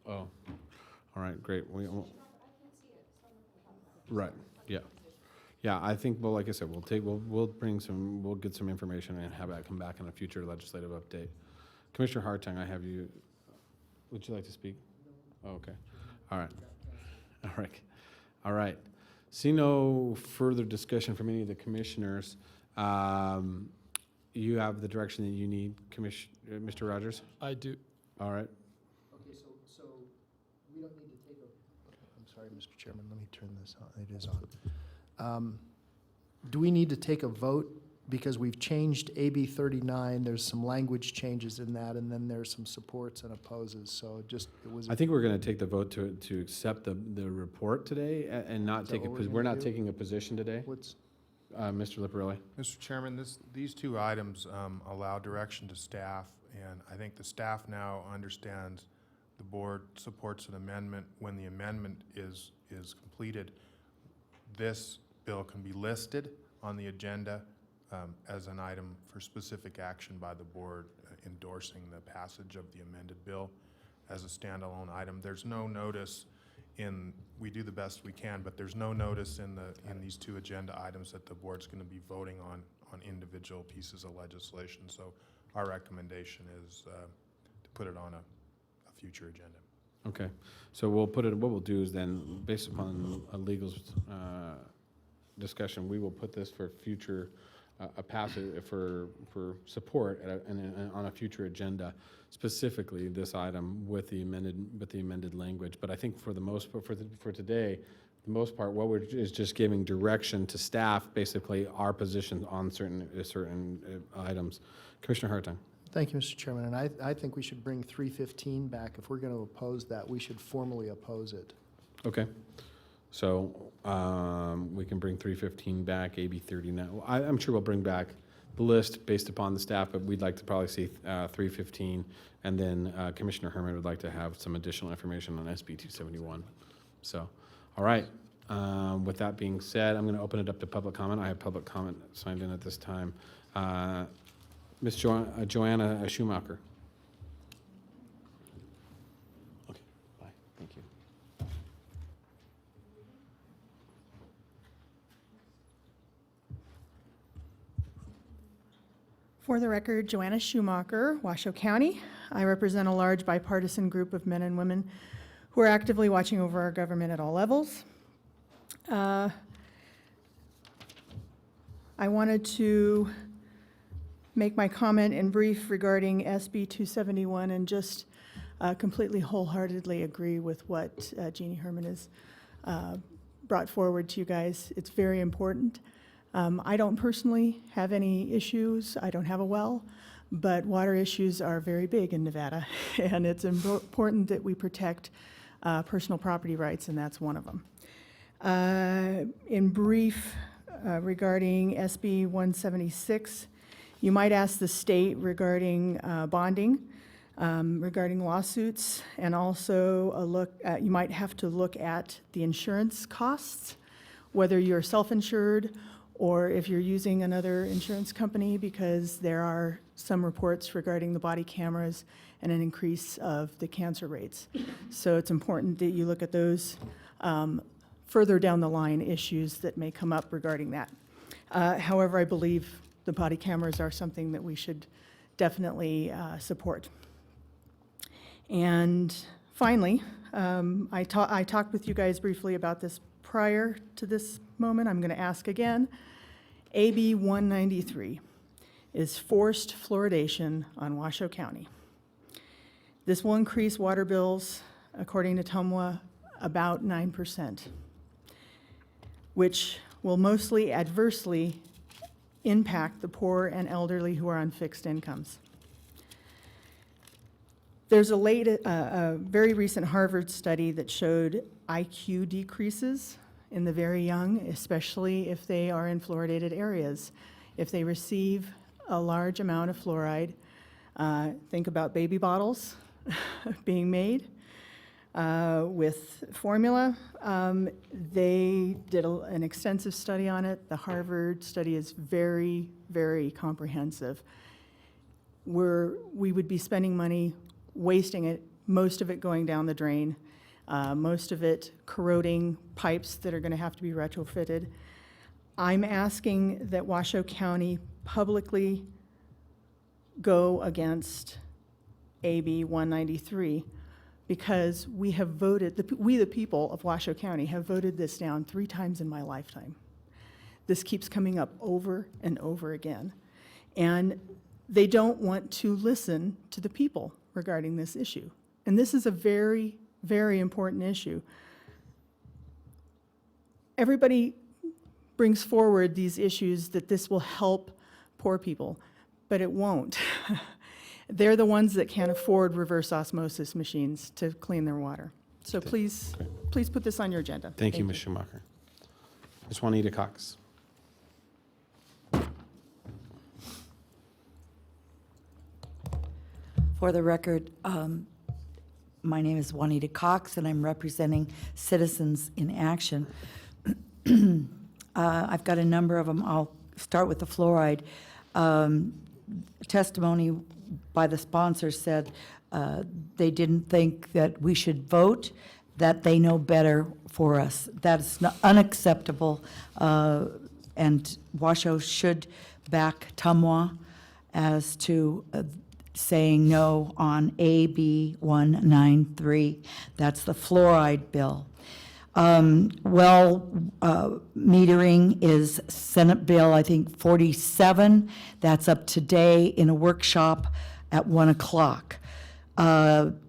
Oh, all right, great. Right. Yeah. Yeah. I think. Well, like I said, we'll get some information and have that come back in a future legislative update. Commissioner Hartung, I have you. Would you like to speak? Oh, okay. All right. All right. All right. See no further discussion from any of the commissioners. You have the direction that you need, Mr. Rogers? I do. All right. Okay, so we don't need to take I'm sorry, Mr. Chairman, let me turn this on. It is on. Do we need to take a vote? Because we've changed AB 39, there's some language changes in that, and then there's some supports and opposes, so I think we're going to take the vote to accept the report today and not take it, because we're not taking a position today. Mr. Liparelli? Mr. Chairman, these two items allow direction to staff, and I think the staff now understands the board supports an amendment, when the amendment is completed, this bill can be listed on the agenda as an item for specific action by the board endorsing the passage of the amended bill as a standalone item. There's no notice we do the best we can, but there's no notice in these two agenda items that the board's going to be voting on individual pieces of legislation. So our recommendation is to put it on a future agenda. Okay, so we'll put it, what we'll do is then, based upon a legal discussion, we will put this for future, a passage for support on a future agenda, specifically this item with the amended language. But I think for the most part, for today, the most part, what we're is just giving direction to staff, basically our position on certain items. Commissioner Hartung. Thank you, Mr. Chairman, and I think we should bring 315 back. If we're going to oppose that, we should formally oppose it. Okay, so we can bring 315 back, AB 39. I'm sure we'll bring back the list based upon the staff, but we'd like to probably see 315, and then Commissioner Herman would like to have some additional information on SB 271. So, all right. With that being said, I'm going to open it up to public comment. I have public comment signed in at this time. Ms. Joanna Schumacher. Okay, bye. Thank you. For the record, Joanna Schumacher, Washoe County. I represent a large bipartisan group of men and women who are actively watching over our government at all levels. I wanted to make my comment in brief regarding SB 271 and just completely wholeheartedly agree with what Jeannie Herman has brought forward to you guys. It's very important. I don't personally have any issues. I don't have a well, but water issues are very big in Nevada, and it's important that we protect personal property rights, and that's one of them. In brief, regarding SB 176, you might ask the state regarding bonding, regarding lawsuits, and also you might have to look at the insurance costs, whether you're self-insured or if you're using another insurance company, because there are some reports regarding the body cameras and an increase of the cancer rates. So it's important that you look at those further down the line issues that may come up regarding that. However, I believe the body cameras are something that we should definitely support. And finally, I talked with you guys briefly about this prior to this moment. I'm going to ask again. AB 193 is forced fluoridation on Washoe County. This will increase water bills, according to TUMWA, about 9%, which will mostly adversely impact the poor and elderly who are on fixed incomes. There's a very recent Harvard study that showed IQ decreases in the very young, especially if they are in fluoridated areas. If they receive a large amount of fluoride, think about baby bottles being made with formula. They did an extensive study on it. The Harvard study is very, very comprehensive. We would be spending money, wasting it, most of it going down the drain, most of it corroding pipes that are going to have to be retrofitted. I'm asking that Washoe County publicly go against AB 193 because we have voted, we the people of Washoe County have voted this down 3 times in my lifetime. This keeps coming up over and over again. And they don't want to listen to the people regarding this issue. And this is a very, very important issue. Everybody brings forward these issues that this will help poor people, but it won't. They're the ones that can't afford reverse osmosis machines to clean their water. So please put this on your agenda. Thank you, Ms. Schumacher. Ms. Juanita Cox. For the record, My name is Juanita Cox, and I'm representing Citizens in Action. I've got a number of them. I'll start with the fluoride. Testimony by the sponsor said they didn't think that we should vote, that they know better for us. That's unacceptable, and Washoe should back Tumwa as to saying no on AB 193. That's the fluoride bill. Metering is Senate Bill, I think, 47. That's up today in a workshop at 1 o'clock. And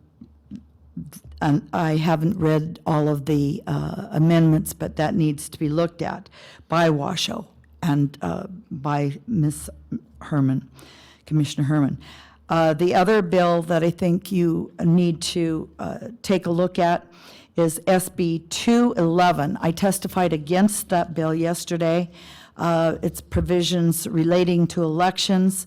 I haven't read all of the amendments, but that needs to be looked at by Washoe and by Ms. Herman, Commissioner Herman. The other bill that I think you need to take a look at is SB 211. I testified against that bill yesterday. Its provisions relating to elections.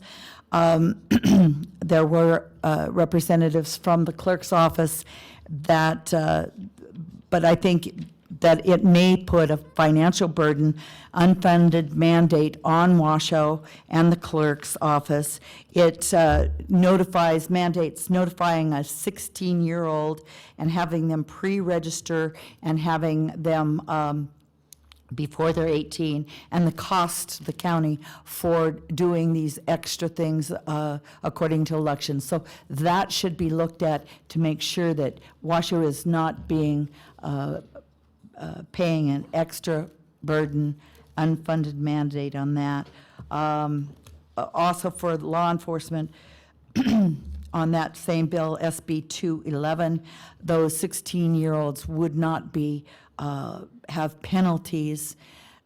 There were representatives from the clerk's office that, but I think that it may put a financial burden, unfunded mandate on Washoe and the clerk's office. It mandates notifying a 16-year-old and having them pre-register and having them before they're 18, and the cost to the county for doing these extra things according to elections. So that should be looked at to make sure that Washoe is not being paying an extra burden, unfunded mandate on that. Also for law enforcement, on that same bill, SB 211, those 16-year-olds would not be have penalties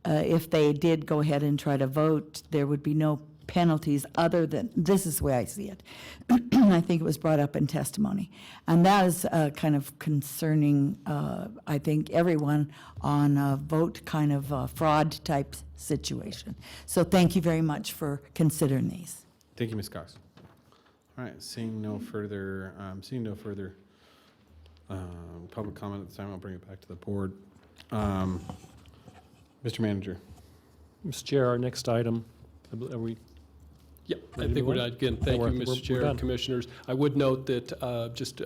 if they did go ahead and try to vote. There would be no penalties other than, this is the way I see it. I think it was brought up in testimony. And that is kind of concerning, I think, everyone on a vote kind of fraud type situation. So thank you very much for considering these. Thank you, Ms. Cox. All right, seeing no further public comment at this time, I'll bring it back to the board. Mr. Manager. Mr. Chair, our next item, are we? Yeah, I think we're, again, thank you, Mr. Chair and Commissioners. I would note that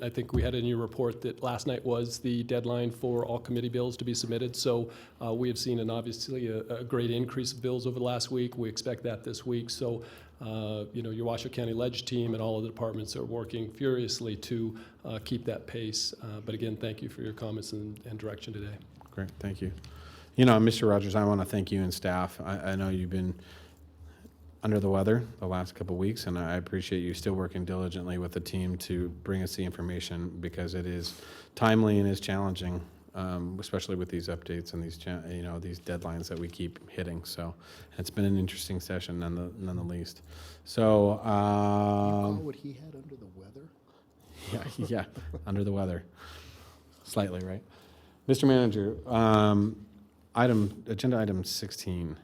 I think we had in your report that last night was the deadline for all committee bills to be submitted. So we have seen obviously a great increase of bills over the last week. We expect that this week. So, your Washoe County Ledge team and all of the departments are working furiously to keep that pace. But again, thank you for your comments and direction today. Great, thank you. Mr. Rogers, I want to thank you and staff. I know you've been under the weather the last couple of weeks, and I appreciate you still working diligently with the team to bring us the information, because it is timely and is challenging, especially with these updates and these these deadlines that we keep hitting. So it's been an interesting session none the least. So You call what he had under the weather? yeah, under the weather, slightly, right? Mr. Manager, agenda item 16.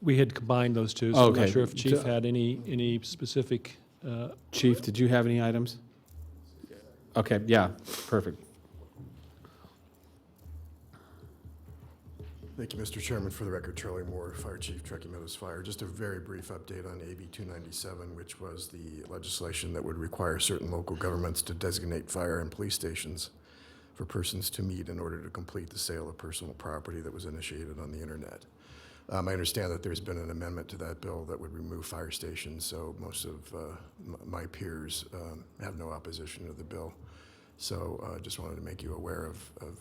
We had combined those two, so I'm not sure if Chief had any specific. Chief, did you have any items? Okay, yeah, perfect. Thank you, Mr. Chairman. For the record, Charlie Moore, Fire Chief, Truckee Meadows Fire. Just a very brief update on AB 297, which was the legislation that would require certain local governments to designate fire and police stations for persons to meet in order to complete the sale of personal property that was initiated on the internet. I understand that there's been an amendment to that bill that would remove fire stations, so most of my peers have no opposition to the bill. So I just wanted to make you aware of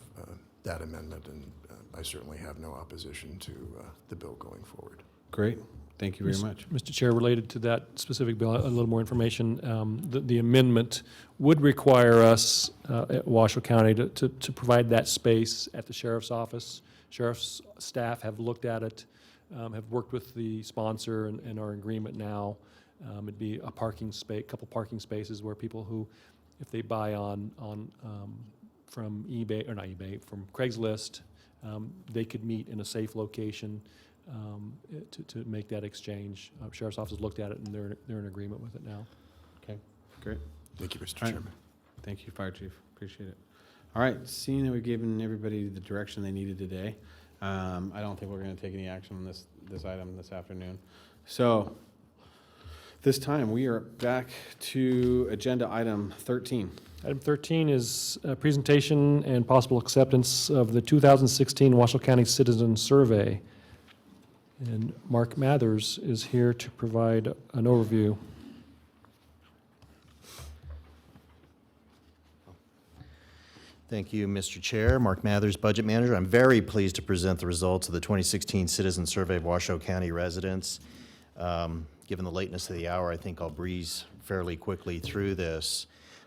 that amendment, and I certainly have no opposition to the bill going forward. Great. Thank you very much. Mr. Chair, related to that specific bill, a little more information. The amendment would require us at Washoe County to provide that space at the sheriff's office. Sheriff's staff have looked at it, have worked with the sponsor and are in agreement now. It'd be a parking space, couple parking spaces where people who, if they buy from eBay, or not eBay, from Craigslist, they could meet in a safe location to make that exchange. Sheriff's office has looked at it, and they're in agreement with it now. Okay, great. Thank you, Mr. All right. Chairman. Thank you, Fire Chief. Appreciate it. All right, seeing that we've given everybody the direction they needed today, I don't think we're going to take any action on this item this afternoon. So this time we are back to agenda item 13. Item 13 is a presentation and possible acceptance of the 2016 Washoe County Citizen Survey. And Mark Mathers is here to provide an overview. Thank you, Mr. Chair. Mark Mathers, Budget Manager. I'm very pleased to present the results of the 2016 Citizen Survey of Washoe County residents. Given the lateness of the hour, I think I'll breeze fairly quickly through this.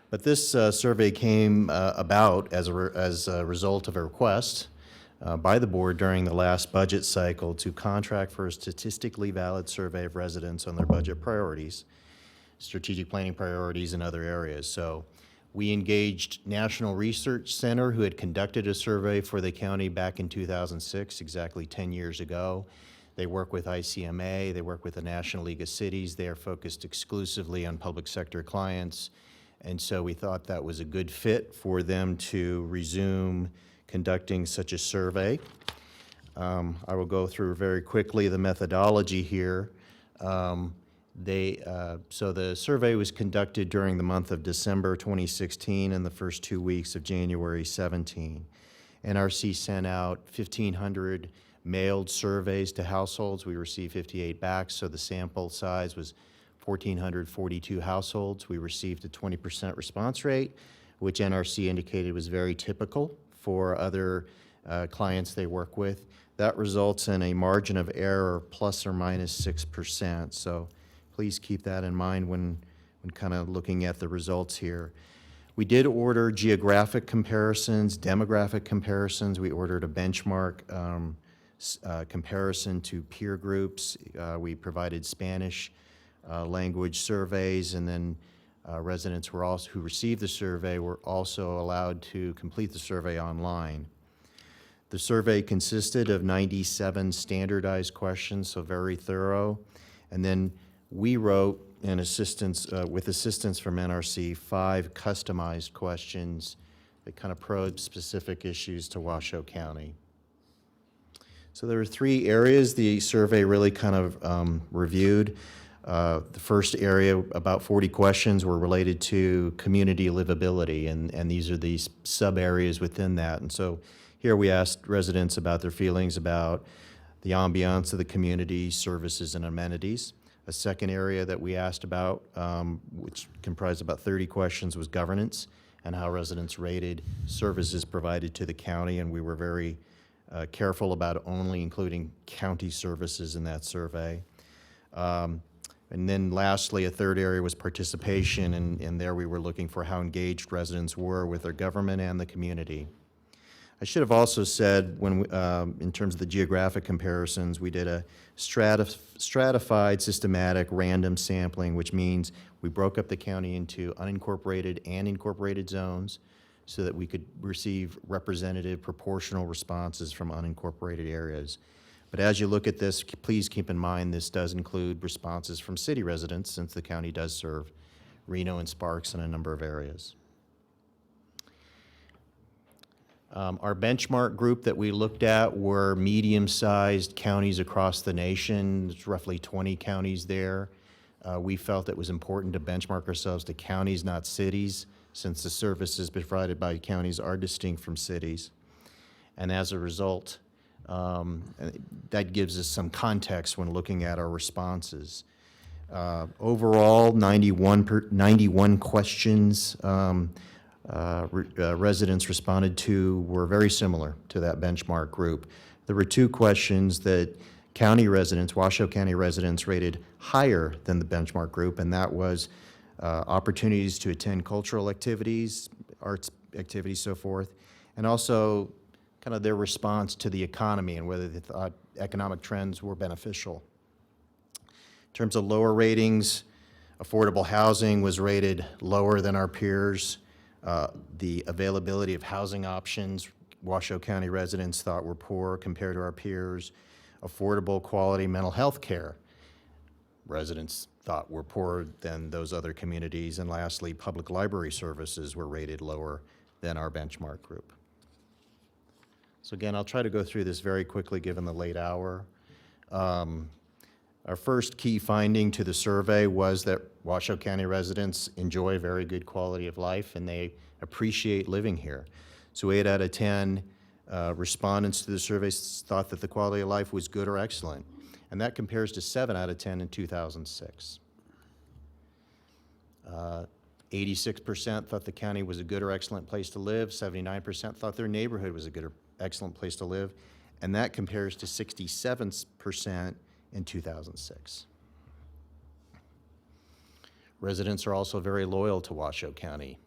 But this survey came about as a result of a request by the board during the last budget cycle to contract for a statistically valid survey of residents on their budget priorities, strategic planning priorities, and other areas. So we engaged National Research Center, who had conducted a survey for the county back in 2006, exactly 10 years ago. They work with ICMA, they work with the National League of Cities. They are focused exclusively on public sector clients. And so we thought that was a good fit for them to resume conducting such a survey. I will go through very quickly the methodology here. So the survey was conducted during the month of December 2016 and the first 2 weeks of January 17. NRC sent out 1,500 mailed surveys to households. We received 58 back, so the sample size was 1,442 households. We received a 20% response rate, which NRC indicated was very typical for other clients they work with. That results in a margin of error plus or minus 6%. So please keep that in mind when kind of looking at the results here. We did order geographic comparisons, demographic comparisons. We ordered a benchmark comparison to peer groups. We provided Spanish language surveys, and then residents who received the survey were also allowed to complete the survey online. The survey consisted of 97 standardized questions, so very thorough. And then we wrote, with assistance from NRC, 5 customized questions that kind of probe specific issues to Washoe County. So there were 3 areas the survey really kind of reviewed. The first area, about 40 questions, were related to community livability, and these are these sub-areas within that. And so here we asked residents about their feelings about the ambiance of the community, services, and amenities. A second area that we asked about, which comprised about 30 questions, was governance and how residents rated services provided to the county, and we were very careful about only including county services in that survey. And then lastly, a third area was participation, and there we were looking for how engaged residents were with their government and the community. I should have also said, when in terms of the geographic comparisons, we did a stratified, systematic, random sampling, which means we broke up the county into unincorporated and incorporated zones so that we could receive representative, proportional responses from unincorporated areas. But as you look at this, please keep in mind this does include responses from city residents, since the county does serve Reno and Sparks in a number of areas. Our benchmark group that we looked at were medium-sized counties across the nation. There's roughly 20 counties there. We felt it was important to benchmark ourselves to counties, not cities, since the services provided by counties are distinct from cities. And as a result, that gives us some context when looking at our responses. Overall, 91 questions residents responded to were very similar to that benchmark group. There were 2 questions that county residents, Washoe County residents, rated higher than the benchmark group, and that was opportunities to attend cultural activities, arts activities, so forth, and also kind of their response to the economy and whether they thought economic trends were beneficial. In terms of lower ratings, affordable housing was rated lower than our peers. The availability of housing options, Washoe County residents thought were poor compared to our peers. Affordable quality mental health care. residents thought were poorer than those other communities. And lastly, public library services were rated lower than our benchmark group. So again, I'll try to go through this very quickly given the late hour. Our first key finding to the survey was that Washoe County residents enjoy very good quality of life and they appreciate living here. So 8 out of 10 respondents to the survey thought that the quality of life was good or excellent. And that compares to 7 out of 10 in 2006. 86% thought the county was a good or excellent place to live. 79% thought their neighborhood was a good or excellent place to live. And that compares to 67% in 2006. Residents are also very loyal to Washoe County.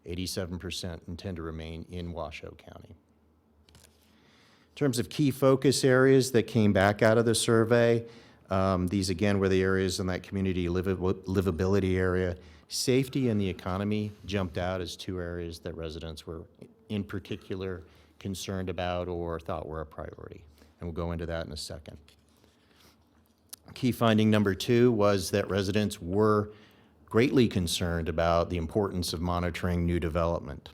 87% intend to remain in Washoe County. In terms of key focus areas that came back out of the survey, these again were the areas in that community livability area. Safety and the economy jumped out as 2 areas that residents were in particular concerned about or thought were a priority. And we'll go into that in a second. Key finding number 2 was that residents were greatly concerned about the importance of monitoring new development.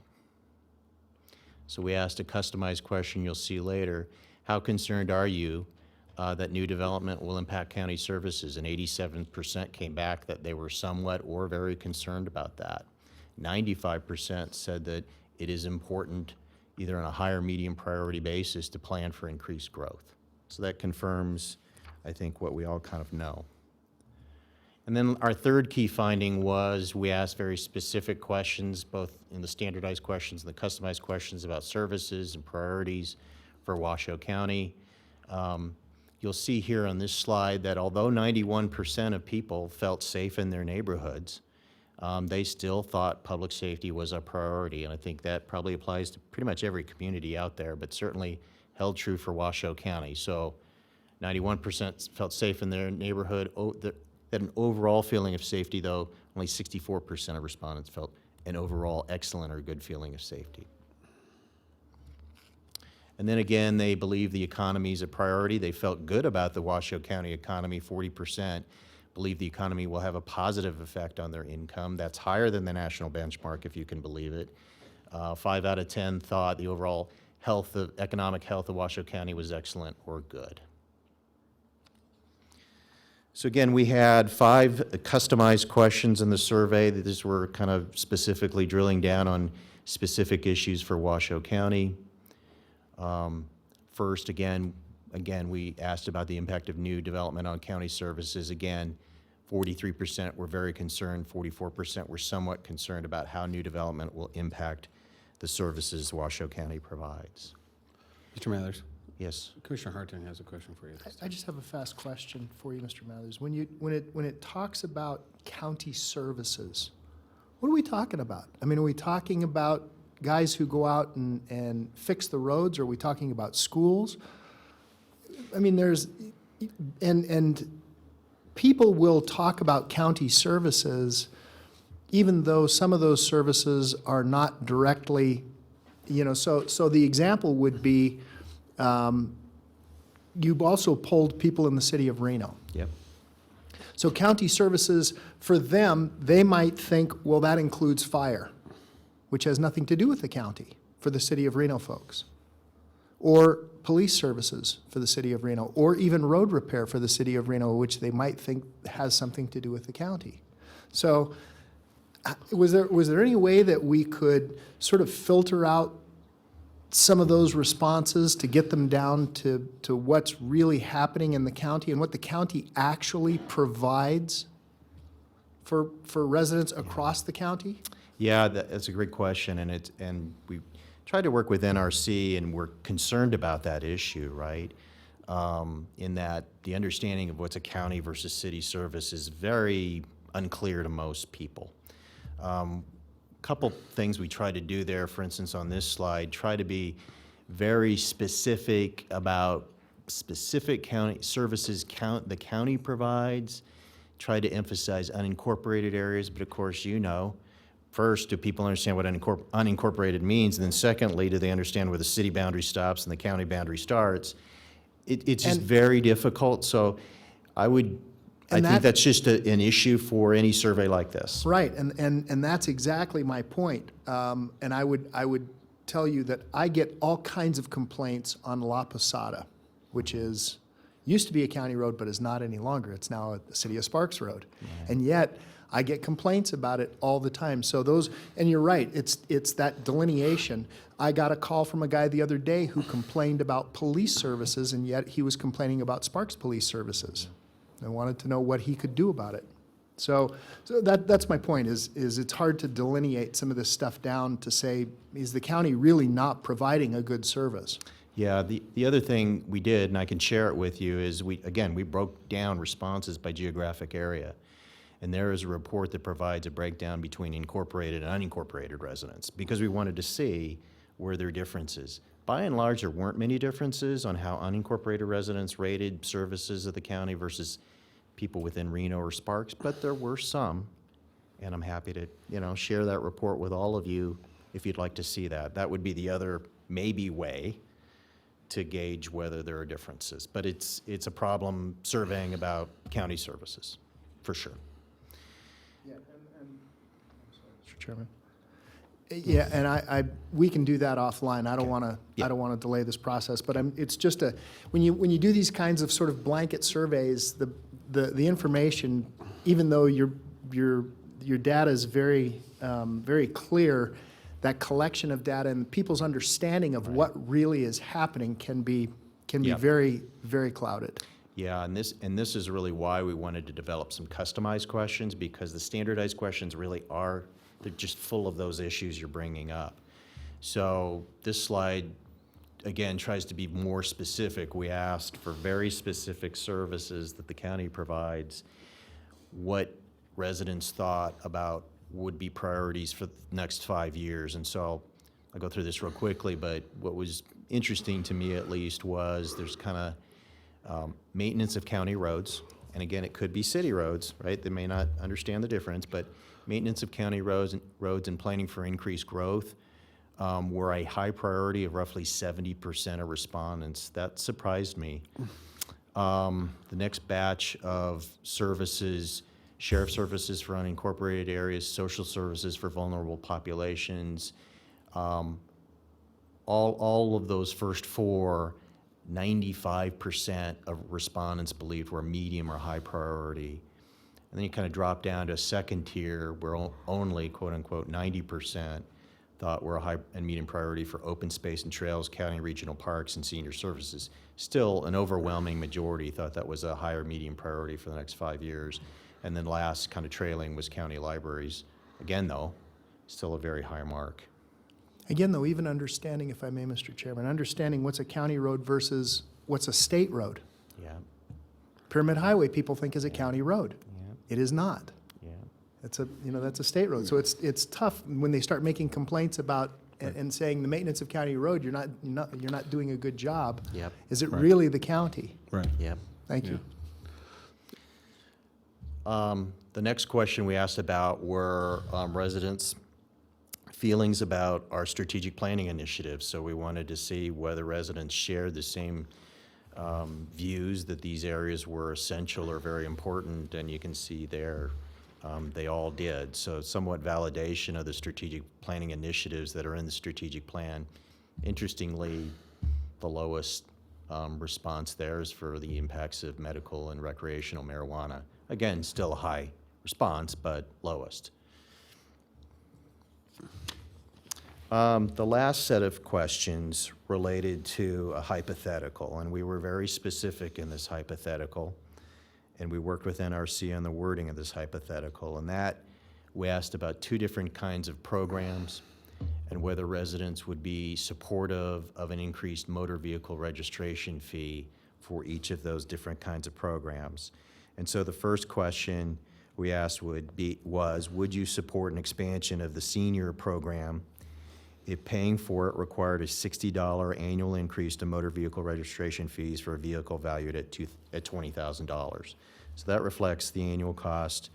So we asked a customized question you'll see later. How concerned are you that new development will impact county services? And 87% came back that they were somewhat or very concerned about that. 95% said that it is important, either on a high or medium priority basis, to plan for increased growth. So that confirms, I think, what we all kind of know. And then our third key finding was we asked very specific questions, both in the standardized questions and the customized questions about services and priorities for Washoe County. You'll see here on this slide that although 91% of people felt safe in their neighborhoods, they still thought public safety was a priority. And I think that probably applies to pretty much every community out there, but certainly held true for Washoe County. So 91% felt safe in their neighborhood. Had an overall feeling of safety, though only 64% of respondents felt an overall excellent or good feeling of safety. And then again, they believe the economy is a priority. They felt good about the Washoe County economy. 40% believe the economy will have a positive effect on their income. That's higher than the national benchmark, if you can believe it. 5 out of 10 thought the overall economic health of Washoe County was excellent or good. So again, we had 5 customized questions in the survey. These were kind of specifically drilling down on specific issues for Washoe County. First, again, we asked about the impact of new development on county services. Again, 43% were very concerned, 44% were somewhat concerned about how new development will impact the services Washoe County provides. Mr. Mathers. Yes. Commissioner Hartung has a question for you. I just have a fast question for you, Mr. Mathers. When it talks about county services, what are we talking about? I mean, are we talking about guys who go out and fix the roads? Are we talking about schools? I mean, and people will talk about county services even though some of those services are not directly, so the example would be, you've also polled people in the city of Reno. Yep. So county services, for them, they might think, well, that includes fire, which has nothing to do with the county for the city of Reno folks. Or police services for the city of Reno, or even road repair for the city of Reno, which they might think has something to do with the county. So was there any way that we could sort of filter out some of those responses to get them down to what's really happening in the county and what the county actually provides for residents across the county? Yeah, that's a great question, and we tried to work with NRC, and we're concerned about that issue, right? In that the understanding of what's a county versus city service is very unclear to most people. Couple things we try to do there, for instance, on this slide, try to be very specific about specific county services the county provides, try to emphasize unincorporated areas, but of course, first, do people understand what unincorporated means? And then secondly, do they understand where the city boundary stops and the county boundary starts? It's just very difficult. So I would I think that's just an issue for any survey like this. Right, and that's exactly my point. And I would tell you that I get all kinds of complaints on La Posada, which used to be a county road, but is not any longer. It's now the City of Sparks Road. And yet, I get complaints about it all the time. So and you're right, it's that delineation. I got a call from a guy the other day who complained about police services, and yet he was complaining about Sparks Police Services. I wanted to know what he could do about it. So that's my point, is it's hard to delineate some of this stuff down to say, is the county really not providing a good service? Yeah, the other thing we did, and I can share it with you, is we broke down responses by geographic area. And there is a report that provides a breakdown between incorporated and unincorporated residents, because we wanted to see were there differences. By and large, there weren't many differences on how unincorporated residents rated services of the county versus people within Reno or Sparks, but there were some. And I'm happy to, share that report with all of you if you'd like to see that. That would be the other maybe way to gauge whether there are differences. But it's a problem surveying about county services, for sure. Yeah, Mr. Chairman. Yeah, and we can do that offline. I don't want to delay this process, but it's just when you do these kinds of sort of blanket surveys, the information, even though your data is very very clear, that collection of data and people's understanding of what really is happening can be very, very clouded. Yeah, and this is really why we wanted to develop some customized questions, because the standardized questions really they're just full of those issues you're bringing up. So this slide, again, tries to be more specific. We asked for very specific services that the county provides, what residents thought about would be priorities for the next 5 years. And so I'll go through this real quickly, but what was interesting to me at least was there's kind of maintenance of county roads. And again, it could be city roads, right? They may not understand the difference, but maintenance of county roads and planning for increased growth were a high priority of roughly 70% of respondents. That surprised me. The next batch of services, sheriff services for unincorporated areas, social services for vulnerable populations, all of those first four, 95% of respondents believed were medium or high priority. And then you kind of drop down to a second tier where only, quote unquote, 90% thought were a high and medium priority for open space and trails, county regional parks, and senior services. Still, an overwhelming majority thought that was a higher medium priority for the next 5 years. And then last, kind of trailing, was county libraries. Again, though, still a very high mark. Again, though, even understanding, if I may, Mr. Chairman, understanding what's a county road versus what's a state road. Yeah. Pyramid Highway, people think is a county road. It is not. Yeah. It's that's a state road. So it's tough when they start making complaints about and saying the maintenance of county road, you're not doing a good job. Yep. Is it really the county? Right. Yep. Thank you. The next question we asked about were residents' feelings about our strategic planning initiatives. So we wanted to see whether residents shared the same views that these areas were essential or very important, and you can see there they all did. So somewhat validation of the strategic planning initiatives that are in the strategic plan. Interestingly, the lowest response there is for the impacts of medical and recreational marijuana. Again, still a high response, but lowest. The last set of questions related to a hypothetical, and we were very specific in this hypothetical, and we worked with NRC on the wording of this hypothetical, and that we asked about two different kinds of programs and whether residents would be supportive of an increased motor vehicle registration fee for each of those different kinds of programs. And so the first question we asked was, would you support an expansion of the senior program if paying for it required a $60 annual increase to motor vehicle registration fees for a vehicle valued at $20,000? So that reflects the annual cost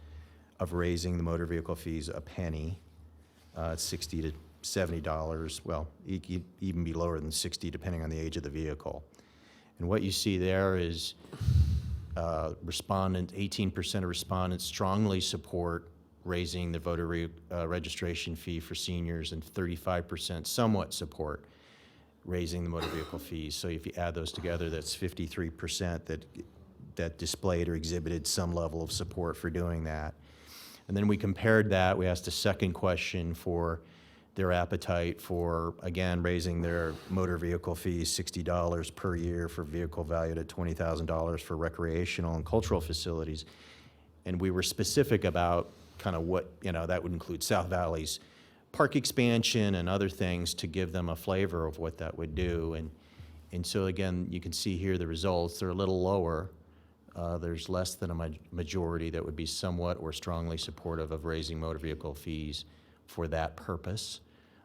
of raising the motor vehicle fees a penny, $60 to $70. Well, it could even be lower than $60 depending on the age of the vehicle. And what you see there is respondent, 18% of respondents strongly support raising the voter registration fee for seniors, and 35% somewhat support raising the motor vehicle fees. So if you add those together, that's 53% that displayed or exhibited some level of support for doing that. And then we compared that, we asked a second question for their appetite for, again, raising their motor vehicle fees $60 per year for vehicle valued at $20,000 for recreational and cultural facilities. And we were specific about kind of what, that would include South Valley's park expansion and other things to give them a flavor of what that would do. And so again, you can see here the results, they're a little lower. There's less than a majority that would be somewhat or strongly supportive of raising motor vehicle fees for that purpose.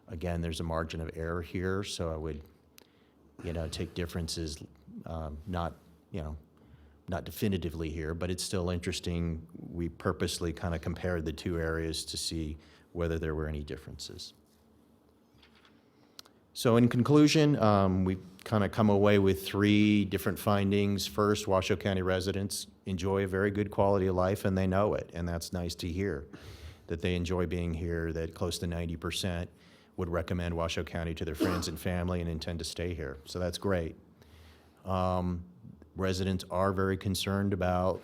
Again, there's a margin of error here, so I would, take differences, not definitively here, but it's still interesting. We purposely kind of compared the two areas to see whether there were any differences. So in conclusion, we kind of come away with 3 different findings. First, Washoe County residents enjoy a very good quality of life, and they know it, and that's nice to hear, that they enjoy being here, that close to 90% would recommend Washoe County to their friends and family and intend to stay here. So that's great. Residents are very concerned about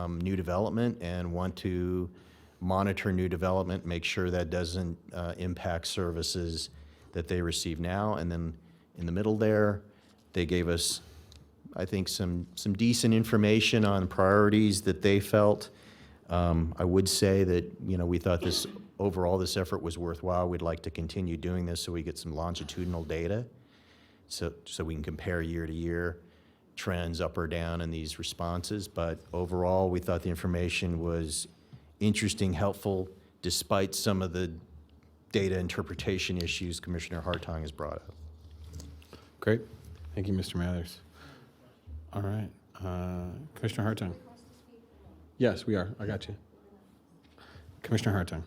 new development and want to monitor new development, make sure that doesn't impact services that they receive now. And then in the middle there, they gave us, I think, some decent information on priorities that they felt. I would say that, we thought this effort was worthwhile. We'd like to continue doing this so we get some longitudinal data, so we can compare year to year trends up or down in these responses. But overall, we thought the information was interesting, helpful, despite some of the data interpretation issues Commissioner Hartung has brought up. Great. Thank you, Mr. Mathers. All right. Commissioner Hartung. Yes, we are. I got you. Commissioner Hartung.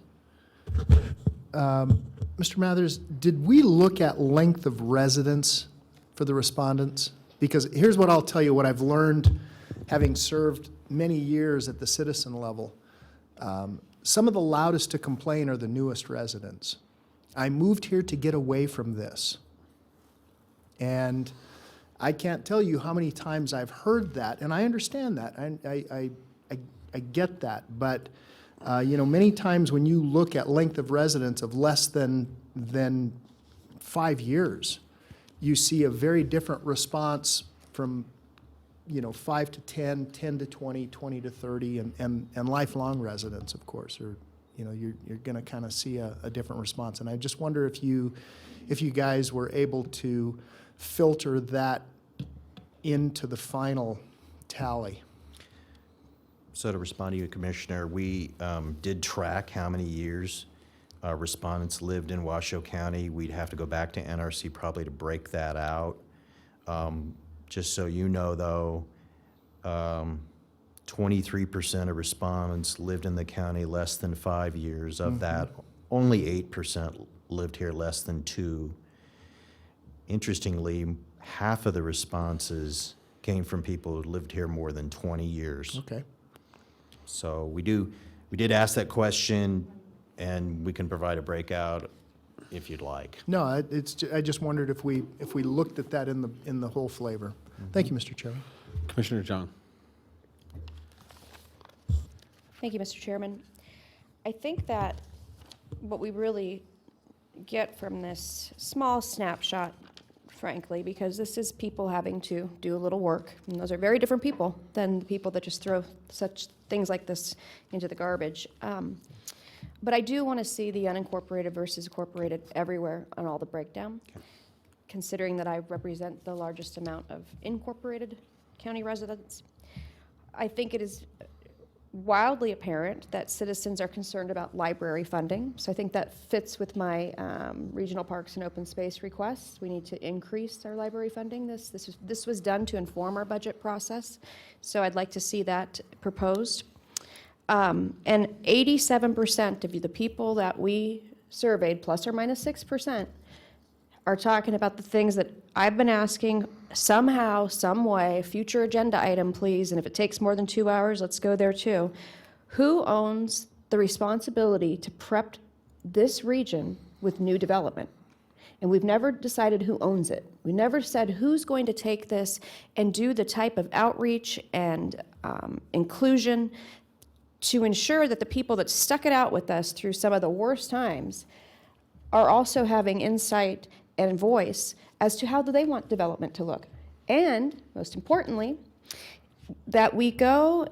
Mr. Mathers, did we look at length of residence for the respondents? Because here's what I'll tell you, what I've learned having served many years at the citizen level. Some of the loudest to complain are the newest residents. I moved here to get away from this. And I can't tell you how many times I've heard that, and I understand that. I get that. But many times when you look at length of residence of less than 5 years, you see a very different response from 5 to 10, 10 to 20, 20 to 30, and lifelong residents, of course, are, you're going to kind of see a different response. And I just wonder if you guys were able to filter that into the final tally. So to respond to you, Commissioner, we did track how many years respondents lived in Washoe County. We'd have to go back to NRC probably to break that out. Just so you know, though, 23% of respondents lived in the county less than 5 years. Of that, only 8% lived here less than 2. Interestingly, half of the responses came from people who lived here more than 20 years. Okay. So we did ask that question, and we can provide a breakout if you'd like. No, I just wondered if we looked at that in the whole flavor. Thank you, Mr. Chairman. Commissioner John. Thank you, Mr. Chairman. I think that what we really get from this small snapshot, frankly, because this is people having to do a little work, and those are very different people than the people that just throw such things like this into the garbage. But I do want to see the unincorporated versus incorporated everywhere on all the breakdown, considering that I represent the largest amount of incorporated county residents. I think it is wildly apparent that citizens are concerned about library funding. So I think that fits with my regional parks and open space requests. We need to increase our library funding. This was done to inform our budget process. So I'd like to see that proposed. And 87% of the people that we surveyed, plus or minus 6%, are talking about the things that I've been asking somehow, some way, future agenda item, please, and if it takes more than 2 hours, let's go there too. Who owns the responsibility to prep this region with new development? And we've never decided who owns it. We never said who's going to take this and do the type of outreach and inclusion to ensure that the people that stuck it out with us through some of the worst times are also having insight and voice as to how do they want development to look. And most importantly, that we go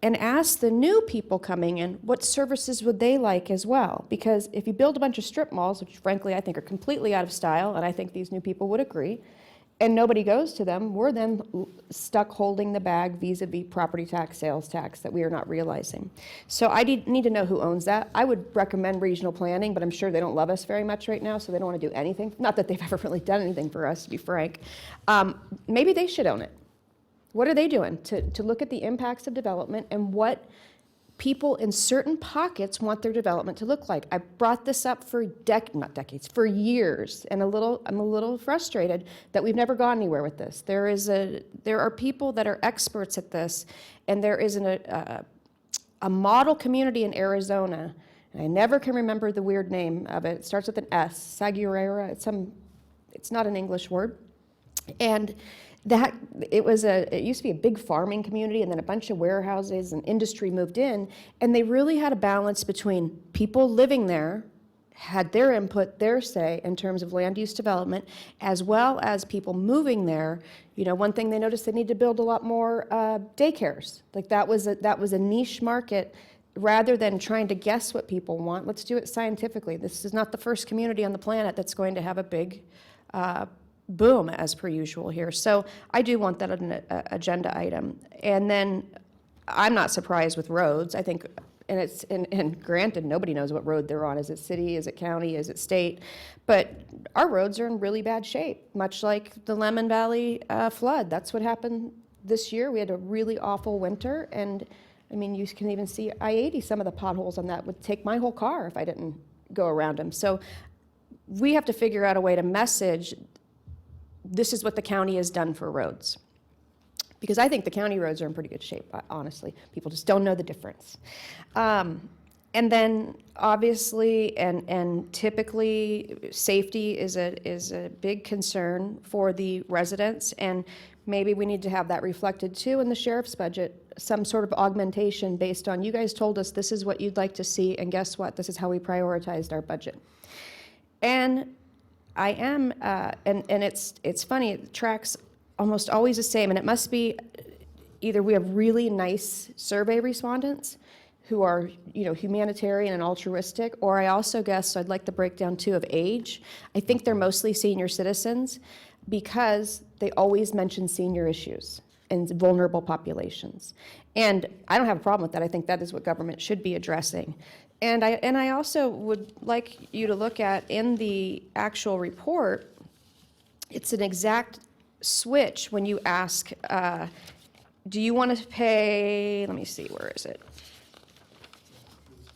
and ask the new people coming in what services would they like as well. Because if you build a bunch of strip malls, which frankly I think are completely out of style, and I think these new people would agree, and nobody goes to them, we're then stuck holding the bag vis-a-vis property tax, sales tax that we are not realizing. So I need to know who owns that. I would recommend regional planning, but I'm sure they don't love us very much right now, so they don't want to do anything. Not that they've ever really done anything for us, to be frank. Maybe they should own it. What are they doing to look at the impacts of development and what people in certain pockets want their development to look like? I brought this up for for years, and I'm a little frustrated that we've never gone anywhere with this. There are people that are experts at this, and there is a model community in Arizona, and I never can remember the weird name of it. It starts with an S, Saguarera. It's not an English word, and it used to be a big farming community, and then a bunch of warehouses and industry moved in, and they really had a balance between people living there, had their input, their say in terms of land use development, as well as people moving there. You know, one thing they noticed, they need to build a lot more daycares. Like that was a niche market. Rather than trying to guess what people want, let's do it scientifically. This is not the first community on the planet that's going to have a big boom as per usual here. So I do want that an agenda item. And then I'm not surprised with roads. I think, and granted, nobody knows what road they're on. Is it city? Is it county? Is it state? But our roads are in really bad shape, much like the Lemon Valley flood. That's what happened this year. We had a really awful winter, and I mean, you can even see I-80, some of the potholes on that would take my whole car if I didn't go around them. So we have to figure out a way to message this is what the county has done for roads. Because I think the county roads are in pretty good shape, honestly. People just don't know the difference. And then obviously and typically safety is a big concern for the residents, and maybe we need to have that reflected too in the sheriff's budget, some sort of augmentation based on, you guys told us this is what you'd like to see, and guess what? This is how we prioritized our budget. And I am, and it's funny, it tracks almost always the same, and it must be either we have really nice survey respondents who are, you know, humanitarian and altruistic, or I also guess, so I'd like the breakdown too of age. I think they're mostly senior citizens because they always mention senior issues and vulnerable populations. And I don't have a problem with that. I think that is what government should be addressing. And I also would like you to look at in the actual report, it's an exact switch when you ask, do you want to pay, let me see, where is it?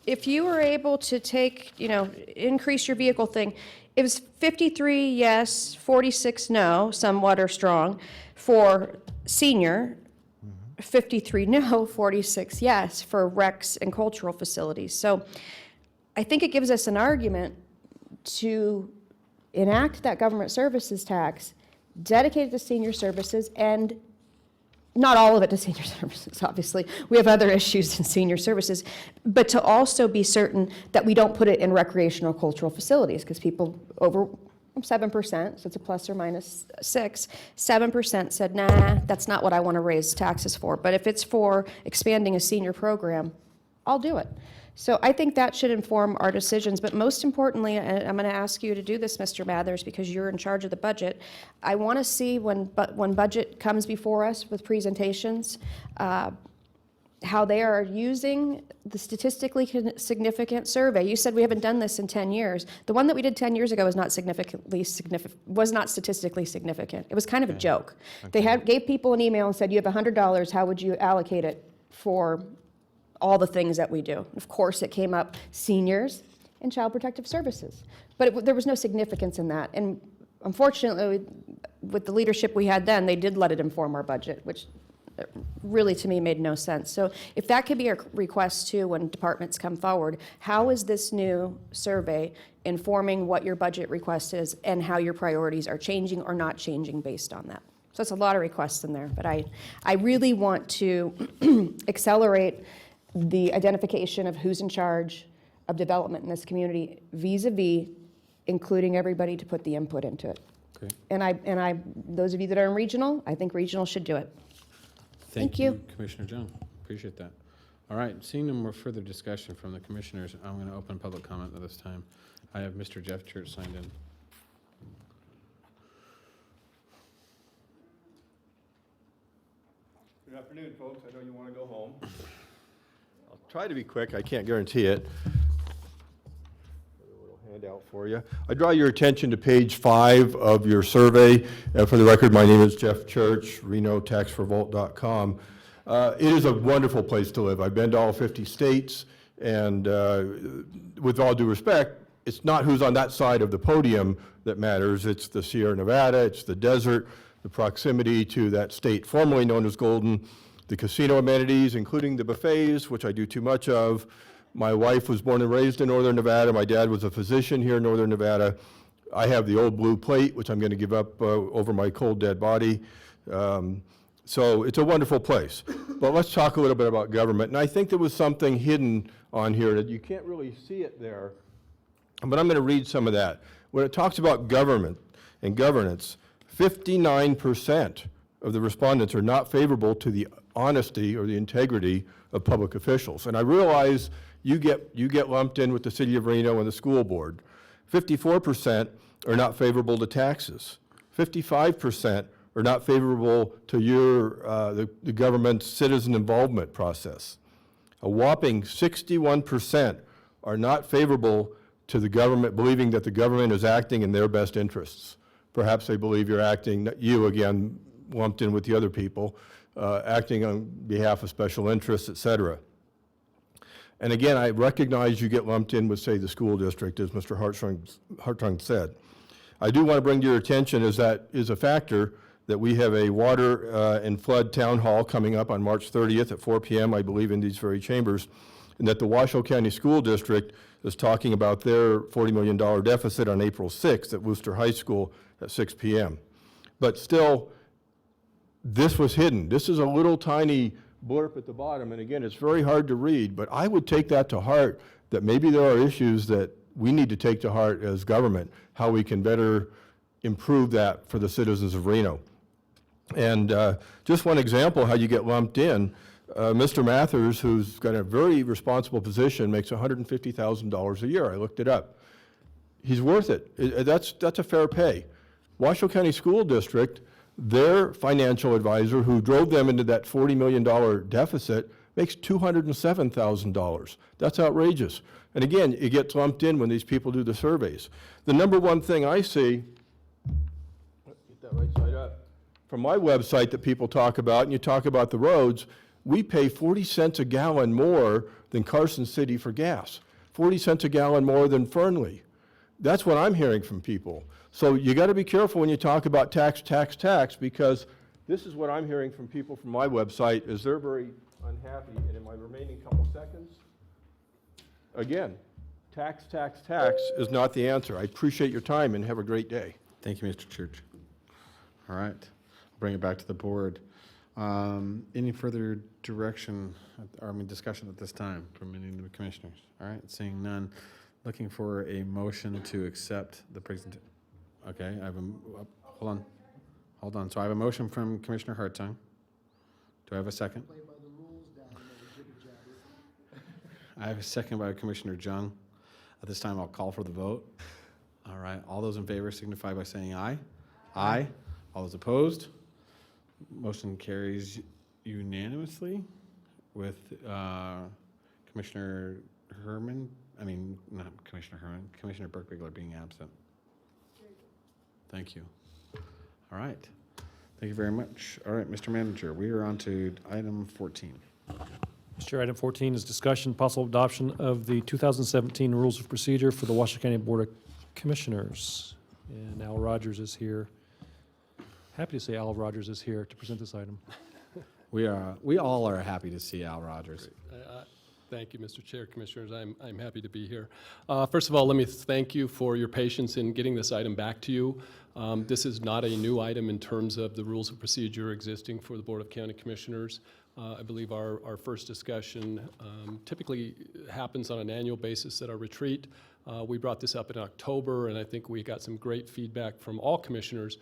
If you were able to take, you know, increase your vehicle thing, it was 53 yes, 46 no, somewhat or strong, for senior, 53 no, 46 yes for recs and cultural facilities. So I think it gives us an argument to enact that government services tax dedicated to senior services, and not all of it to senior services, obviously. We have other issues in senior services, but to also be certain that we don't put it in recreational cultural facilities, because people over 7%, so it's a plus or minus 6, 7% said, nah, that's not what I want to raise taxes for. But if it's for expanding a senior program, I'll do it. So I think that should inform our decisions. But most importantly, and I'm going to ask you to do this, Mr. Mathers, because you're in charge of the budget, I want to see when budget comes before us with presentations, how they are using the statistically significant survey. You said we haven't done this in 10 years. The one that we did 10 years ago was not statistically significant. It was kind of a joke. They gave people an email and said, you have $100, how would you allocate it for all the things that we do? Of course, it came up seniors and child protective services. But there was no significance in that. And unfortunately, with the leadership we had then, they did let it inform our budget, which really to me made no sense. So if that could be a request too when departments come forward, how is this new survey informing what your budget request is and how your priorities are changing or not changing based on that? So it's a lot of requests in there, but I really want to accelerate the identification of who's in charge of development in this community vis-a-vis including everybody to put the input into it. Great. And those of you that are in regional, I think regional should do it. Thank you. Commissioner Jung. Appreciate that. All right, seeing no more further discussion from the commissioners, I'm going to open public comment at this time. I have Mr. Jeff Church signed in. Good afternoon, folks. I know you want to go home. I'll try to be quick. I can't guarantee it. A little handout for you. I draw your attention to page 5 of your survey. For the record, my name is Jeff Church, RenoTaxForVolt.com. It is a wonderful place to live. I've been to all 50 states, and with all due respect, it's not who's on that side of the podium that matters. It's the Sierra Nevada, it's the desert, the proximity to that state formerly known as Golden, the casino amenities, including the buffets, which I do too much of. My wife was born and raised in Northern Nevada. My dad was a physician here in Northern Nevada. I have the old blue plate, which I'm going to give up over my cold, dead body. So it's a wonderful place. But let's talk a little bit about government. And I think there was something hidden on here that you can't really see it there, but I'm going to read some of that. When it talks about government and governance, 59% of the respondents are not favorable to the honesty or the integrity of public officials. And I realize you get lumped in with the City of Reno and the school board. 54% are not favorable to taxes. 55% are not favorable to the government's citizen involvement process. A whopping 61% are not favorable to the government, believing that the government is acting in their best interests. Perhaps they believe you're acting, you again, lumped in with the other people, acting on behalf of special interests, et cetera. And again, I recognize you get lumped in with, say, the school district, as Mr. Hartung said. I do want to bring to your attention that is a factor that we have a water and flood town hall coming up on March 30th at 4 p.m., I believe, in these very chambers, and that the Washoe County School District is talking about their $40 million deficit on April 6th at Wooster High School at 6 p.m. But still, this was hidden. This is a little tiny blurb at the bottom, and again, it's very hard to read, but I would take that to heart, that maybe there are issues that we need to take to heart as government, how we can better improve that for the citizens of Reno. And just one example how you get lumped in, Mr. Mathers, who's got a very responsible position, makes $150,000 a year. I looked it up. He's worth it. That's a fair pay. Washoe County School District, their financial advisor who drove them into that $40 million deficit makes $207,000. That's outrageous. And again, it gets lumped in when these people do the surveys. The number one thing I see, get that right side up, from my website that people talk about, and you talk about the roads, we pay 40 cents a gallon more than Carson City for gas, 40 cents a gallon more than Fernley. That's what I'm hearing from people. So you got to be careful when you talk about tax, because this is what I'm hearing from people from my website is they're very unhappy. And in my remaining couple seconds, again, tax is not the answer. I appreciate your time and have a great day. Thank you, Mr. Church. All right, I'll bring it back to the board. Any further direction, discussion at this time from any of the commissioners? All right, seeing none, looking for a motion to accept the presentation. Okay, I have hold on. So I have a motion from Commissioner Hartung. Do I have a second? I have a second by Commissioner Jung. At this time, I'll call for the vote. All right, all those in favor signify by saying aye. Aye. All those opposed? Motion carries unanimously with Commissioner Burke-Bigler being absent. Thank you. All right. Thank you very much. All right, Mr. Manager, we are on to item 14. Mr. Chair, item 14 is discussion, possible adoption of the 2017 Rules of Procedure for the Washoe County Board of Commissioners, and Al Rogers is here. Happy to say Al Rogers is here to present this item. We all are happy to see Al Rogers. Thank you, Mr. Chair, Commissioners. I'm happy to be here. First of all, let me thank you for your patience in getting this item back to you. This is not a new item in terms of the rules of procedure existing for the Board of County Commissioners. I believe our first discussion typically happens on an annual basis at our retreat. We brought this up in October, and I think we got some great feedback from all commissioners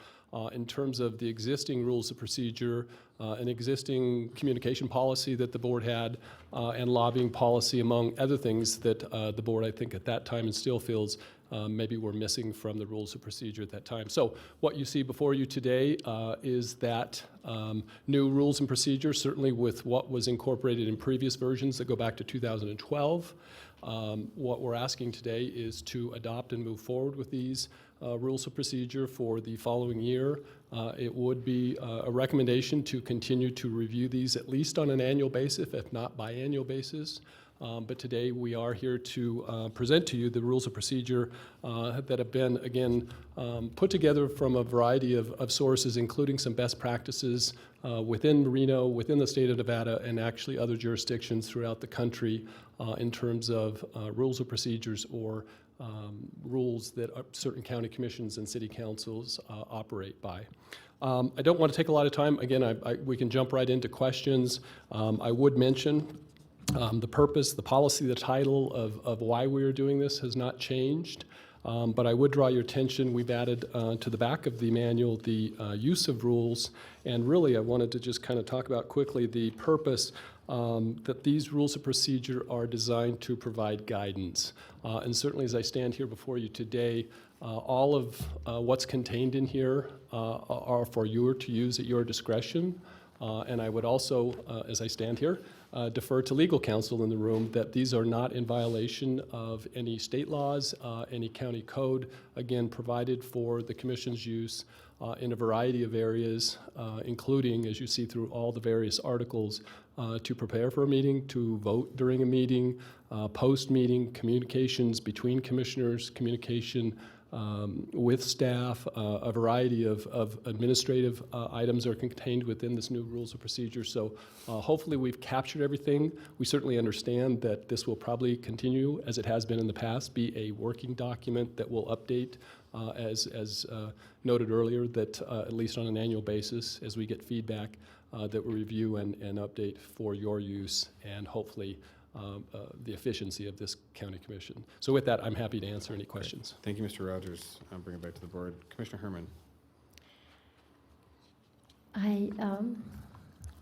in terms of the existing rules of procedure, an existing communication policy that the board had, and lobbying policy, among other things that the board, I think, at that time and still feels maybe were missing from the rules of procedure at that time. So what you see before you today is that new rules and procedures, certainly with what was incorporated in previous versions that go back to 2012. What we're asking today is to adopt and move forward with these rules of procedure for the following year. It would be a recommendation to continue to review these at least on an annual basis, if not biannual basis. But today we are here to present to you the rules of procedure that have been, again, put together from a variety of sources, including some best practices within Reno, within the state of Nevada, and actually other jurisdictions throughout the country in terms of rules of procedures or rules that certain county commissions and city councils operate by. I don't want to take a lot of time. Again, we can jump right into questions. I would mention the purpose, the policy, the title of why we are doing this has not changed. But I would draw your attention, we've added to the back of the manual the use of rules. And really, I wanted to just kind of talk about quickly the purpose that these rules of procedure are designed to provide guidance. And certainly as I stand here before you today, all of what's contained in here are for you to use at your discretion. And I would also, as I stand here, defer to legal counsel in the room that these are not in violation of any state laws, any county code, again, provided for the commission's use in a variety of areas, including, as you see through all the various articles, to prepare for a meeting, to vote during a meeting, post-meeting, communications between commissioners, communication with staff. A variety of administrative items are contained within this new rules of procedure. So hopefully we've captured everything. We certainly understand that this will probably continue, as it has been in the past, be a working document that will update as noted earlier, that at least on an annual basis, as we get feedback, that we review and update for your use and hopefully the efficiency of this county commission. So with that, I'm happy to answer any questions. Thank you, Mr. Rogers. I'll bring it back to the board. Commissioner Herman.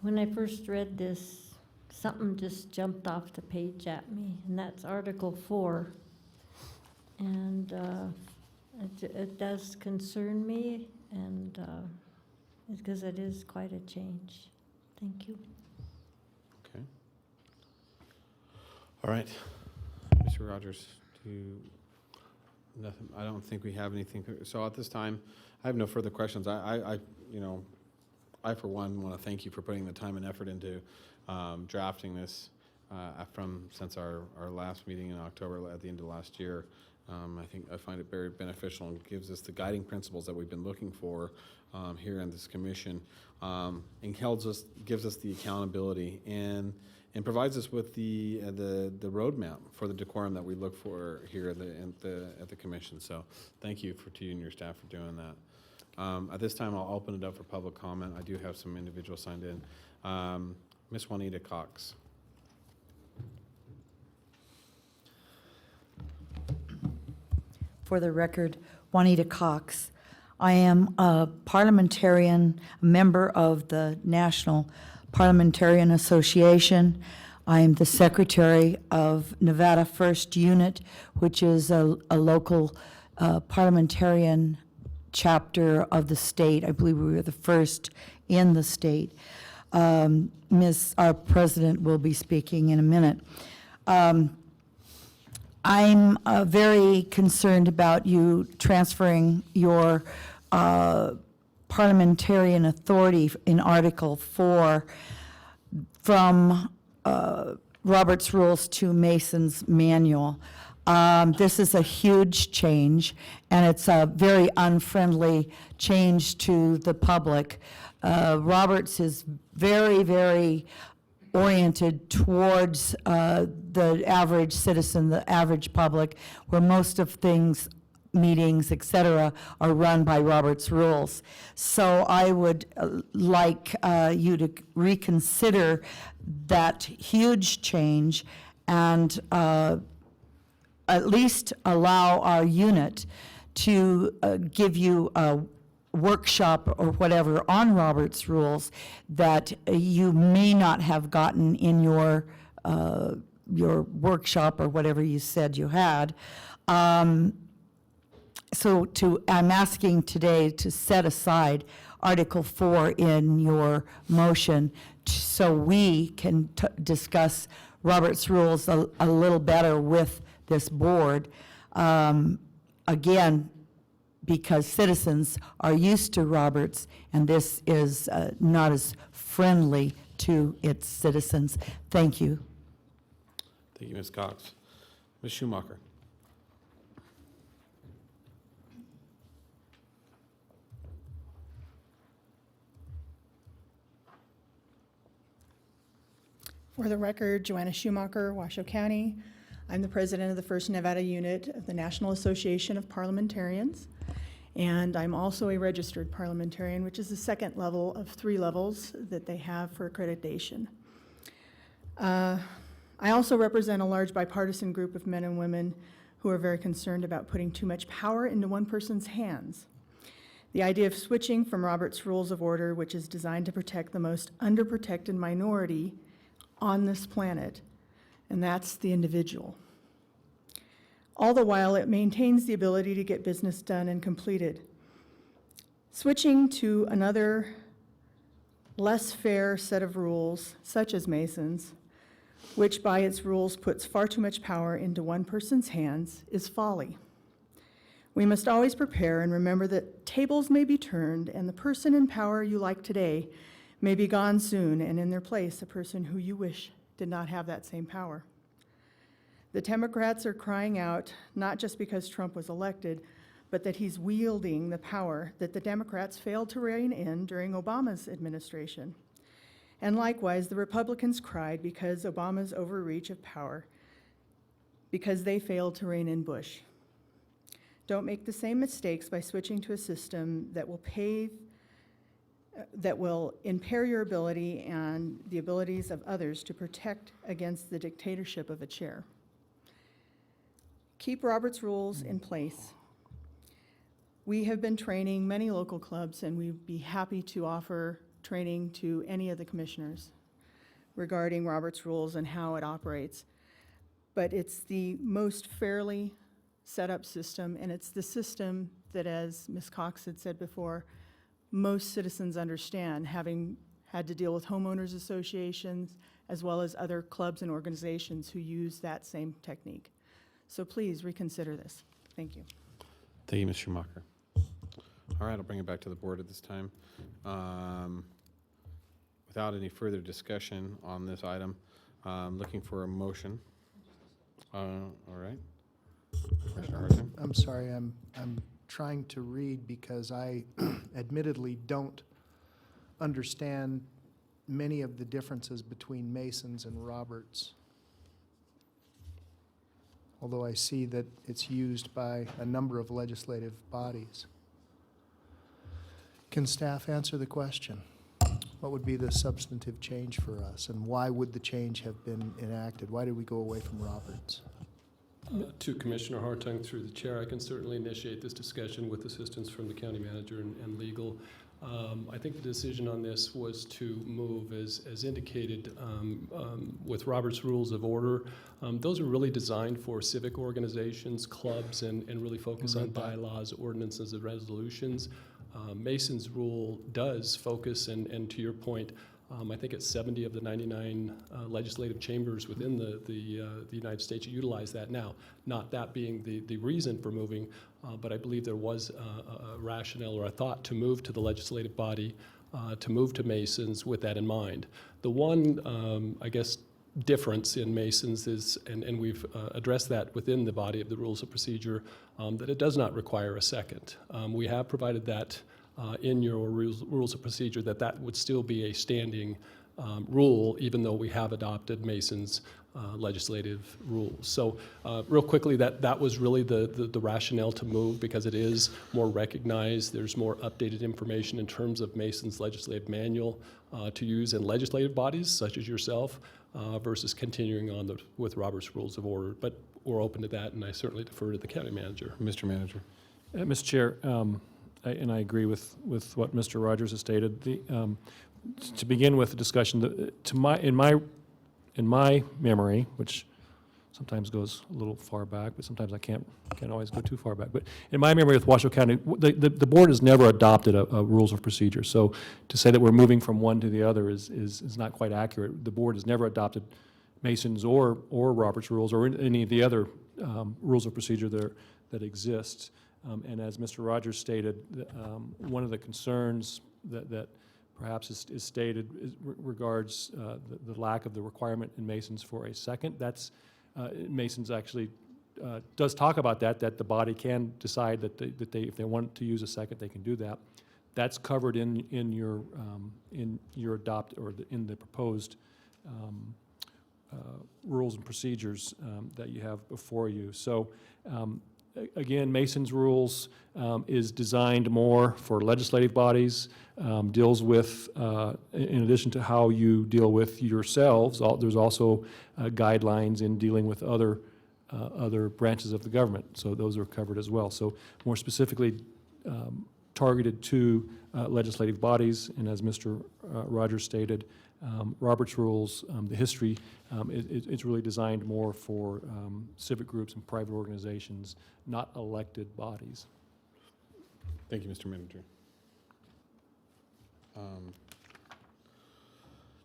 When I first read this, something just jumped off the page at me, and that's Article 4. And it does concern me, and because it is quite a change. Thank you. Okay. All right. Mr. Rogers, nothing, I don't think we have anything. So at this time, I have no further questions. I for one want to thank you for putting the time and effort into drafting this since our last meeting in October at the end of last year. I find it very beneficial and gives us the guiding principles that we've been looking for here in this commission, and gives us the accountability and provides us with the roadmap for the decorum that we look for here at the commission. So thank you to you and your staff for doing that. At this time, I'll open it up for public comment. I do have some individuals signed in. Ms. Juanita Cox. For the record, Juanita Cox. I am a parliamentarian, a member of the National Parliamentarian Association. I am the secretary of Nevada First Unit, which is a local parliamentarian chapter of the state. I believe we were the first in the state. Our president will be speaking in a minute. I'm very concerned about you transferring your parliamentarian authority in Article 4 from Robert's Rules to Mason's Manual. This is a huge change, and it's a very unfriendly change to the public. Roberts is very, very oriented towards the average citizen, the average public, where most of things, meetings, et cetera, are run by Robert's rules. So I would like you to reconsider that huge change and at least allow our unit to give you a workshop or whatever on Robert's rules that you may not have gotten in your workshop or whatever you said you had. I'm asking today to set aside Article 4 in your motion so we can discuss Robert's rules a little better with this board. Again, because citizens are used to Roberts, and this is not as friendly to its citizens. Thank you. Thank you, Ms. Cox. Ms. Schumacher. For the record, Joanna Schumacher, Washoe County. I'm the president of the First Nevada Unit of the National Association of Parliamentarians, and I'm also a registered parliamentarian, which is the second level of 3 levels that they have for accreditation. I also represent a large bipartisan group of men and women who are very concerned about putting too much power into one person's hands. The idea of switching from Robert's Rules of Order, which is designed to protect the most underprotected minority on this planet, and that's the individual. All the while, it maintains the ability to get business done and completed. Switching to another less fair set of rules, such as Mason's, which by its rules puts far too much power into one person's hands, is folly. We must always prepare and remember that tables may be turned, and the person in power you like today may be gone soon, and in their place, a person who you wish did not have that same power. The Democrats are crying out, not just because Trump was elected, but that he's wielding the power that the Democrats failed to rein in during Obama's administration. And likewise, the Republicans cried because Obama's overreach of power, because they failed to rein in Bush. Don't make the same mistakes by switching to a system that will impair your ability and the abilities of others to protect against the dictatorship of a chair. Keep Robert's rules in place. We have been training many local clubs, and we'd be happy to offer training to any of the commissioners regarding Robert's rules and how it operates. But it's the most fairly set up system, and it's the system that, as Ms. Cox had said before, most citizens understand, having had to deal with homeowners associations as well as other clubs and organizations who use that same technique. So please reconsider this. Thank you. Thank you, Ms. Schumacher. All right, I'll bring it back to the board at this time. Without any further discussion on this item, looking for a motion. All right. Commissioner Hartung? I'm sorry, I'm trying to read because I admittedly don't understand many of the differences between Masons and Roberts, although I see that it's used by a number of legislative bodies. Can staff answer the question? What would be the substantive change for us, and why would the change have been enacted? Why did we go away from Roberts? To Commissioner Hartung, through the chair, I can certainly initiate this discussion with assistance from the county manager and legal. I think the decision on this was to move, as indicated with Robert's Rules of Order. Those are really designed for civic organizations, clubs, and really focus on bylaws, ordinances, and resolutions. Mason's rule does focus, and to your point, I think it's 70 of the 99 legislative chambers within the United States utilize that now. Not that being the reason for moving, but I believe there was a rationale or a thought to move to the legislative body, to move to Masons with that in mind. The one, I guess, difference in Masons is, and we've addressed that within the body of the rules of procedure, that it does not require a second. We have provided that in your rules of procedure, that would still be a standing rule, even though we have adopted Mason's legislative rules. So real quickly, that was really the rationale to move, because it is more recognized. There's more updated information in terms of Mason's legislative manual to use in legislative bodies such as yourself versus continuing on with Robert's Rules of Order. But we're open to that, and I certainly defer to the county manager. Mr. Manager. Mr. Chair, and I agree with what Mr. Rogers has stated. To begin with the discussion, in my memory, which sometimes goes a little far back, but sometimes I can't always go too far back. But in my memory with Washoe County, the board has never adopted a rules of procedure. So to say that we're moving from one to the other is not quite accurate. The board has never adopted Mason's or Robert's rules or any of the other rules of procedure that exist. And as Mr. Rogers stated, one of the concerns that perhaps is stated regards the lack of the requirement in Mason's for a second. That's Mason's actually does talk about that the body can decide that if they want to use a second, they can do that. That's covered in your adopt or in the proposed rules and procedures that you have before you. So. Again, Mason's rules is designed more for legislative bodies, deals with, in addition to how you deal with yourselves, there's also guidelines in dealing with other branches of the government. So those are covered as well. So more specifically targeted to legislative bodies, and as Mr. Rogers stated, Robert's rules, the history, it's really designed more for civic groups and private organizations, not elected bodies. Thank you, Mr. Manager.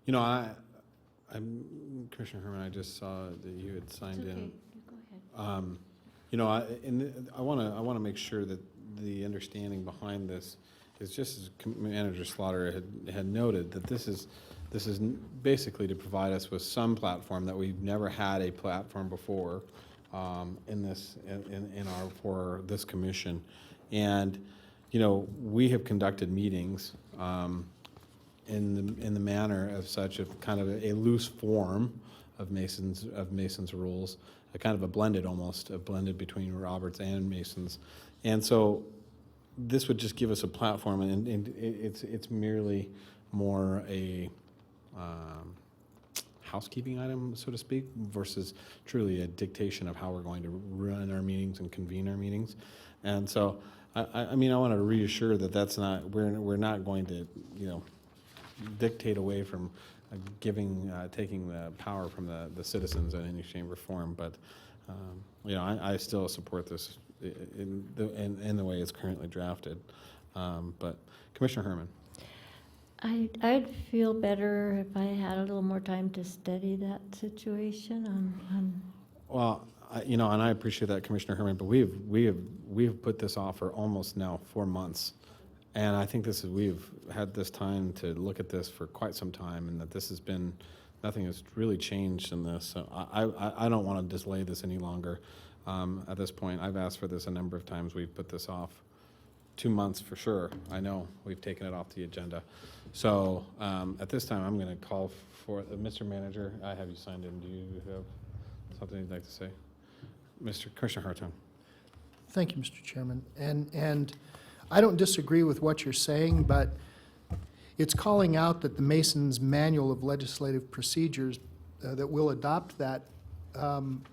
You know, I'm Commissioner Herman. I just saw that you had signed in. You go ahead. You know, I want to make sure that the understanding behind this is just as Manager Slaughter had noted, that this is basically to provide us with some platform that we've never had a platform before for this commission. And you know, we have conducted meetings in the manner of such of kind of a loose form of Mason's rules, a kind of a blended between Roberts and Mason's. And so this would just give us a platform, and it's merely more a housekeeping item, so to speak, versus truly a dictation of how we're going to run our meetings and convene our meetings. And so, I mean, I want to reassure that that's not, we're not going to, you know, dictate away from taking the power from the citizens in any shape or form. But, you know, I still support this in the way it's currently drafted. But Commissioner Herman. I'd feel better if I had a little more time to study that situation on. Well, you know, and I appreciate that, Commissioner Herman, but we have put this off for almost now 4 months, and I think we've had this time to look at this for quite some time, and that this has been, nothing has really changed in this. So I don't want to delay this any longer. At this point, I've asked for this a number of times. We've put this off 2 months for sure. I know we've taken it off the agenda. So at this time, I'm going to call for Mr. Manager. I have you signed in. Do you have something you'd like to say? Commissioner Hartung. Thank you, Mr. Chairman. And I don't disagree with what you're saying, but it's calling out that the Mason's Manual of Legislative Procedures, that we'll adopt that.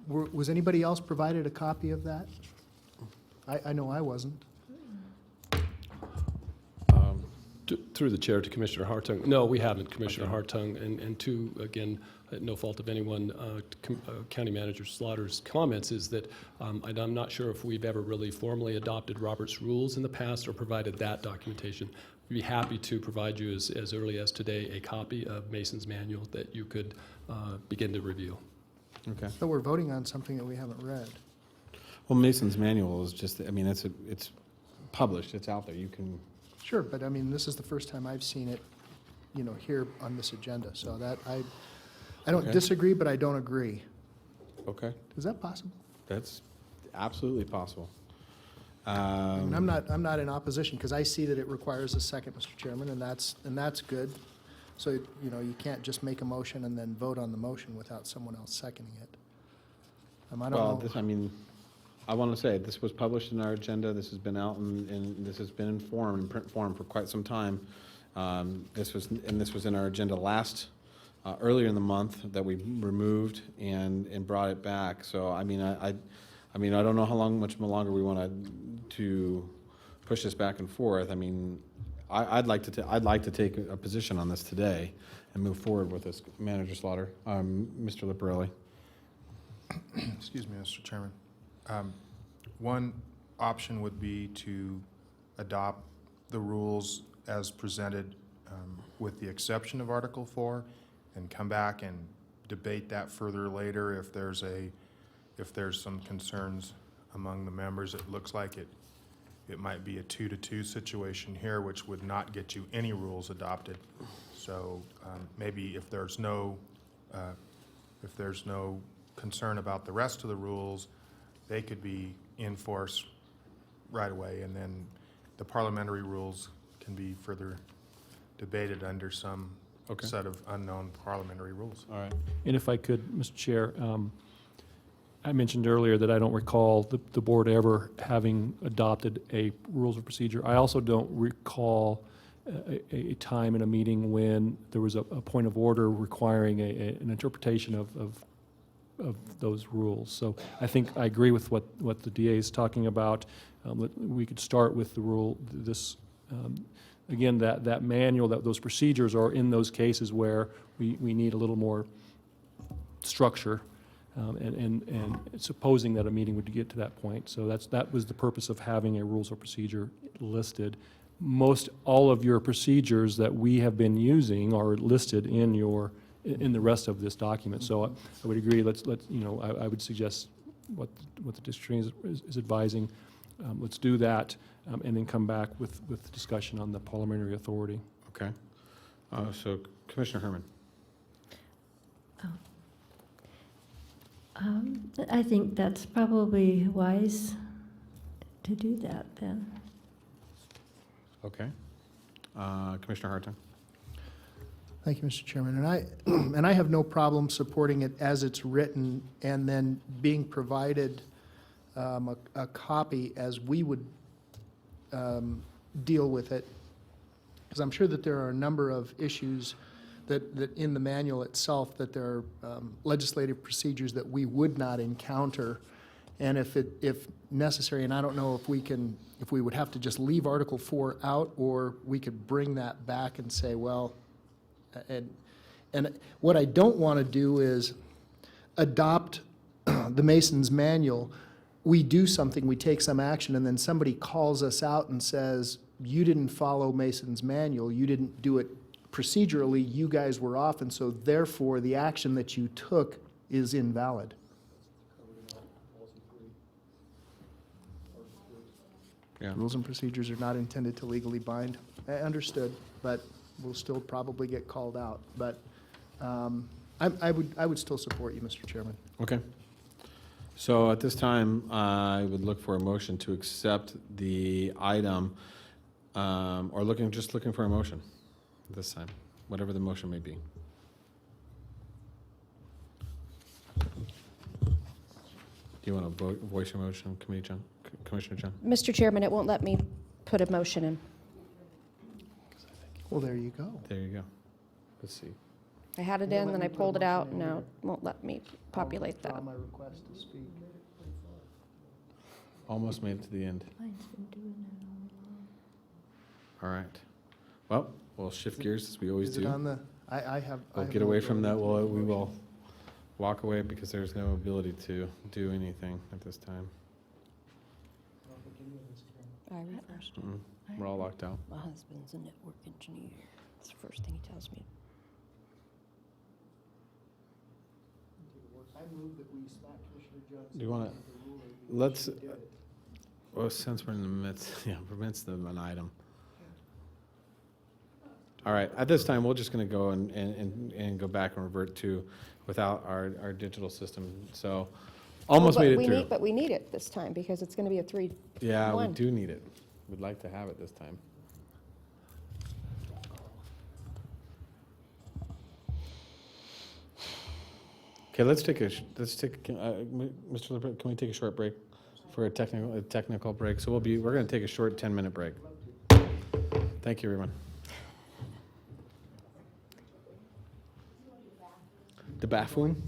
Was anybody else provided a copy of that? I know I wasn't. Through the chair to Commissioner Hartung. No, we haven't, Commissioner Hartung. And to, again, at no fault of anyone, County Manager Slaughter's comments is that I'm not sure if we've ever really formally adopted Robert's rules in the past or provided that documentation. We'd be happy to provide you as early as today a copy of Mason's manual that you could begin to review. Okay. So we're voting on something that we haven't read. Well, Mason's manual is just, I mean, it's published, it's out there. You can. Sure, but I mean, this is the first time I've seen it, you know, here on this agenda. So that I don't Okay. disagree, but I don't agree. Okay, Is that possible? that's absolutely possible. I mean, I'm not in opposition, because I see that it requires a second, Mr. Chairman, and that's good. So, you know, you can't just make a motion and then vote on the motion without someone else seconding it. I don't Well, know. this, I mean, I want to say, this was published in our agenda, this has been out and this has been in form, in print form for quite some time. This was in our agenda earlier in the month that we removed and brought it back. So, I mean, I don't know much longer we want to push this back and forth. I mean, I'd like to take a position on this today and move forward with this, Manager Slaughter. Mr. Liparelli. Excuse me, Mr. Chairman. One option would be to adopt the rules as presented with the exception of Article 4 and come back and debate that further later if there's some concerns among the members. It looks like it might be a 2-to-2 situation here, which would not get you any rules adopted. So maybe if there's no concern about the rest of the rules, they could be in force right away, and then the parliamentary rules can be further debated under some set of unknown parliamentary rules. All right. And if I could, Mr. Chair, I mentioned earlier that I don't recall the board ever having adopted a rules of procedure. I also don't recall a time in a meeting when there was a point of order requiring an interpretation of those rules. So I think I agree with what the DA is talking about. We could start with the rule, again, that manual, those procedures are in those cases where we need a little more structure, and supposing that a meeting would get to that point. So that was the purpose of having a rules of procedure listed. All of your procedures that we have been using are listed in the rest of this document. So I would agree, I would suggest what the district is advising. Let's do that, and then come back with the discussion on the parliamentary authority. Okay. So Commissioner Herman. I think that's probably wise to do that then. Okay. Commissioner Hartung. Thank you, Mr. Chairman. And I have no problem supporting it as it's written and then being provided a copy as we would deal with it. Because I'm sure that there are a number of issues that in the manual itself, that there are legislative procedures that we would not encounter. And if necessary, and I don't know if we would have to just leave Article 4 out, or we could bring that back and say, well, and what I don't want to do is adopt the Mason's manual. We do something, we take some action, and then somebody calls us out and says, you didn't follow Mason's manual, you didn't do it procedurally, you guys were off, and so therefore the action that you took is invalid. Yeah. Rules and procedures are not intended to legally bind. I understood, but we'll still probably get called out. But I would still support you, Mr. Chairman. Okay. So at this time, I would look for a motion to accept the item, or just looking for a motion this time, whatever the motion may be. Do you want to voice your motion, Commissioner John? Mr. Chairman, it won't let me put a motion in. Well, there you go. There you go. Let's see. I had it in, then I pulled it out, and now it won't let me populate that. My request to speak. Almost made it to the end. Mine's been doing that all along. All right. Well, we'll shift gears as we always Is it do. on the, I have. We'll get away from that. We will walk away because there's no ability to do anything at this time. I refreshed. We're all locked out. My husband's a network engineer. That's the first thing he tells me. I move that we smack Commissioner Johnson. Do you want to, let's, well, since we're in the midst, we're midst of an item. All right, at this time, we're just going to go and go back and revert to without our digital system. So almost made it through. But we need it this time because it's going to be a 3-1. Yeah, we do need it. We'd like to have it this time. Okay, Mr. LeBret, can we take a short break for a technical break? So we're going to take a short 10-minute break. Thank you, everyone. The bathroom?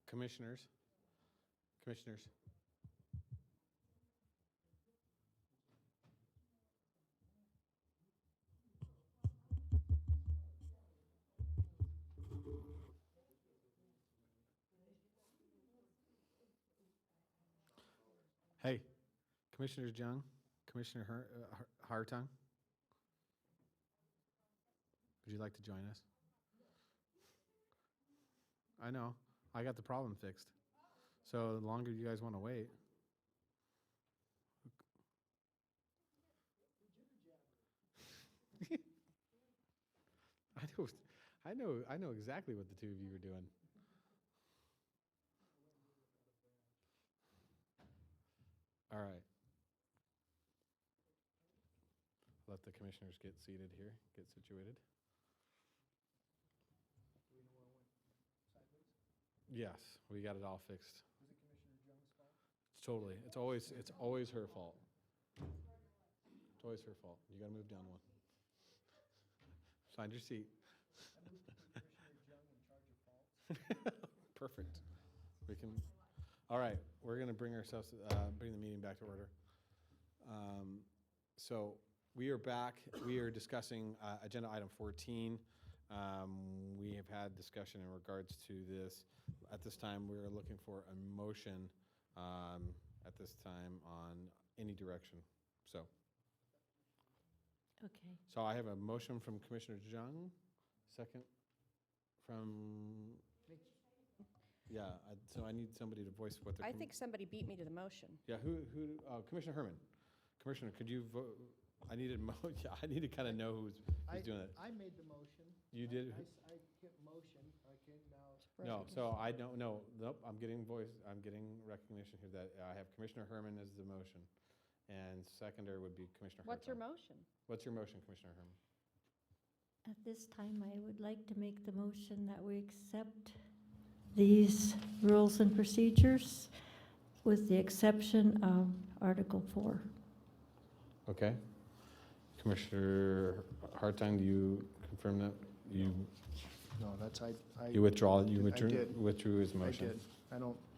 Commissioners? Commissioners? Hey, Commissioner Jung, Commissioner Hartung, would you like to join us? I know, I got the problem fixed. So the longer you guys want to wait. I know exactly what the two of you are doing. All right. Let the commissioners get seated here, get situated. Yes, we got it all fixed. Was it Commissioner Jung's fault? It's always her fault. It's always her fault. You gotta move down one. Find your seat. I moved Commissioner Jung in charge of faults. Perfect. We can, all right, we're gonna bring the meeting back to order. So we are back. We are discussing agenda item 14. We have had discussion in regards to this. At this time, we are looking for a motion at this time on any direction. Okay. So I have a motion from Commissioner Jung, second from, so I need somebody to voice what they're. I think somebody beat me to the motion. Yeah, Commissioner Herman. Commissioner, could you vote? I need to kind of know who's doing it. I made the motion. You did? I hit motion, okay, now. No, so I don't know. Nope, I'm getting recognition here that I have Commissioner Herman as the motion. And seconder would be Commissioner What's your Hartung. motion? What's your motion, Commissioner Herman? At this time, I would like to make the motion that we accept these rules and procedures with the exception of Article 4. Okay. Commissioner Hartung, do you confirm that? No, that's, You withdraw, you I did. withdrew his I motion? did.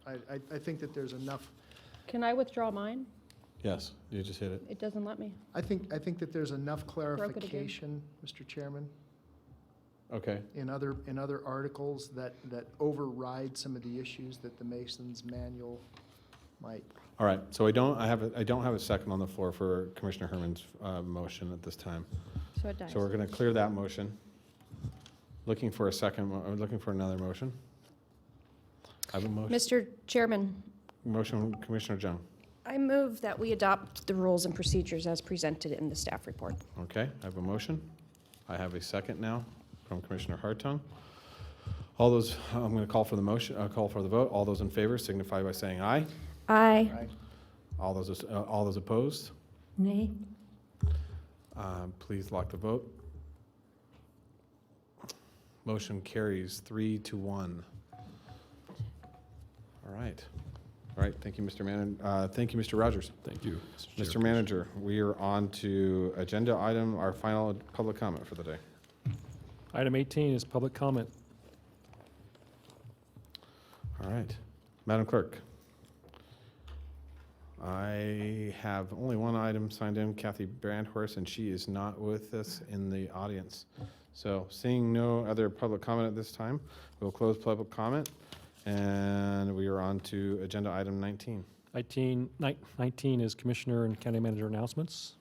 I think that there's enough, Can I withdraw mine? Yes, you just hit it. It doesn't let me. I think that there's enough Broke it again. clarification, Mr. Chairman, Okay. in other articles that override some of the issues that the Masons manual might. All right, so I don't have a second on the floor for Commissioner Herman's motion at this time. So it dies. So we're going to clear that motion. Looking for another motion. I have a motion. Mr. Chairman, Motion, Commissioner Jung. I move that we adopt the rules and procedures as presented in the staff report. Okay, I have a motion. I have a second now from Commissioner Hartung. All those, I'm going to call for the motion, call for the vote. All those in favor signify by saying aye. Aye. All those opposed, Nay? please lock the vote. Motion carries 3-1. All right. All right, thank you, Mr. Thank you, Mr. Rogers. Thank you. Mr. Manager, we are on to agenda item, our final public comment for the day. Item 18 is public comment. All right. Madam Clerk. I have only one item signed in, Kathy Brandhorst, and she is not with us in the audience. So seeing no other public comment at this time, we'll close public comment, and we are on to agenda item 19. 19 is Commissioner and County Manager announcements.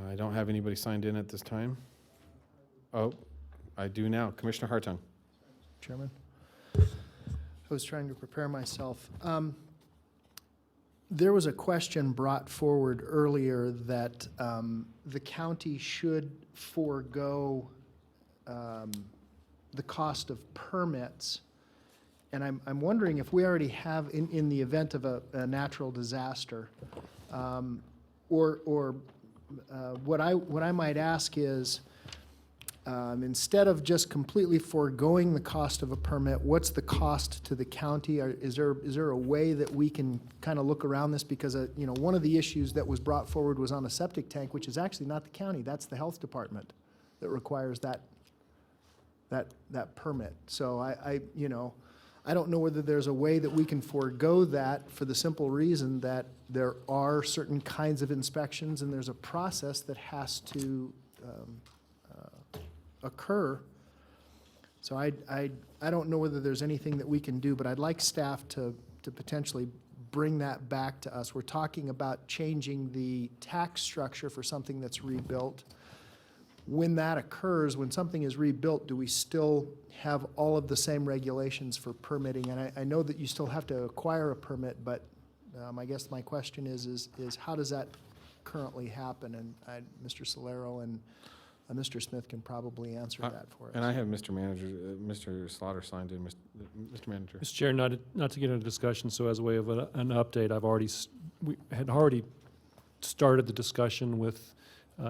I don't have anybody signed in at this time. Oh, I do now. Commissioner Hartung. Chairman, I was trying to prepare myself. There was a question brought forward earlier that the county should forego the cost of permits. And I'm wondering if we already have, in the event of a natural disaster, or what I might ask is, instead of just completely foregoing the cost of a permit, what's the cost to the county? Is there a way that we can kind of look around this? Because one of the issues that was brought forward was on a septic tank, which is actually not the county, that's the health department that requires that permit. So I don't know whether there's a way that we can forego that for the simple reason that there are certain kinds of inspections and there's a process that has to occur. So I don't know whether there's anything that we can do, but I'd like staff to potentially bring that back to us. We're talking about changing the tax structure for something that's rebuilt. When that occurs, when something is rebuilt, do we still have all of the same regulations for permitting? And I know that you still have to acquire a permit, but I guess my question is how does that currently happen? And Mr. Solero and Mr. Smith can probably answer that for us. And I have Mr. Manager, Mr. Slaughter signed in. Mr. Manager. Mr. Chair, not to get into discussion, so as a way of an update, we had already started the discussion with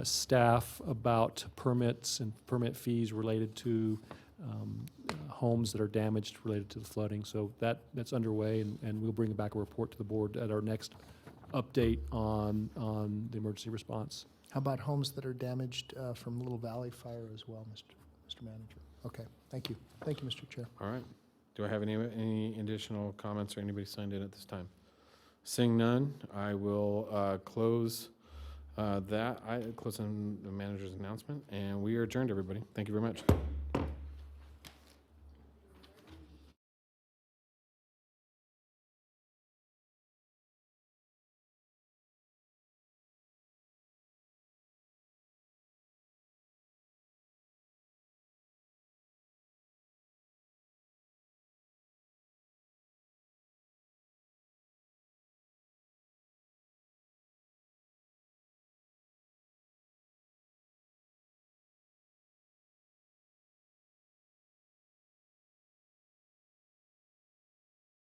staff about permits and permit fees related to homes that are damaged related to the flooding. So that's underway, and we'll bring back a report to the board at our next update on the emergency response. How about homes that are damaged from Little Valley Fire as well, Mr. Manager? Okay, thank you. Thank you, Mr. Chair. All right. Do I have any additional comments or anybody signed in at this time? Seeing none, I will close close on the manager's announcement, and we are adjourned, everybody. Thank you very much.